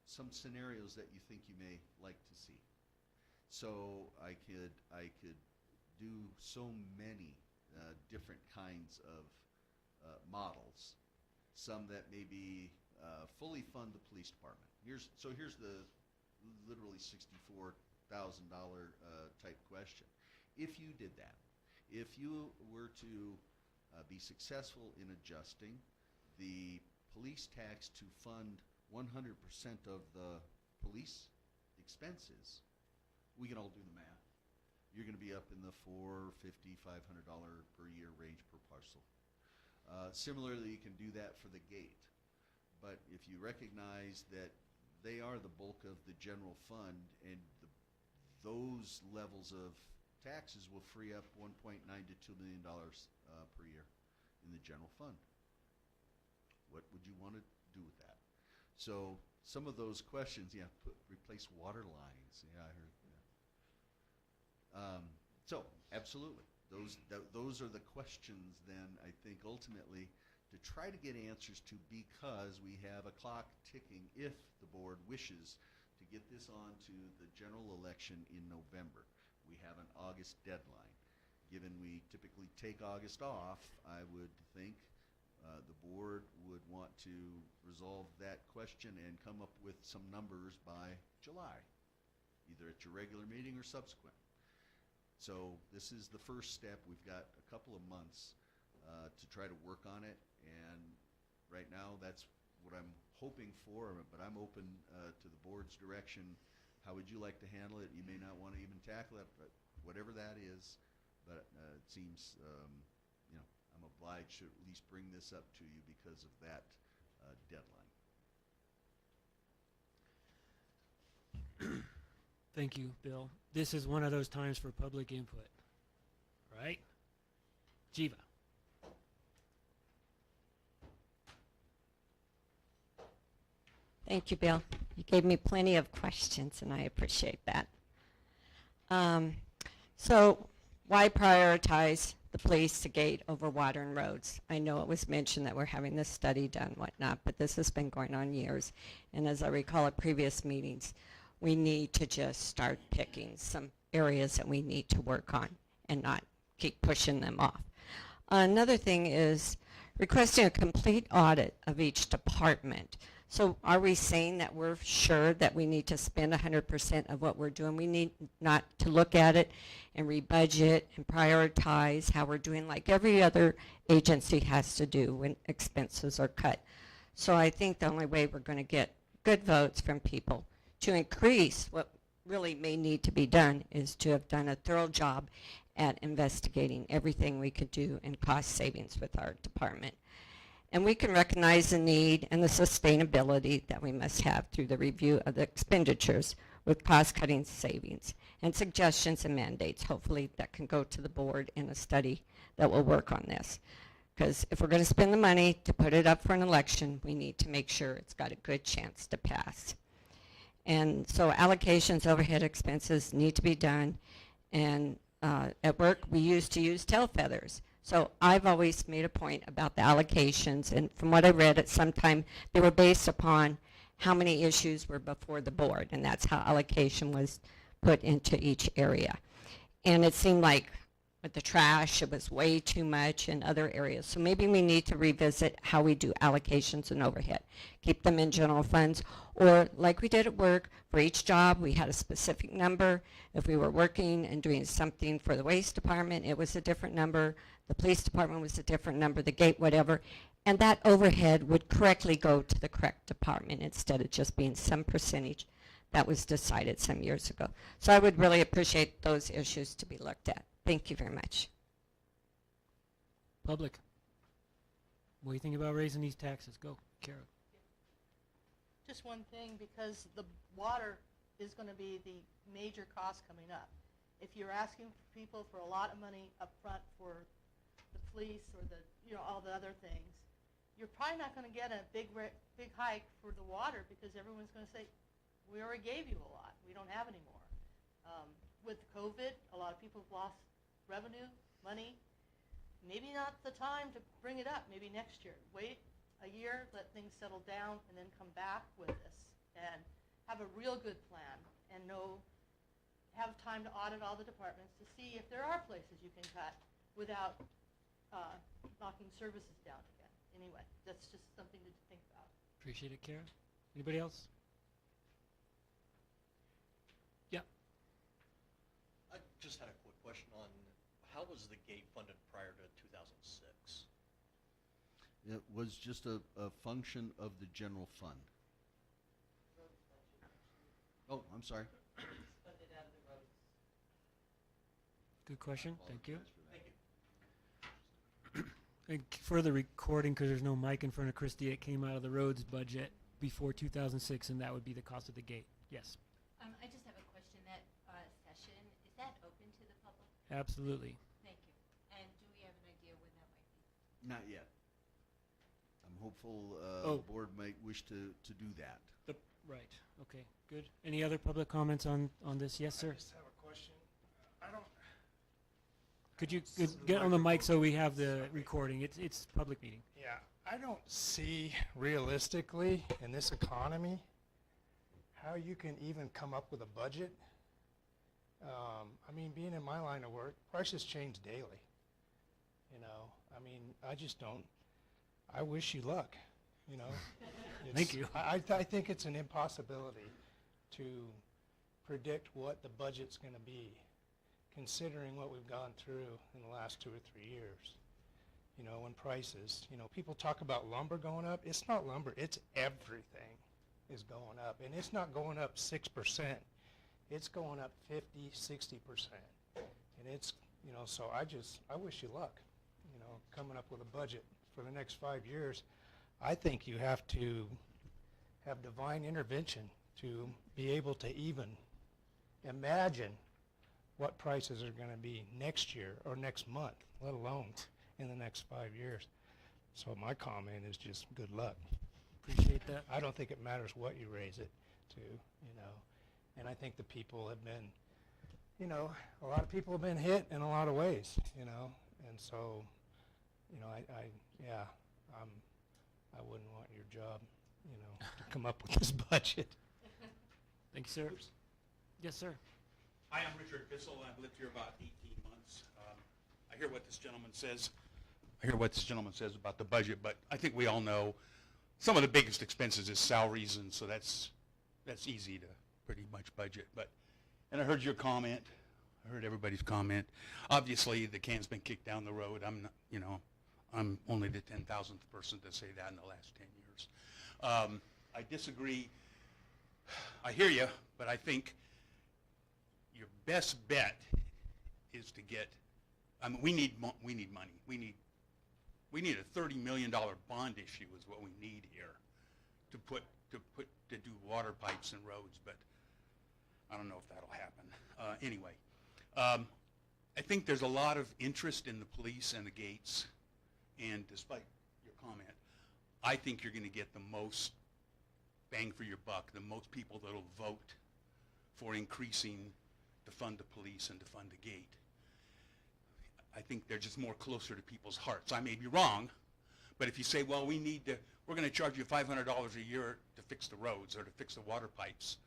some scenarios that you think you may like to see. So I could do so many different kinds of models. Some that maybe fully fund the police department. Here's the literally $64,000 type question. If you did that, if you were to be successful in adjusting the police tax to fund 100% of the police expenses, we can all do the math. You're going to be up in the $450, $500 per year range per parcel. Similarly, you can do that for the gate. But if you recognize that they are the bulk of the general fund, and those levels of taxes will free up $1.9 to $2 million per year in the general fund. What would you want to do with that? So some of those questions, replace water lines. Yeah, I heard. Yeah. So absolutely, those are the questions. Then I think ultimately to try to get answers to, because we have a clock ticking if the board wishes to get this on to the general election in November. We have an August deadline. Given we typically take August off, I would think the board would want to resolve that question and come up with some numbers by July, either at your regular meeting or subsequent. So this is the first step. We've got a couple of months to try to work on it, and right now that's what I'm hoping for, but I'm open to the board's direction. How would you like to handle it? You may not want to even tackle it, but whatever that is, but it seems I'm obliged to at least bring this up to you because of that deadline. Thank you, Bill. This is one of those times for public input, right? Jiva. Thank you, Bill. You gave me plenty of questions, and I appreciate that. So why prioritize the police, the gate, over water and roads? I know it was mentioned that we're having this study done, whatnot, but this has been going on years. And as I recall at previous meetings, we need to just start picking some areas that we need to work on and not keep pushing them off. Another thing is requesting a complete audit of each department. So are we saying that we're sure that we need to spend 100% of what we're doing? We need not to look at it and rebudget and prioritize how we're doing, like every other agency has to do when expenses are cut. So I think the only way we're going to get good votes from people to increase what really may need to be done is to have done a thorough job at investigating everything we could do in cost savings with our department. And we can recognize the need and the sustainability that we must have through the review of the expenditures with cost-cutting savings and suggestions and mandates, hopefully, that can go to the board in a study that will work on this. Because if we're going to spend the money to put it up for an election, we need to make sure it's got a good chance to pass. And so allocations, overhead expenses need to be done. And at work, we used to use tail feathers. So I've always made a point about the allocations, and from what I read at some time, they were based upon how many issues were before the board, and that's how allocation was put into each area. And it seemed like with the trash, it was way too much in other areas. So maybe we need to revisit how we do allocations and overhead. Keep them in general funds, or like we did at work, for each job we had a specific number. If we were working and doing something for the waste department, it was a different number. The police department was a different number, the gate, whatever. And that overhead would correctly go to the correct department instead of just being some percentage that was decided some years ago. So I would really appreciate those issues to be looked at. Thank you very much. Public. What do you think about raising these taxes? Go, Kara. Just one thing, because the water is going to be the major cost coming up. If you're asking people for a lot of money up front for the police or the, all the other things, you're probably not going to get a big hike for the water because everyone's going to say, we already gave you a lot. We don't have any more. With COVID, a lot of people have lost revenue, money. Maybe not the time to bring it up. Maybe next year. Wait a year, let things settle down, and then come back with this and have a real good plan and have time to audit all the departments to see if there are places you can cut without knocking services down again. Anyway, that's just something to think about. Appreciate it, Kara. Anybody else? Yeah. I just had a quick question on how was the gate funded prior to 2006? It was just a function of the general fund. Oh, I'm sorry. Funded out of the roads. Good question. Thank you. Apologize for that. Thank you. And for the recording, because there's no mic in front of Christy, it came out of the roads budget before 2006, and that would be the cost of the gate. Yes. I just have a question. That session, is that open to the public? Absolutely. Thank you. And do we have an idea when that might be? Not yet. I'm hopeful Oh. the board might wish to do that. Right. Okay. Good. Any other public comments on this? Yes, sir. I just have a question. I don't. Could you get on the mic so we have the recording? It's a public meeting. Yeah, I don't see realistically in this economy how you can even come up with a budget. I mean, being in my line of work, prices change daily. I mean, I just don't. I wish you luck. Thank you. I think it's an impossibility to predict what the budget's going to be, considering what we've gone through in the last 2 or 3 years. When prices, people talk about lumber going up. It's not lumber. It's everything is going up. And it's not going up 6%. It's going up 50, 60%. And it's, so I wish you luck, coming up with a budget for the next 5 years. I think you have to have divine intervention to be able to even imagine what prices are going to be next year or next month, let alone in the next 5 years. So my comment is just good luck. Appreciate that. I don't think it matters what you raise it to, and I think the people have been, a lot of people have been hit in a lot of ways, and so, I wouldn't want your job, to come up with this budget. Thank you, sir. Yes, sir. Hi, I'm Richard Bissell, and I've lived here about 18 months. I hear what this gentleman says. About the budget, but I think we all know some of the biggest expenses is salaries, and so that's easy to pretty much budget. And I heard your comment. I heard everybody's comment. Obviously, the can's been kicked down the road. I'm only the 10,000th person to say that in the last 10 years. I disagree. I hear you, but I think your best bet is to get. We need money. We need a $30 million bond issue is what we need here to do water pipes and roads, but I don't know if that'll happen. Anyway, I think there's a lot of interest in the police and the gates, and despite your comment, I think you're going to get the most bang for your buck, the most people that'll vote for increasing to fund the police and to fund the gate. I think they're just more closer to people's hearts. I may be wrong, but if you say, well, we're going to charge you $500 a year to fix the roads or to fix the water pipes,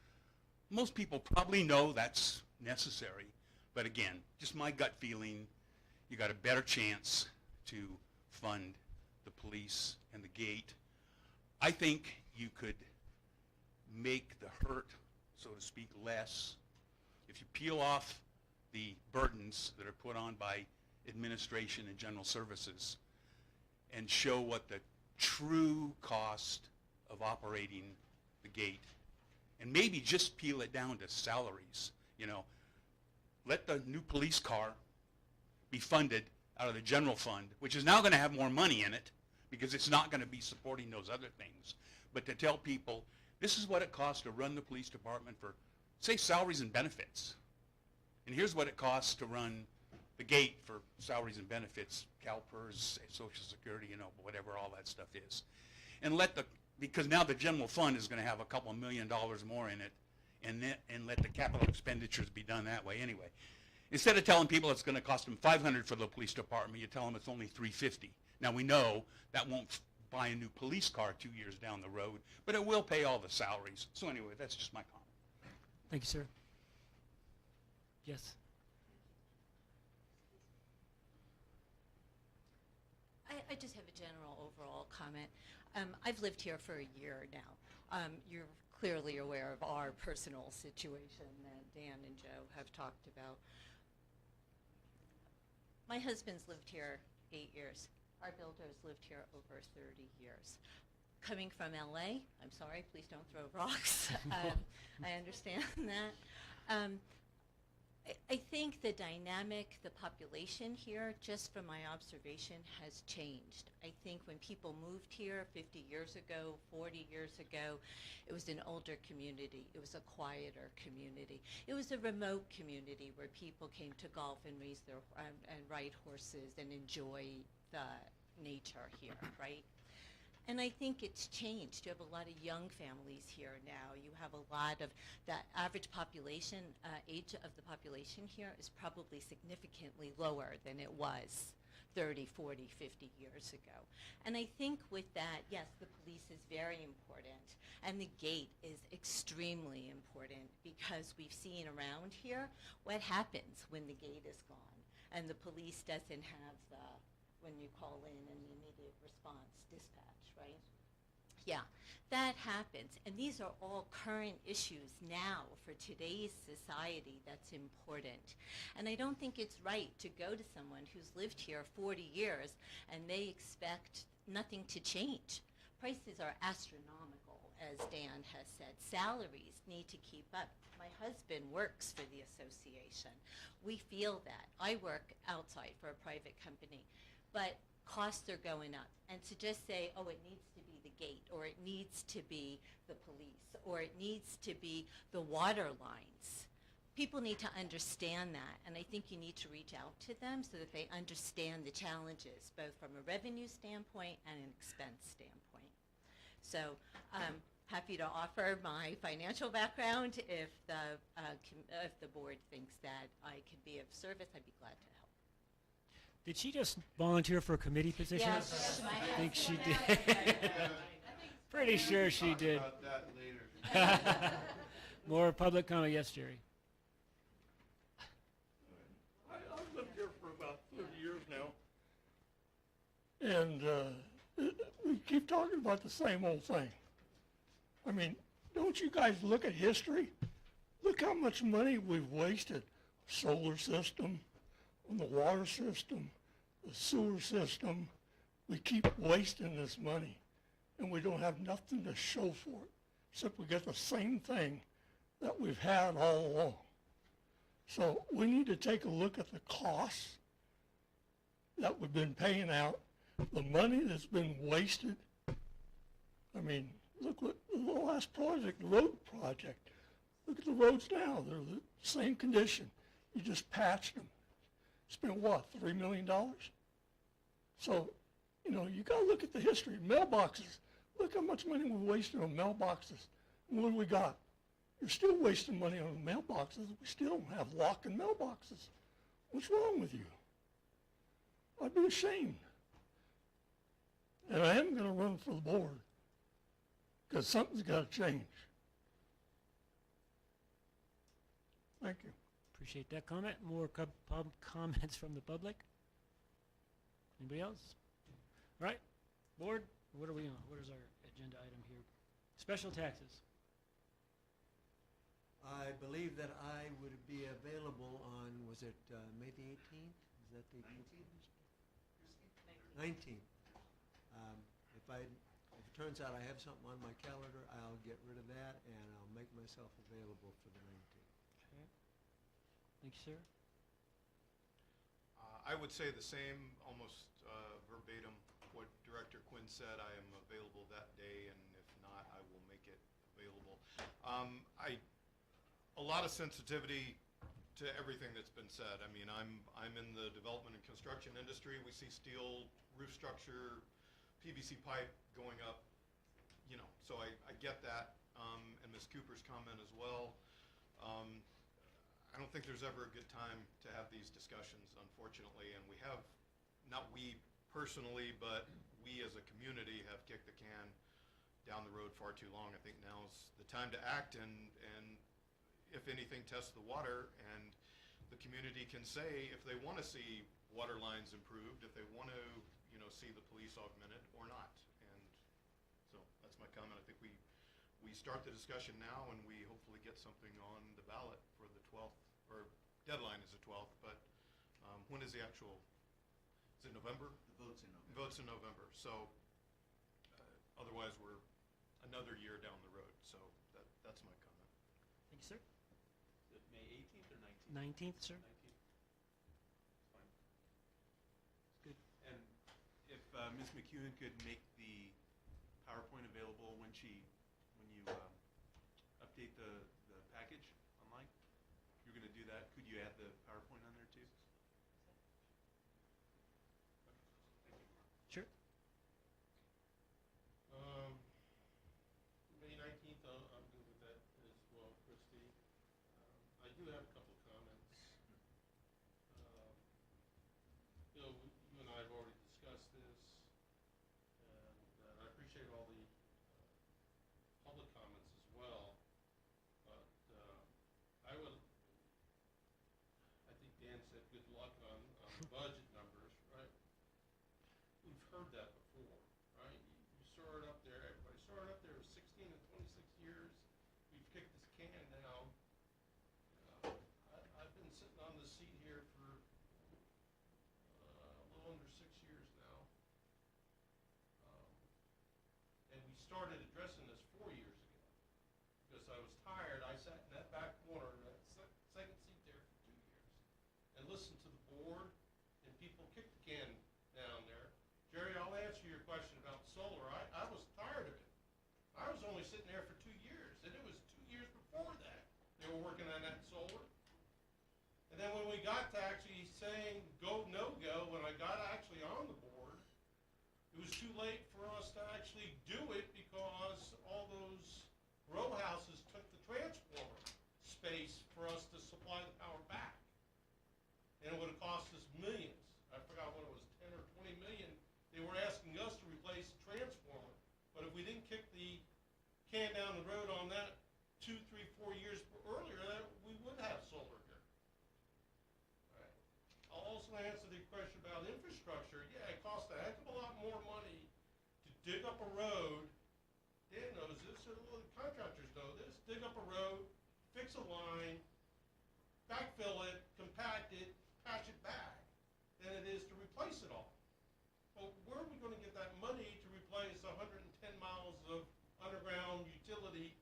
most people probably know that's necessary. But again, just my gut feeling, you got a better chance to fund the police and the gate. I think you could make the hurt, so to speak, less if you peel off the burdens that are put on by administration and general services and show what the true cost of operating the gate, and maybe just peel it down to salaries. Let the new police car be funded out of the general fund, which is now going to have more money in it because it's not going to be supporting those other things. But to tell people, this is what it costs to run the police department for say salaries and benefits. And here's what it costs to run the gate for salaries and benefits, CalPERS, Social Security, you know, whatever all that stuff is. And because now the general fund is going to have a couple $1 million more in it, and let the capital expenditures be done that way anyway. Instead of telling people it's going to cost them $500 for the police department, you tell them it's only $350. Now we know that won't buy a new police car 2 years down the road, but it will pay all the salaries. So anyway, that's just my comment. Thank you, sir. Yes. I just have a general overall comment. I've lived here for a year now. You're clearly aware of our personal situation that Dan and Joe have talked about. My husband's lived here 8 years. Our builder's lived here over 30 years. Coming from LA, I'm sorry, please don't throw rocks. I understand that. I think the dynamic, the population here, just from my observation, has changed. I think when people moved here 50 years ago, 40 years ago, it was an older community. It was a quieter community. It was a remote community where people came to golf and raise their and ride horses and enjoy the nature here, right? And I think it's changed. You have a lot of young families here now. You have a lot of, the average population, age of the population here is probably significantly lower than it was 30, 40, 50 years ago. And I think with that, yes, the police is very important. And the gate is extremely important because we've seen around here what happens when the gate is gone and the police doesn't have the, when you call in and the immediate response dispatch, right? Yeah, that happens. And these are all current issues now for today's society that's important. And I don't think it's right to go to someone who's lived here 40 years and they expect nothing to change. Prices are astronomical, as Dan has said. Salaries need to keep up. My husband works for the association. We feel that. I work outside for a private company. But costs are going up. And to just say, oh, it needs to be the gate, or it needs to be the police, or it needs to be the water lines. People need to understand that, and I think you need to reach out to them so that they understand the challenges, both from a revenue standpoint and an expense standpoint. So happy to offer my financial background. If the board thinks that I can be of service, I'd be glad to help. Did she just volunteer for a committee position? Yes, I think she did. Pretty sure she did. Talk about that later. More public comment. Yes, Jerry. I've lived here for about 30 years now. And we keep talking about the same old thing. I mean, don't you guys look at history? Look how much money we've wasted. Solar system, on the water system, the sewer system. We keep wasting this money, and we don't have nothing to show for it, except we get the same thing that we've had all along. So we need to take a look at the costs that we've been paying out, the money that's been wasted. I mean, look what the last project, the road project. Look at the roads now. They're the same condition. You just patched them. Spent what, $3 million? So, you know, you got to look at the history. Mailboxes. Look how much money we wasted on mailboxes. And what do we got? You're still wasting money on mailboxes. We still don't have lock-in mailboxes. What's wrong with you? I'd be ashamed. And I am going to run for the board because something's got to change. Thank you. Appreciate that comment. More comments from the public? Anybody else? All right, board, what are we on? What is our agenda item here? Special taxes. I believe that I would be available on, was it May the 18th? Is that the 19th? If it turns out I have something on my calendar, I'll get rid of that and I'll make myself available for the 19th. Okay. Thank you, sir. I would say the same, almost verbatim, what Director Quinn said. I am available that day, and if not, I will make it available. a lot of sensitivity to everything that's been said. I mean, I'm in the development and construction industry. We see steel roof structure, PVC pipe going up, you know, so I get that, and Ms. Cooper's comment as well. I don't think there's ever a good time to have these discussions, unfortunately, and we have, not we personally, but we as a community have kicked the can down the road far too long. I think now's the time to act and if anything, test the water, and the community can say if they want to see water lines improved, if they want to, you know, see the police augmented or not. And so that's my comment. I think we start the discussion now, and we hopefully get something on the ballot for the 12th, or deadline is the 12th, but when is the actual, is it November? The vote's in November. Vote's in November, so otherwise we're another year down the road, so that's my comment. Thank you, sir. Is it May 18th or 19th? 19th, sir. 19th. It's fine. It's good. And if Ms. McEwen could make the PowerPoint available when you update the package online, you're going to do that. Could you add the PowerPoint on there too? Sure. May 19th, I'm good with that as well, Christie. I do have a couple of comments. Bill, you and I have already discussed this, and I appreciate all the public comments as well, but I think Dan said good luck on the budget numbers, right? We've heard that before, right? You saw it up there, everybody saw it up there, 16 and 26 years, we've kicked this can down. I've been sitting on this seat here for a little under 6 years now. And we started addressing this 4 years ago, because I was tired. I sat in that back corner, that second seat there for 2 years, and listened to the board, and people kicked the can down there. Jerry, I'll answer your question about solar. I was tired of it. I was only sitting there for 2 years, and it was 2 years before that they were working on that solar. And then when we got to actually saying go, no-go, when I got actually on the board, it was too late for us to actually do it because all those row houses took the transformer space for us to supply the power back. And it would have cost us millions. I forgot what it was, 10 or 20 million. They were asking us to replace the transformer. But if we didn't kick the can down the road on that 2, 3, 4 years earlier, we would have solar here. All right. I'll also answer the question about infrastructure. Yeah, it costs a heck of a lot more money to dig up a road. Dan knows this, and the contractors know this. Dig up a road, fix a line, backfill it, compact it, patch it back, than it is to replace it all. Well, where are we going to get that money to replace 110 miles of underground utility,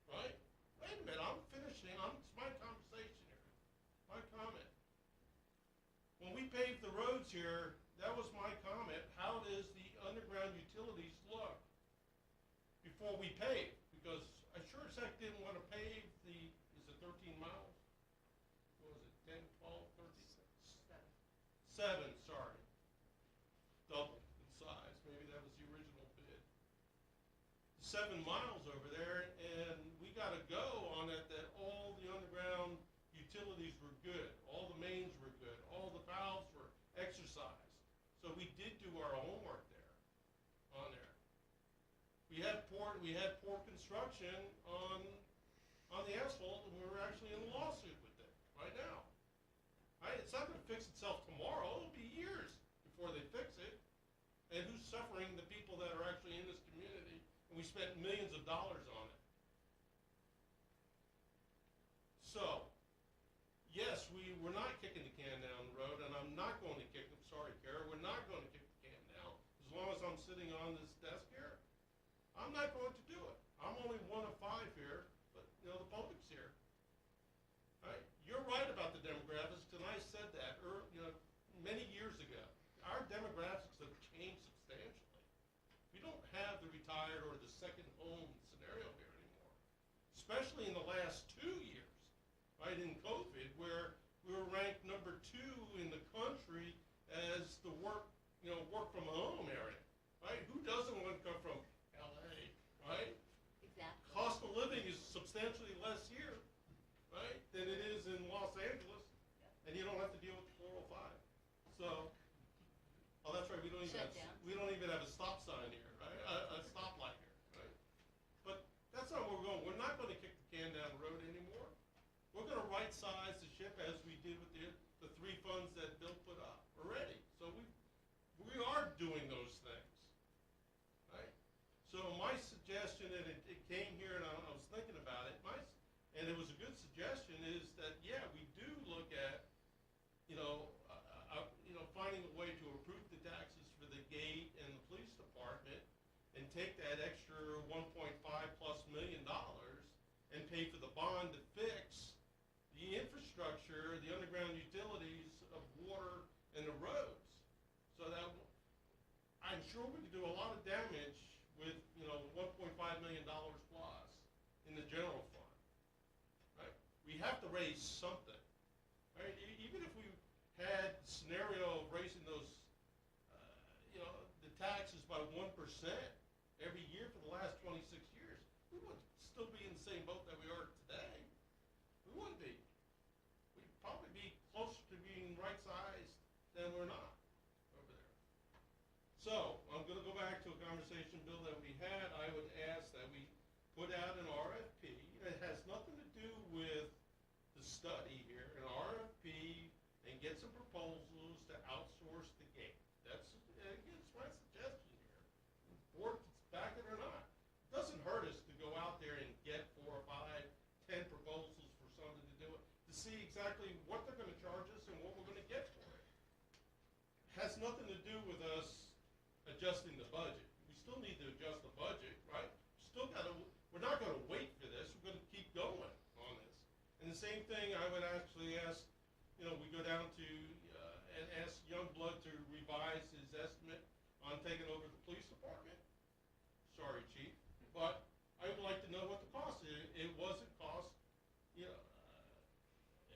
right? Wait a minute, I'm finishing. It's my conversation here, my comment. When we paved the roads here, that was my comment. How does the underground utilities look before we pave? Because I sure as heck didn't want to pave is it 13 miles? What was it, 10, 12, 13? 7, sorry. Double in size. Maybe that was the original bid. 7 miles over there, and we got to go on it that all the underground utilities were good, all the mains were good, all the valves were exercised. So we did do our homework there, on there. We had poor construction on the asphalt, and we were actually in a lawsuit with it right now. Right? It's not going to fix itself tomorrow. It'll be years before they fix it. And who's suffering? The people that are actually in this community, and we spent millions of dollars on it. So, yes, we're not kicking the can down the road, and I'm not going to kick, I'm sorry, Kara, we're not going to kick the can down. As long as I'm sitting on this desk here, I'm not going to do it. I'm only one of 5 here, but, you know, the public's here. Right? You're right about the demographics, and I said that many years ago. Our demographics have changed substantially. We don't have the retired or the second home scenario here anymore, especially in the last 2 years. right, in COVID, where we were ranked number 2 in the country as the work from home area, right? Who doesn't want to come from LA, right? Exactly. Cost of living is substantially less here, right, than it is in Los Angeles, and you don't have to deal with the 405. So, oh, that's right, we don't even have a stop sign here, right? A stoplight here, right? But that's not where we're going. We're not going to kick the can down the road anymore. We're going to right-size the ship as we did with the 3 funds that Bill put up already. So we are doing those things, right? So my suggestion, and it came here, and I was thinking about it, and it was a good suggestion, is that, yeah, we do look at, finding a way to approve the taxes for the gate and the police department, and take that extra 1.5+ million dollars and pay for the bond to fix the infrastructure, the underground utilities of water and the roads. So that I'm sure we could do a lot of damage with, $1.5 million plus in the general fund, right? We have to raise something, right? Even if we had the scenario of raising those, the taxes by 1% every year for the last 26 years, we would still be in the same boat that we are today. We wouldn't be. We'd probably be closer to being right-sized than we're not over there. So, I'm going to go back to a conversation, Bill, that we had. I would ask that we put out an RFP. It has nothing to do with the study here, an RFP, and get some proposals to outsource the gate. That's my suggestion here. The board can back it or not. It doesn't hurt us to go out there and get 4 or 5, 10 proposals for something to do it, to see exactly what they're going to charge us and what we're going to get for it. It has nothing to do with us adjusting the budget. We still need to adjust the budget, right? We're not going to wait for this. We're going to keep going on this. And the same thing, I would actually ask, we go down to and ask Youngblood to revise his estimate on taking over the police department. Sorry, Chief, but I would like to know what the cost is. It wasn't cost, it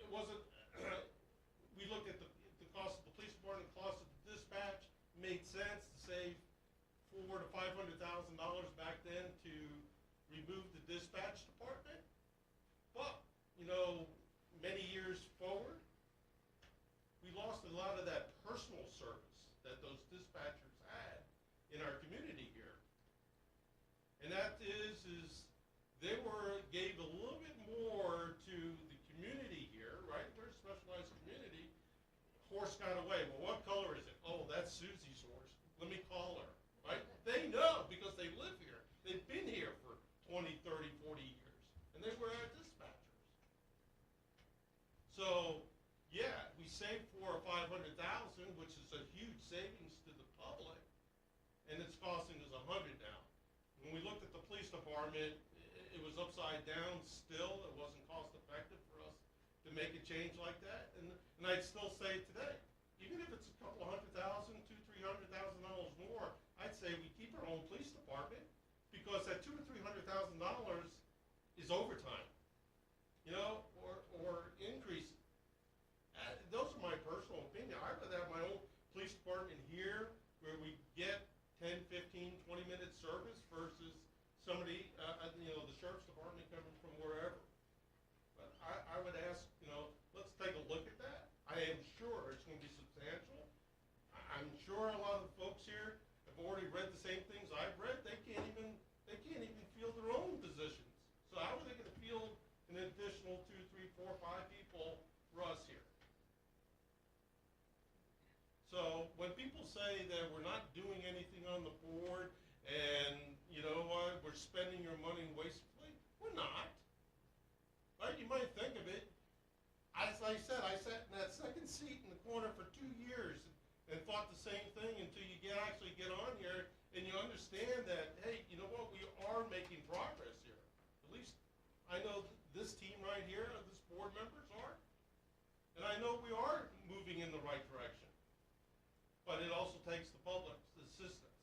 wasn't, we looked at the cost of the police department, the cost of the dispatch, made sense to save $400,000 to $500,000 back then to remove the dispatch department. But, many years forward, we lost a lot of that personal service that those dispatchers had in our community here. And that is they gave a little bit more to the community here, right? We're a specialized community. Horse got away. Well, what color is it? Oh, that's Susie's horse. Let me call her, right? They know because they live here. They've been here for 20, 30, 40 years. And they were our dispatchers. So, yeah, we saved $400,000 or $500,000, which is a huge savings to the public, and it's costing us $100 now. When we looked at the police department, it was upside down still. It wasn't cost effective for us to make a change like that. And I'd still say today, even if it's a couple of $100,000, $200,000, $300,000 more, I'd say we keep our own police department, because that $200,000 or $300,000 is overtime, or increase. Those are my personal opinion. I'd rather have my own police department here, where we get 10, 15, 20-minute service versus somebody, the sheriff's department coming from wherever. But I would ask, let's take a look at that. I am sure it's going to be substantial. I'm sure a lot of the folks here have already read the same things I've read. They can't even field their own positions. So how are they going to field an additional 2, 3, 4, 5 people for us here? So when people say that we're not doing anything on the board and, we're spending your money wastefully, we're not. Right? You might think of it. As I said, I sat in that second seat in the corner for 2 years and thought the same thing until you actually get on here and you understand that, hey, you know what, we are making progress here. At least I know this team right here, this board members are. And I know we are moving in the right direction. But it also takes the public's assistance,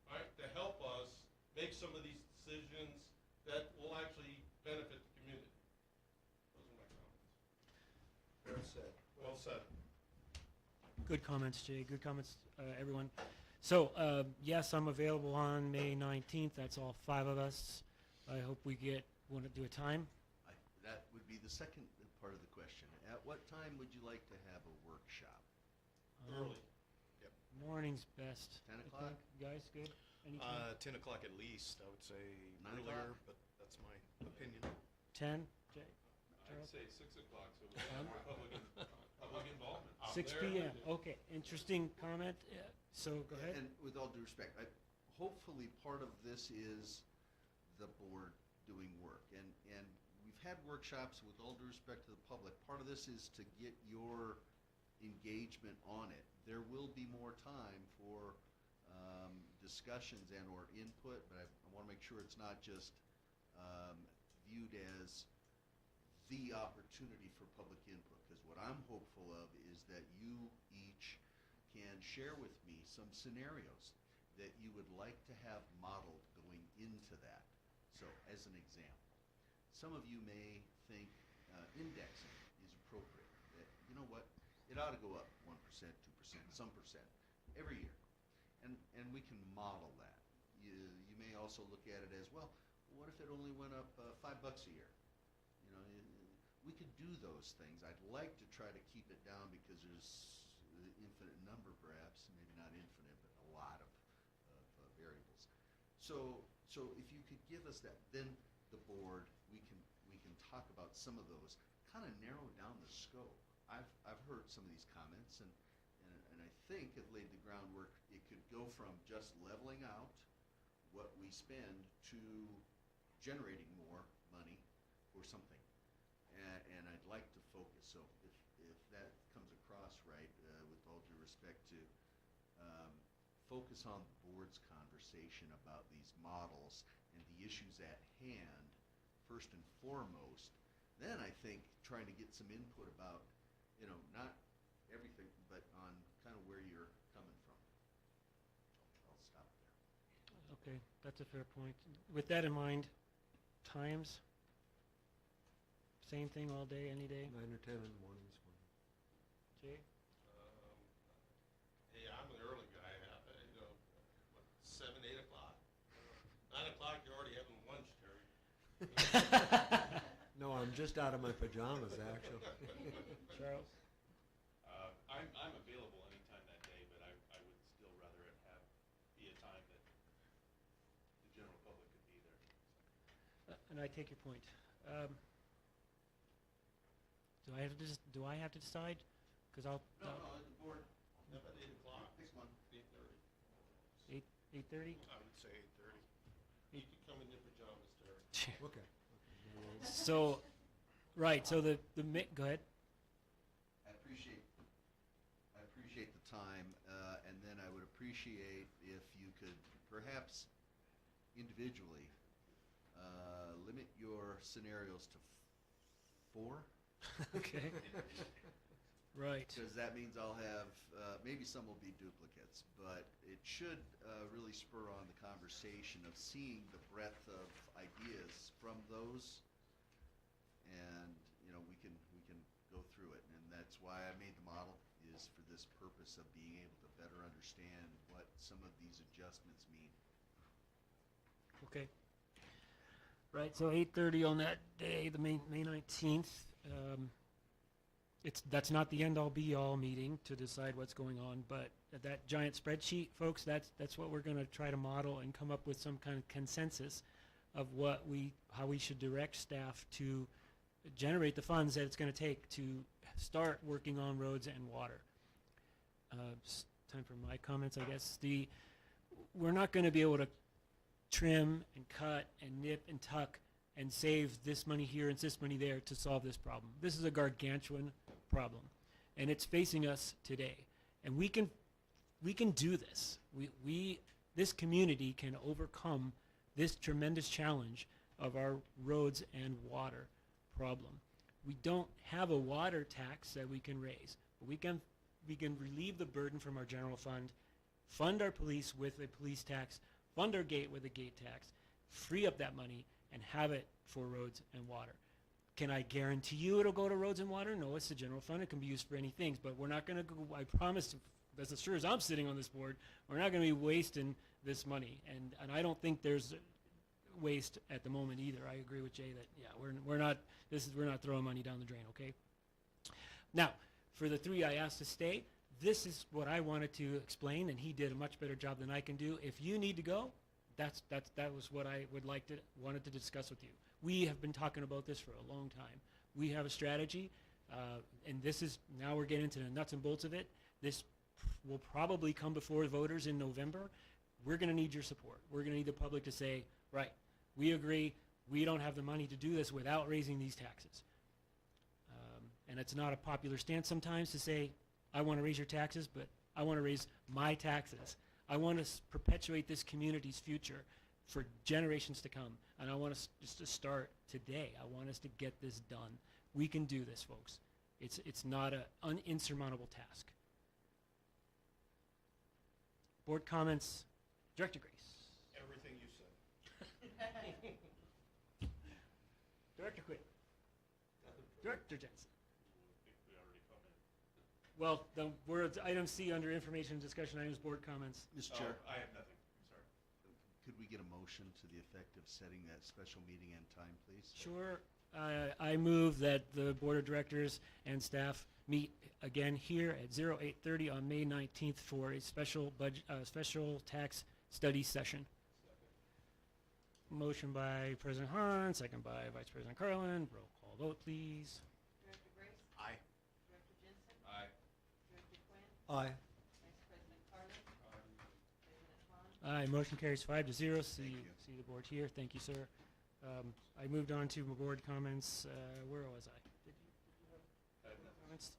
right, to help us make some of these decisions that will actually benefit the community. Those are my Good comments, Jay. Good comments, everyone. So, yes, I'm available on May 19th. That's all 5 of us. I hope we want to do a time. That would be the second part of the question. At what time would you like to have a workshop? Early. Yep. Morning's best. 10 I o'clock? think. Guys, good? Anytime? 10 o'clock at least, I would say 9 earlier, o'clock? but that's my opinion. 10? Jay? I'd say 6 o'clock, so we have more public involvement. 6 p.m. Okay, interesting comment. So go ahead. And with all due respect, hopefully part of this is the board doing work. And we've had workshops, with all due respect to the public. Part of this is to get your engagement on it. There will be more time for discussions and or input, but I want to make sure it's not just viewed as the opportunity for public input, because what I'm hopeful of is that you each can share with me some scenarios that you would like to have modeled going into that. So, as an example, some of you may think indexing is appropriate. That, you know what, it ought to go up 1%, 2%, some percent every year. And we can model that. You may also look at it as, well, what if it only went up $5 a year? You know, we could do those things. I'd like to try to keep it down because there's an infinite number, perhaps, maybe not infinite, but a lot of variables. So if you could give us that, then the board, we can talk about some of those, kind of narrow down the scope. I've heard some of these comments, and I think have laid the groundwork. It could go from just leveling out what we spend to generating more money for something. And I'd like to focus. So if that comes across right, with all due respect to focus on the board's conversation about these models and the issues at hand, first and foremost, then I think trying to get some input about, not everything, but on kind of where you're coming from. I'll stop there. Okay, that's a fair point. With that in mind, times? Same thing all day, any day? 9 or 10 in the morning is fine. Jay? Hey, I'm an early guy, 7, 8 o'clock. 9 o'clock, you're already having lunch, Terry. No, I'm just out of my pajamas, actually. Charles? I'm available anytime that day, but I would still rather it be a time that the general public could be there. And I take your point. Do I have to decide? Because No, the board, How about 8 o'clock? pick one. 8:30. 8:30? I would say 8:30. You could come in your pajamas, Terry. Okay. So, right, so go ahead. I appreciate the time, and then I would appreciate if you could perhaps individually limit your scenarios to 4. Okay. Right. Because that means I'll have, maybe some will be duplicates, but it should really spur on the conversation of seeing the breadth of ideas from those, and we can go through it, and that's why I made the model, is for this purpose of being able to better understand what some of these adjustments mean. Okay. Right, so 8:30 on that day, the May 19th. That's not the end-all be-all meeting to decide what's going on, but that giant spreadsheet, folks, that's what we're going to try to model and come up with some kind of consensus of how we should direct staff to generate the funds that it's going to take to start working on roads and water. Time for my comments, I guess. We're not going to be able to trim and cut and nip and tuck and save this money here and this money there to solve this problem. This is a gargantuan problem, and it's facing us today. And we can do this. This community can overcome this tremendous challenge of our roads and water problem. We don't have a water tax that we can raise, but we can relieve the burden from our general fund our police with a police tax, fund our gate with a gate tax, free up that money, and have it for roads and water. Can I guarantee you it'll go to roads and water? No, it's the general fund. It can be used for any things, but we're not gonna go, I promise, as sure as I'm sitting on this board, we're not gonna be wasting this money. And I don't think there's waste at the moment either. I agree with Jay that, yeah, we're not throwing money down the drain, okay? Now, for the three I asked to stay, this is what I wanted to explain, and he did a much better job than I can do. If you need to go, that was what I wanted to discuss with you. We have been talking about this for a long time. We have a strategy, and this is, now we're getting into the nuts and bolts of it. This will probably come before voters in November. We're gonna need your support. We're gonna need the public to say, right, we agree, we don't have the money to do this without raising these taxes. And it's not a popular stance sometimes to say, I want to raise your taxes, but I want to raise my taxes. I want to perpetuate this community's future for generations to come. And I want us just to start today. I want us to get this done. We can do this, folks. It's not an insurmountable task. Board comments. Director Grace. Everything you said. Director Quinn. Director Jensen. Well, the words item C under information and discussion items, board comments. Mr. Chair, I have nothing, sorry. could we get a motion to the effect of setting that special meeting and time, please? Sure. I move that the board of directors and staff meet again here at 08:30 on May 19th for a special tax study session. Motion by President Hahn, second by Vice President Carlin. Roll call vote, please. Director Grace? Aye. Director Jensen? Aye. Director Quinn? Aye. Vice President Carlin? President Hahn? Aye, motion carries 5-0. See you. see the board here. Thank you, sir. I moved on to board comments. Where was I? Did you have comments?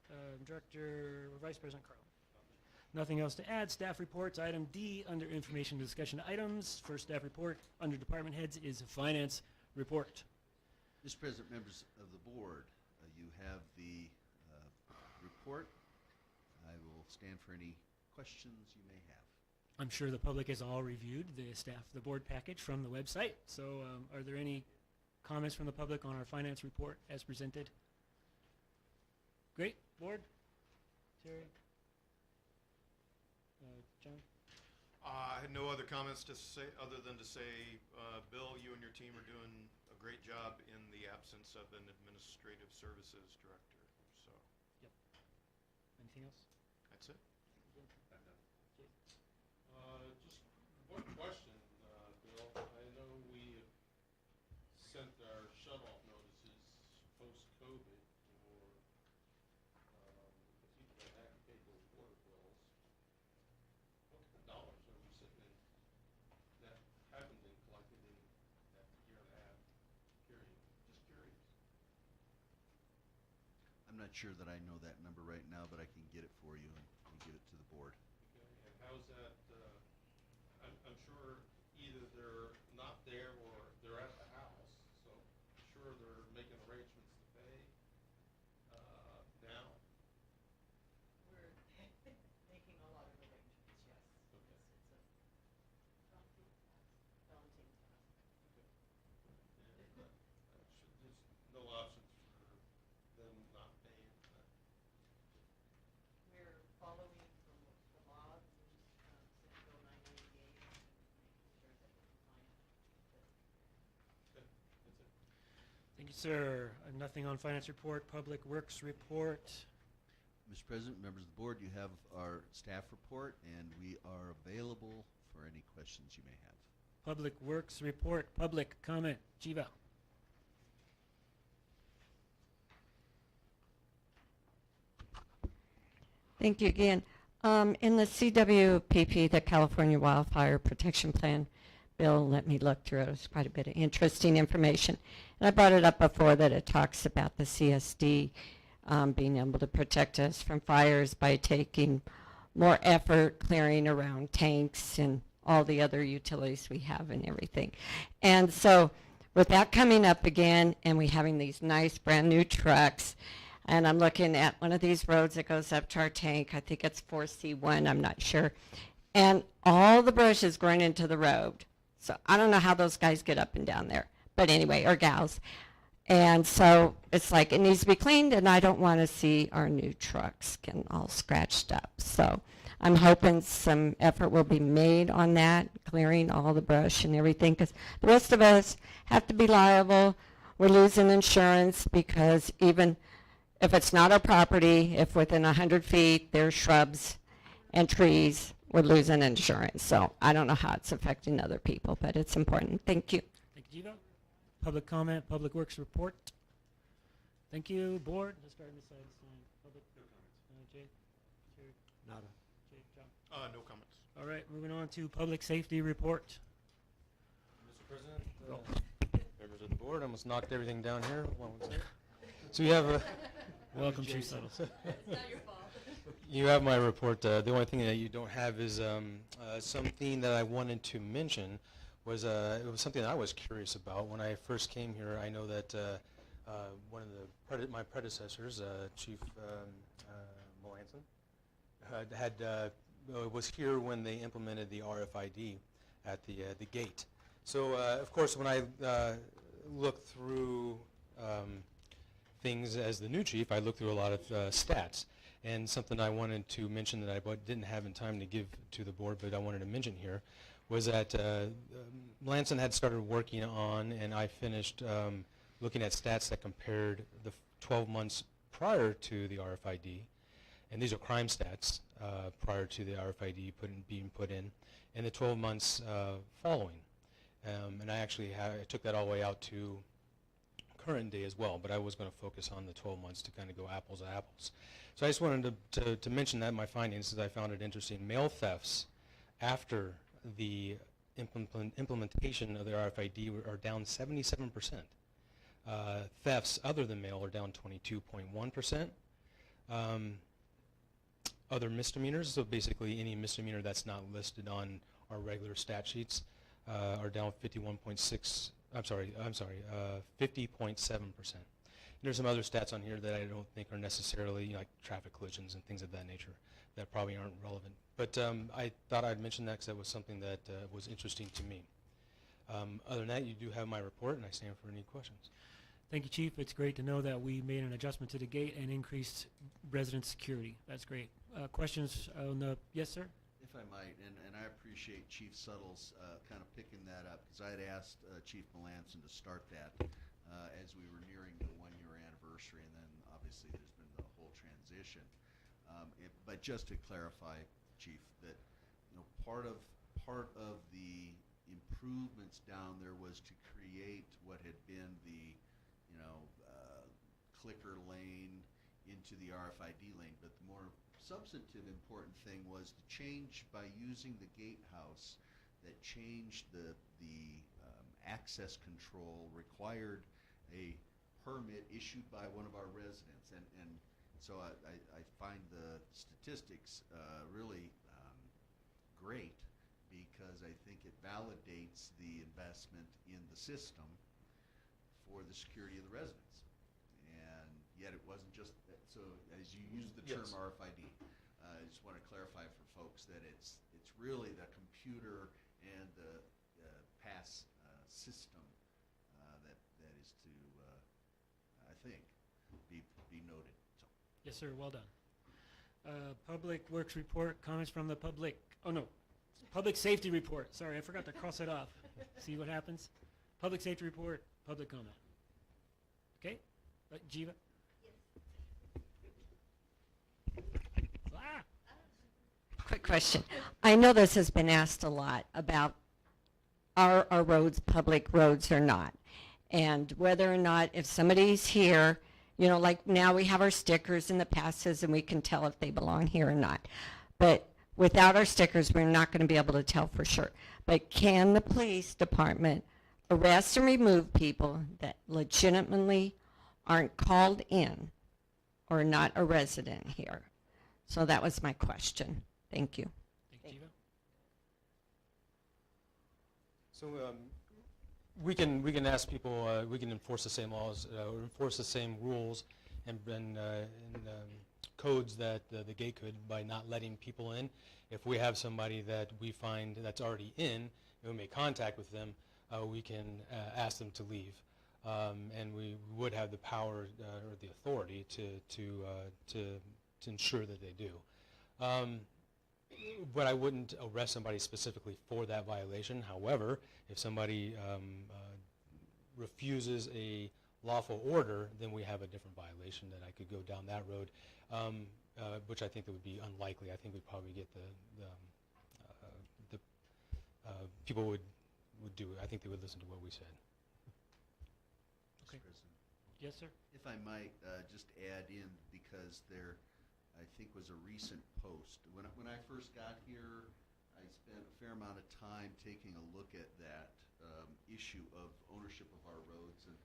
Director, Vice President Carlin. Nothing else to add. Staff reports. Item D under information discussion items. First staff report under department heads is a finance report. Mr. President, members of the board, you have the report. I will stand for any questions you may have. I'm sure the public has all reviewed the board package from the website. So are there any comments from the public on our finance report as presented? Great. Board? Terry? John? I had no other comments to say, other than to say, Bill, you and your team are doing a great job in the absence of an administrative services director, so. Yep. Anything else? That's it. Just one question, Bill. I know we have sent our shut-off notices post-COVID for the people that haven't paid those water bills. What kind of dollars are we sitting in that haven't been collected in that year and a half period? Just curious. I'm not sure that I know that number right now, but I can get it for you and get it to the board. Okay, and how's that, I'm sure either they're not there or they're at the house, so I'm sure they're making arrangements to pay, now. We're making a lot of arrangements, yes. Okay. It's a daunting task. And there's no options for them not paying, We're following the law, Senate Bill 998, and making sure that we're compliant. okay, that's it. Thank you, sir. Nothing on finance report, public works report. Mr. President, members of the board, you have our staff report, and we are available for any questions you may have. Public works report, public comment. Jiva. Thank you again. In the CWPP, the California Wildfire Protection Plan, Bill let me look through it. It was quite a bit of interesting information. And I brought it up before that it talks about the CSD being able to protect us from fires by taking more effort clearing around tanks and all the other utilities we have and everything. And so with that coming up again and we having these nice brand new trucks, and I'm looking at one of these roads that goes up to our tank. I think it's 4C1, I'm not sure. And all the brush is growing into the road. So I don't know how those guys get up and down there. But anyway, or gals. And so it's like it needs to be cleaned, and I don't want to see our new trucks getting all scratched up. So I'm hoping some effort will be made on that, clearing all the brush and everything, because the rest of us have to be liable. We're losing insurance because even if it's not our property, if within 100 feet there's shrubs and trees, we're losing insurance. So I don't know how it's affecting other people, but it's important. Thank you. Thank you, Jiva. Public comment, Public Works report. Thank you, board. Let's start on this side. Public comments. Jay? Nada. Jay, John? No comments. All right, moving on to Public Safety report. Mr. President, members of the board, I almost knocked everything down here. So you have a... Welcome, Chief Suttles. It's not your fault. You have my report. The only thing that you don't have is something that I wanted to mention was it was something that I was curious about. When I first came here, I know that one of my predecessors, Chief Melanson, was here when they implemented the RFID at the gate. So, of course, when I look through things as the new chief, I look through a lot of stats. And something I wanted to mention that I didn't have in time to give to the board, but I wanted to mention here, was that Melanson had started working on, and I finished looking at stats that compared the 12 months prior to the RFID, and these are crime stats prior to the RFID being put in, and the 12 months following. And I actually I took that all the way out to current day as well, but I was going to focus on the 12 months to kind of go apples to apples. So I just wanted to mention that in my findings, because I found it interesting. Mail thefts after the implementation of the RFID are down 77%. Thefts other than mail are down 22.1%. Other misdemeanors, so basically any misdemeanor that's not listed on our regular stat sheets, are down 50.7%. There's some other stats on here that I don't think are necessarily like traffic collisions and things of that nature that probably aren't relevant. But I thought I'd mention that because that was something that was interesting to me. Other than that, you do have my report, and I stand for any questions. Thank you, Chief. It's great to know that we made an adjustment to the gate and increased resident security. That's great. Questions on the, yes, sir? If I might, and I appreciate Chief Suttles kind of picking that up, because I had asked Chief Melanson to start that as we were nearing the one-year anniversary, and then obviously there's been the whole transition. But just to clarify, Chief, that part of the improvements down there was to create what had been the clicker lane into the RFID lane, but the more substantive important thing was to change by using the gatehouse that changed the access control required a permit issued by one of our residents, and so I find the statistics really great, because I think it validates the investment in the system for the security of the residents. And yet it wasn't just that. So as you use the term Yes. RFID, I just want to clarify for folks that it's really the computer and the pass system that is to I think be noted. So. Yes, sir. Well done. Public Works report, comments from the public. Oh, no. Public Safety report. Sorry, I forgot to cross it off. See what happens? Public Safety report, public comment. Okay? Jiva? Ah! Quick question. I know this has been asked a lot about are our roads public roads or not, and whether or not if somebody's here, like now we have our stickers and the passes and we can tell if they belong here or not. But without our stickers, we're not going to be able to tell for sure. But can the police department arrest and remove people that legitimately aren't called in or not a resident here? So that was my question. Thank you. Thank you, Jiva. So we can ask people, we can enforce the same laws, or enforce the same rules and codes that the gate could by not letting people in. If we have somebody that we find that's already in, and we make contact with them, we can ask them to leave. and we would have the power or the authority to ensure that they do. But I wouldn't arrest somebody specifically for that violation. However, if somebody refuses a lawful order, then we have a different violation that I could go down that road, which I think that would be unlikely. I think we'd probably get the people would do it. I think they would listen to what we said. Okay. Mr. President, Yes, sir? if I might just add in, because there, I think, was a recent post. When I first got here, I spent a fair amount of time taking a look at that issue of ownership of our roads and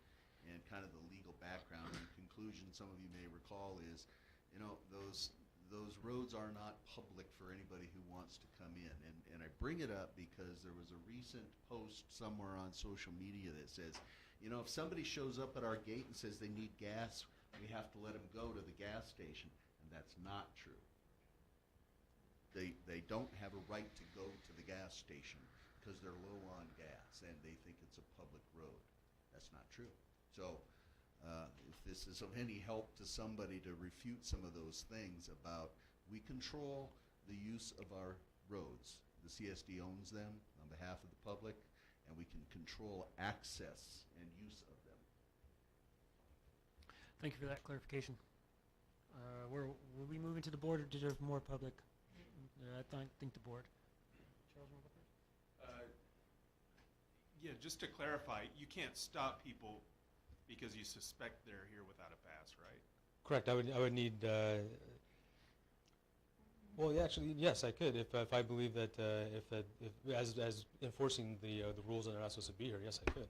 kind of the legal background. And the conclusion, some of you may recall, is, you know, those roads are not public for anybody who wants to come in. And I bring it up because there was a recent post somewhere on social media that says, you know, if somebody shows up at our gate and says they need gas, we have to let them go to the gas station. And that's not true. They don't have a right to go to the gas station because they're low on gas and they think it's a public road. That's not true. So if this is of any help to somebody to refute some of those things about, we control the use of our roads. The CSD owns them on behalf of the public, and we can control access and use of them. Thank you for that clarification. Were we moving to the board, or did you have more public? I think the board. Charles, you want to go first? Yeah, just to clarify, you can't stop people because you suspect they're here without a pass, right? Correct. I would need. Well, yeah, actually, yes, I could if I believe that if as enforcing the rules that they're not supposed to be here. Yes, I could.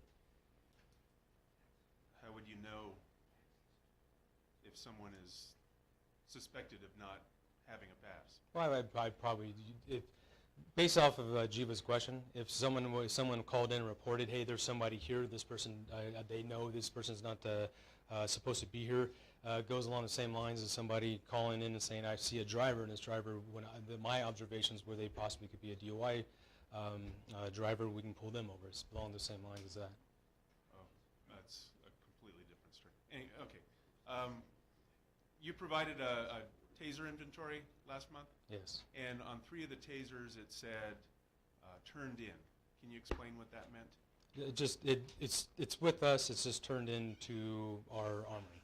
How would you know if someone is suspected of not having a pass? Well, I probably, based off of Jiva's question, if someone called in and reported, hey, there's somebody here, this person, they know this person's not supposed to be here, goes along the same lines as somebody calling in and saying, I see a driver, and this driver, my observations were they possibly could be a DUI driver, we can pull them over. It's along the same lines as that. Oh, that's a completely different story. Okay. You provided a taser inventory last month? Yes. And on 3 of the tasers it said turned in. Can you explain what that meant? It's with us, it's just turned into our armory.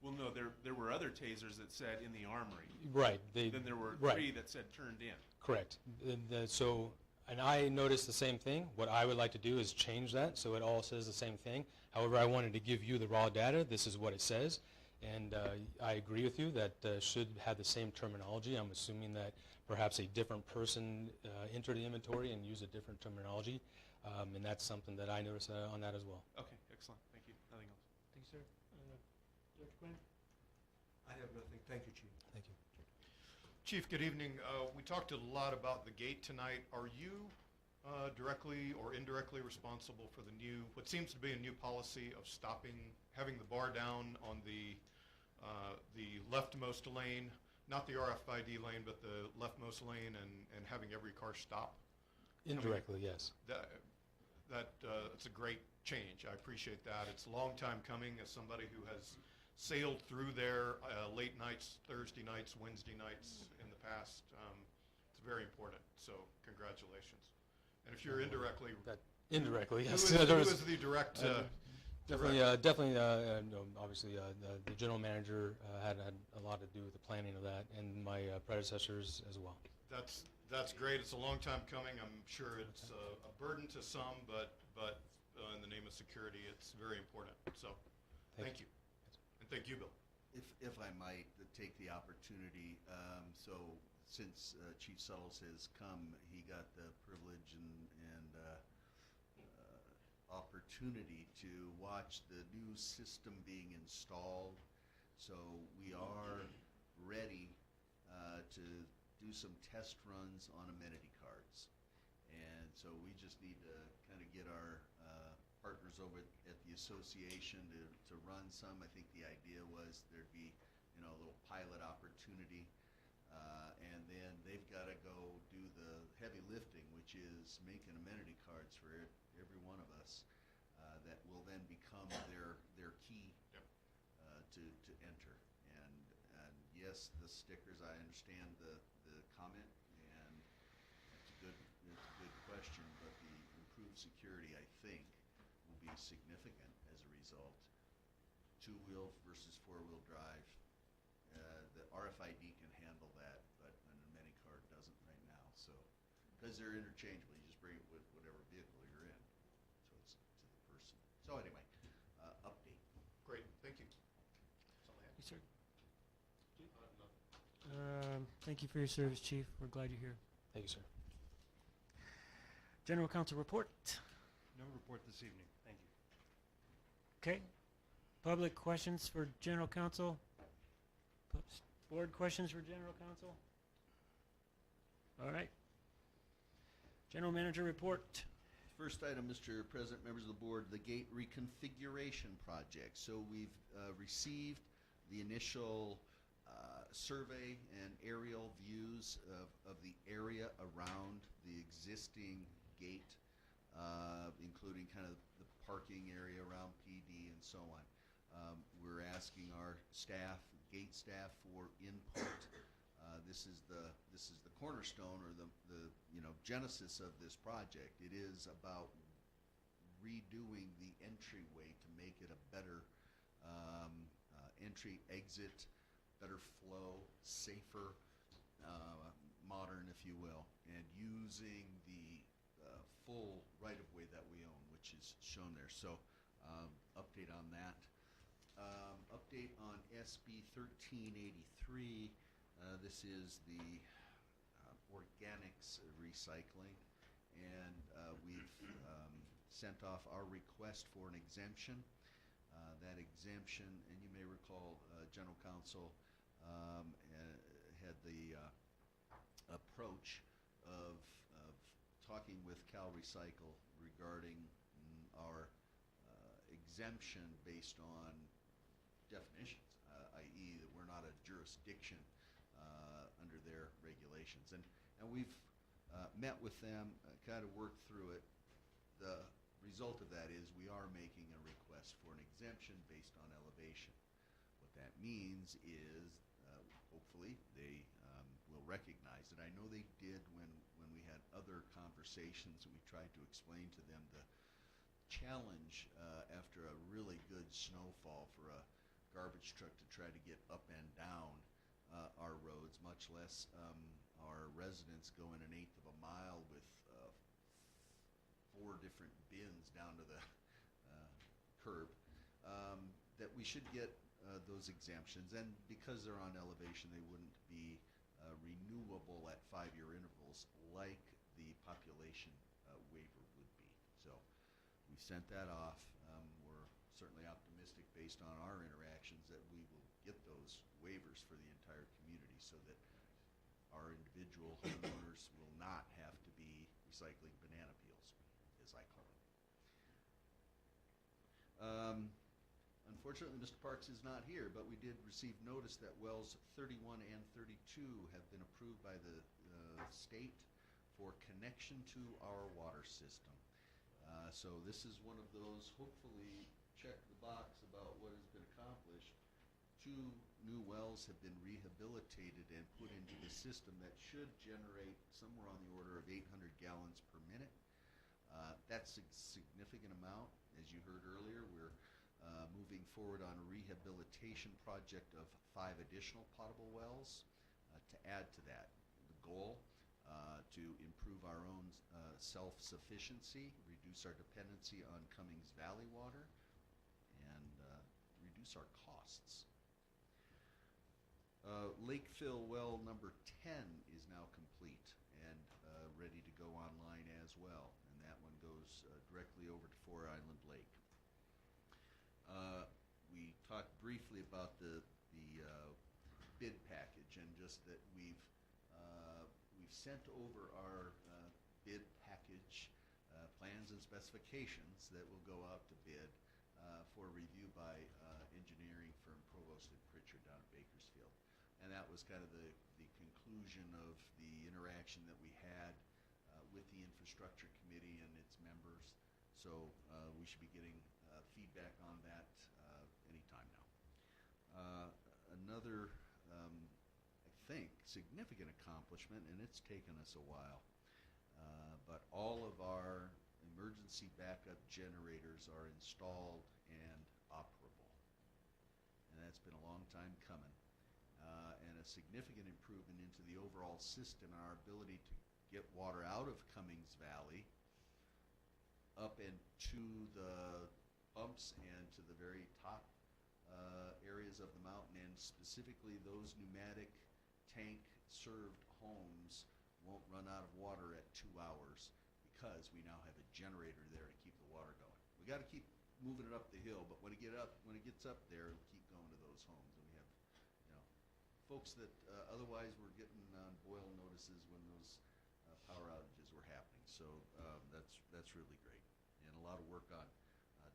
Well, no, there were other tasers that said in the armory. Right. Then there were 3 that said turned in. Correct. And I noticed the same thing. What I would like to do is change that so it all says the same thing. However, I wanted to give you the raw data. This is what it says. And I agree with you that should have the same terminology. I'm assuming that perhaps a different person entered the inventory and used a different terminology. And that's something that I noticed on that as well. Okay, excellent. Thank you. Nothing else. Thank you, sir. Director Quinn? I have nothing. Thank you, Chief. Thank you. Chief, good evening. We talked a lot about the gate tonight. Are you directly or indirectly responsible for what seems to be a new policy of having the bar down on the leftmost lane, not the RFID lane, but the leftmost lane, and having every car stop? Indirectly, yes. It's a great change. I appreciate that. It's a long time coming. As somebody who has sailed through there late nights, Thursday nights, Wednesday nights in the past, it's very important. So congratulations. And if you're indirectly, yes. Who is the direct? Definitely. Obviously, the general manager had a lot to do with the planning of that, and my predecessors as well. That's great. It's a long time coming. I'm sure it's a burden to some, but in the name of security, it's very important. So, thank you, and thank you, Bill. If I might take the opportunity, so since Chief Suttles has come, he got the privilege and opportunity to watch the new system being installed. So we are ready to do some test runs on amenity cards. And so we just need to kind of get our partners over at the association to run some. I think the idea was there'd be, a little pilot opportunity. And then they've got to go do the heavy lifting, which is making amenity cards for every one of us that will then become become their key to enter. And yes, the stickers, I understand the comment, and it's a good question, but the improved security, I think, will be significant as a result. Two-wheel versus four-wheel drive, the RFID can handle that, but an Mini-Card doesn't right now. So, because they're interchangeable, you just bring it with whatever vehicle you're in. So it's to the person. So anyway, update. Great, thank you. That's all I have. Yes, sir. Thank you for your service, Chief. We're glad you're here. Thank you, sir. General Counsel report. No report this evening. Thank you. Okay. Public questions for General Counsel? Board questions for General Counsel? All right. General Manager report. First item, Mr. President, members of the board, the gate reconfiguration project. So we've received the initial survey and aerial views of the area around the existing gate, including kind of the parking area around PD and so on. We're asking our staff, gate staff, for input. This is the cornerstone, or the genesis of this project. It is about redoing the entryway to make it a better entry exit, better flow, safer, modern, if you will, and using the full right-of-way that we own, which is shown there. So update on that. Update on SB 1383. This is the organics recycling, and we've sent off our request for an exemption. That exemption, and you may recall, General Counsel had the approach of talking with Cal Recycle regarding our exemption based on definitions, i.e. that we're not a jurisdiction under their regulations. And we've met with them, kind of worked through it. The result of that is we are making a request for an exemption based on elevation. What that means is hopefully they will recognize it. I know they did when we had other conversations, and we tried to explain to them the challenge after a really good snowfall for a garbage truck to try to get up and down our roads, much less our residents going an eighth of a mile with 4 different bins down to the curb, that we should get those exemptions. And because they're on elevation, they wouldn't be renewable at 5-year intervals like the population waiver would be. So we've sent that off. We're certainly optimistic based on our interactions that we will get those waivers for the entire community, so that our individual homeowners will not have to be recycling banana peels, as I call it. Unfortunately, Mr. Parks is not here, but we did receive notice that wells 31 and 32 have been approved by the state for connection to our water system. So this is one of those, hopefully, check the box about what has been accomplished. 2 new wells have been rehabilitated and put into the system that should generate somewhere on the order of 800 gallons per minute. That's a significant amount. As you heard earlier, we're moving forward on a rehabilitation project of 5 additional potable wells to add to that. The goal to improve our own self-sufficiency, reduce our dependency on Cummings Valley water, and reduce our costs. Lake Fill well number 10 is now complete and ready to go online as well, and that one goes directly over to Four Island Lake. We talked briefly about the bid package, and just that we've sent over our bid package plans and specifications that will go out to bid for review by engineering firm Provost and Pritchard down at Bakersfield. And that was kind of the conclusion of the interaction that we had with the Infrastructure Committee and its members. So we should be getting feedback on that anytime now. Another, I think, significant accomplishment, and it's taken us a while, but all of our emergency backup generators are installed and operable. And that's been a long time coming. And a significant improvement into the overall system and our ability to get water out of Cummings Valley up and to the pumps and to the very top areas of the mountain, and specifically those pneumatic tank served homes won't run out of water at 2 hours because we now have a generator there to keep the water going. We got to keep moving it up the hill, but when it gets up there, it'll keep going to those homes. And we have, folks that otherwise were getting boil notices when those power outages were happening. So that's really great, and a lot of work on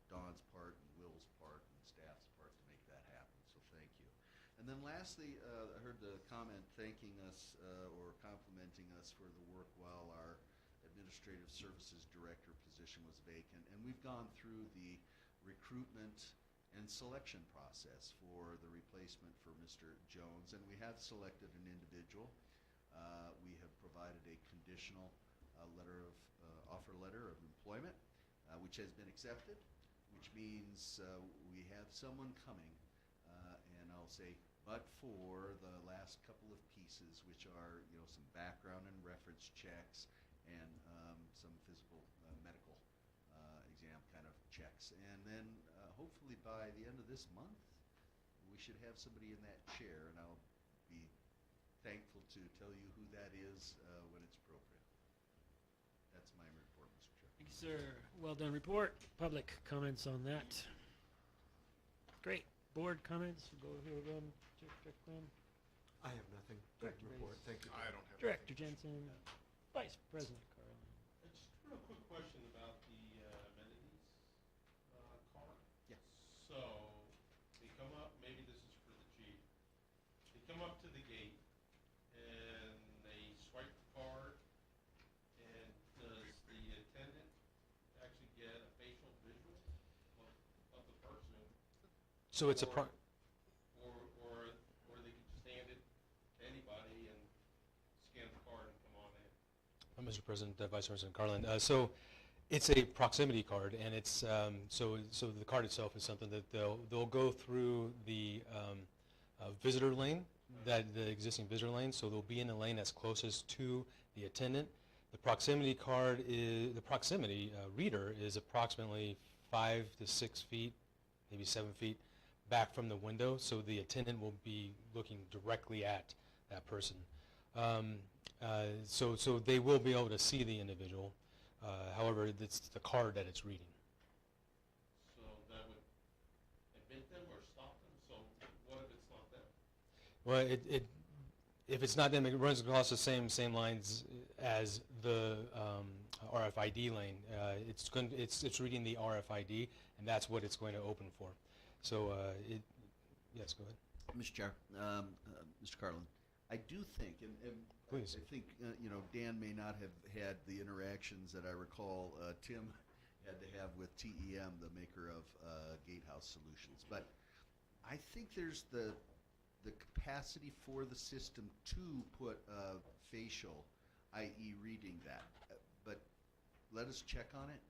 Dawn's part and Will's part and staff's part to make that happen. So thank you. And then lastly, I heard the comment thanking us or complimenting us for the work while our administrative services director position was vacant. And we've gone through the recruitment and selection process for the replacement for Mr. Jones, and we have selected an individual. We have provided a conditional offer letter of employment, which has been accepted, which means we have someone coming, and I'll say, but for the last couple of pieces, which are some background and reference checks and some physical medical exam kind of checks. And then hopefully by the end of this month, we should have somebody in that chair, and I'll be thankful to tell you who that is when it's appropriate. That's my report, Mr. Chair. Thank you, sir. Well done report. Public comments on that. Great. Board comments. We'll go here again. Director Quinn. I have nothing. Director Report. Reyes. Thank you. I don't have Director Jensen. Vice President Carlin. Just a real quick question about the amenities card. Yeah. So they come up, maybe this is for the chief. They come up to the gate and they swipe the card, and does the attendant actually get a facial visual of the person? So it's a Or they can just hand it to anybody and scan the card and come on in? Mr. President, Vice President Carlin. So it's a proximity card, and it's so the card itself is something that they'll go through the visitor lane, the existing visitor lane. So they'll be in the lane that's closest to the attendant. The proximity card is the proximity reader is approximately 5 to 6 feet, maybe 7 feet back from the window, so the attendant will be looking directly at that person. So they will be able to see the individual. However, it's the card that it's reading. So that would admit them or stop them? So what if it's not them? Well, if it's not them, it runs across the same lines as the RFID lane. It's reading the RFID, and that's what it's going to open for. So, yes, go ahead. Mr. Chair, Mr. Carlin, I do think, and Please. I think, Dan may not have had the interactions that I recall Tim had to have with TEM, the maker of Gatehouse Solutions. But I think there's the capacity for the system to put facial, i.e. reading that. But let us check on it.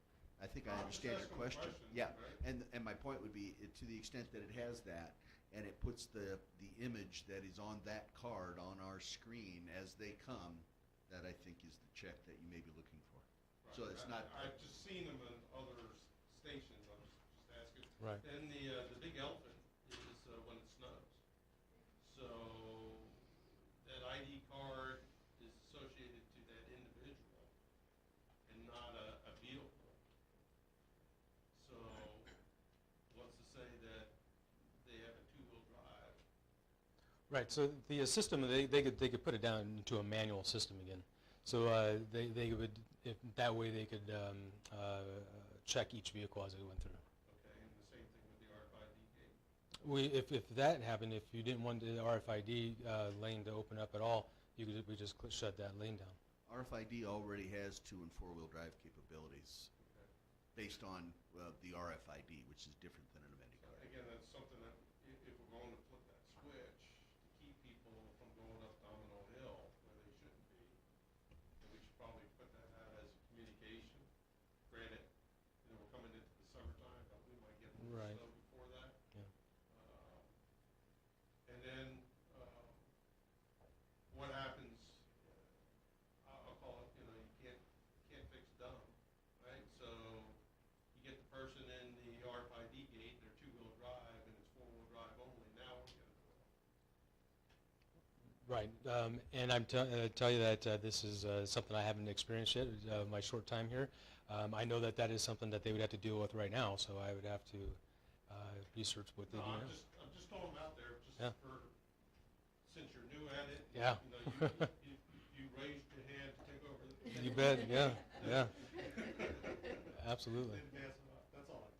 I think I understand your question. Yeah, and my point would be, to the extent that it has that, and it puts the image that is on that card on our screen as they come, that I think is the check that you may be looking for. Right. So it's not. I've just seen them in other stations. I was just asking. Right. And the big elephant is when it snows. So that ID card is associated to that individual and not a vehicle. So what's to say that they have a two-wheel drive? Right. So the system they could put it down into a manual system again. So they would, if that way they could check each vehicle as they went through. Okay, and the same thing with the RFID gate. If that happened, if you didn't want the RFID lane to open up at all, we just shut that lane down. RFID already has 2- and 4-wheel drive capabilities. based on the RFID, which is different than an amending card. Again, that's something that, if we're going to flip that switch to keep people from going up Domino Hill where they shouldn't be, then we should probably put that out as a communication. Granted, we're coming into the summertime, but we might get a little Right. snow before that. Yeah. And then, what happens, I'll call it, you can't fix dumb, right? So you get the person in the RFID gate, and they're two-wheel drive, and it's four-wheel drive only, now what are you gonna do? Right, and I'm tell you that this is something I haven't experienced yet, my short time here. I know that that is something that they would have to deal with right now, so I would have to research what they No, do I'm now. just throwing them out there, just Yeah. for, since you're new at it. Yeah. You raised your hand to take over. You bet, yeah, yeah. Absolutely. Didn't mess it up, that's all.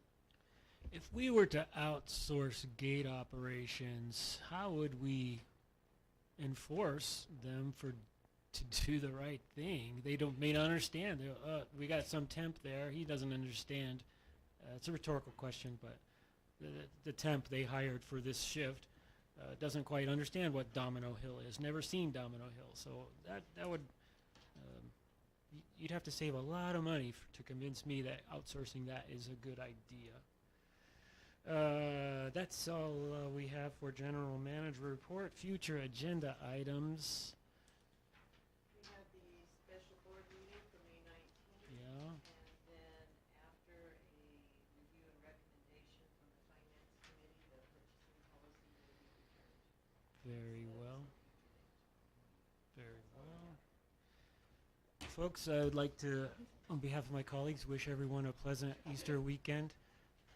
If we were to outsource gate operations, how would we enforce them to do the right thing? They may not understand. We got some temp there. He doesn't understand. It's a rhetorical question, but the temp they hired for this shift doesn't quite understand what Domino Hill is. Never seen Domino Hill, so that would you'd have to save a lot of money to convince me that outsourcing that is a good idea. That's all we have for general manager report. Future agenda items. We had the special board meeting for May 19th. Yeah. And then after a review and recommendation from the finance committee, the purchasing policy will be returned. Very well. Very well. Folks, I would like to, on behalf of my colleagues, wish everyone a pleasant Easter weekend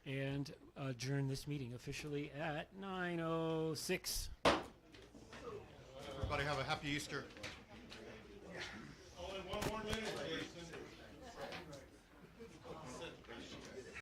and adjourn this meeting officially at 9:06. Everybody have a happy Easter.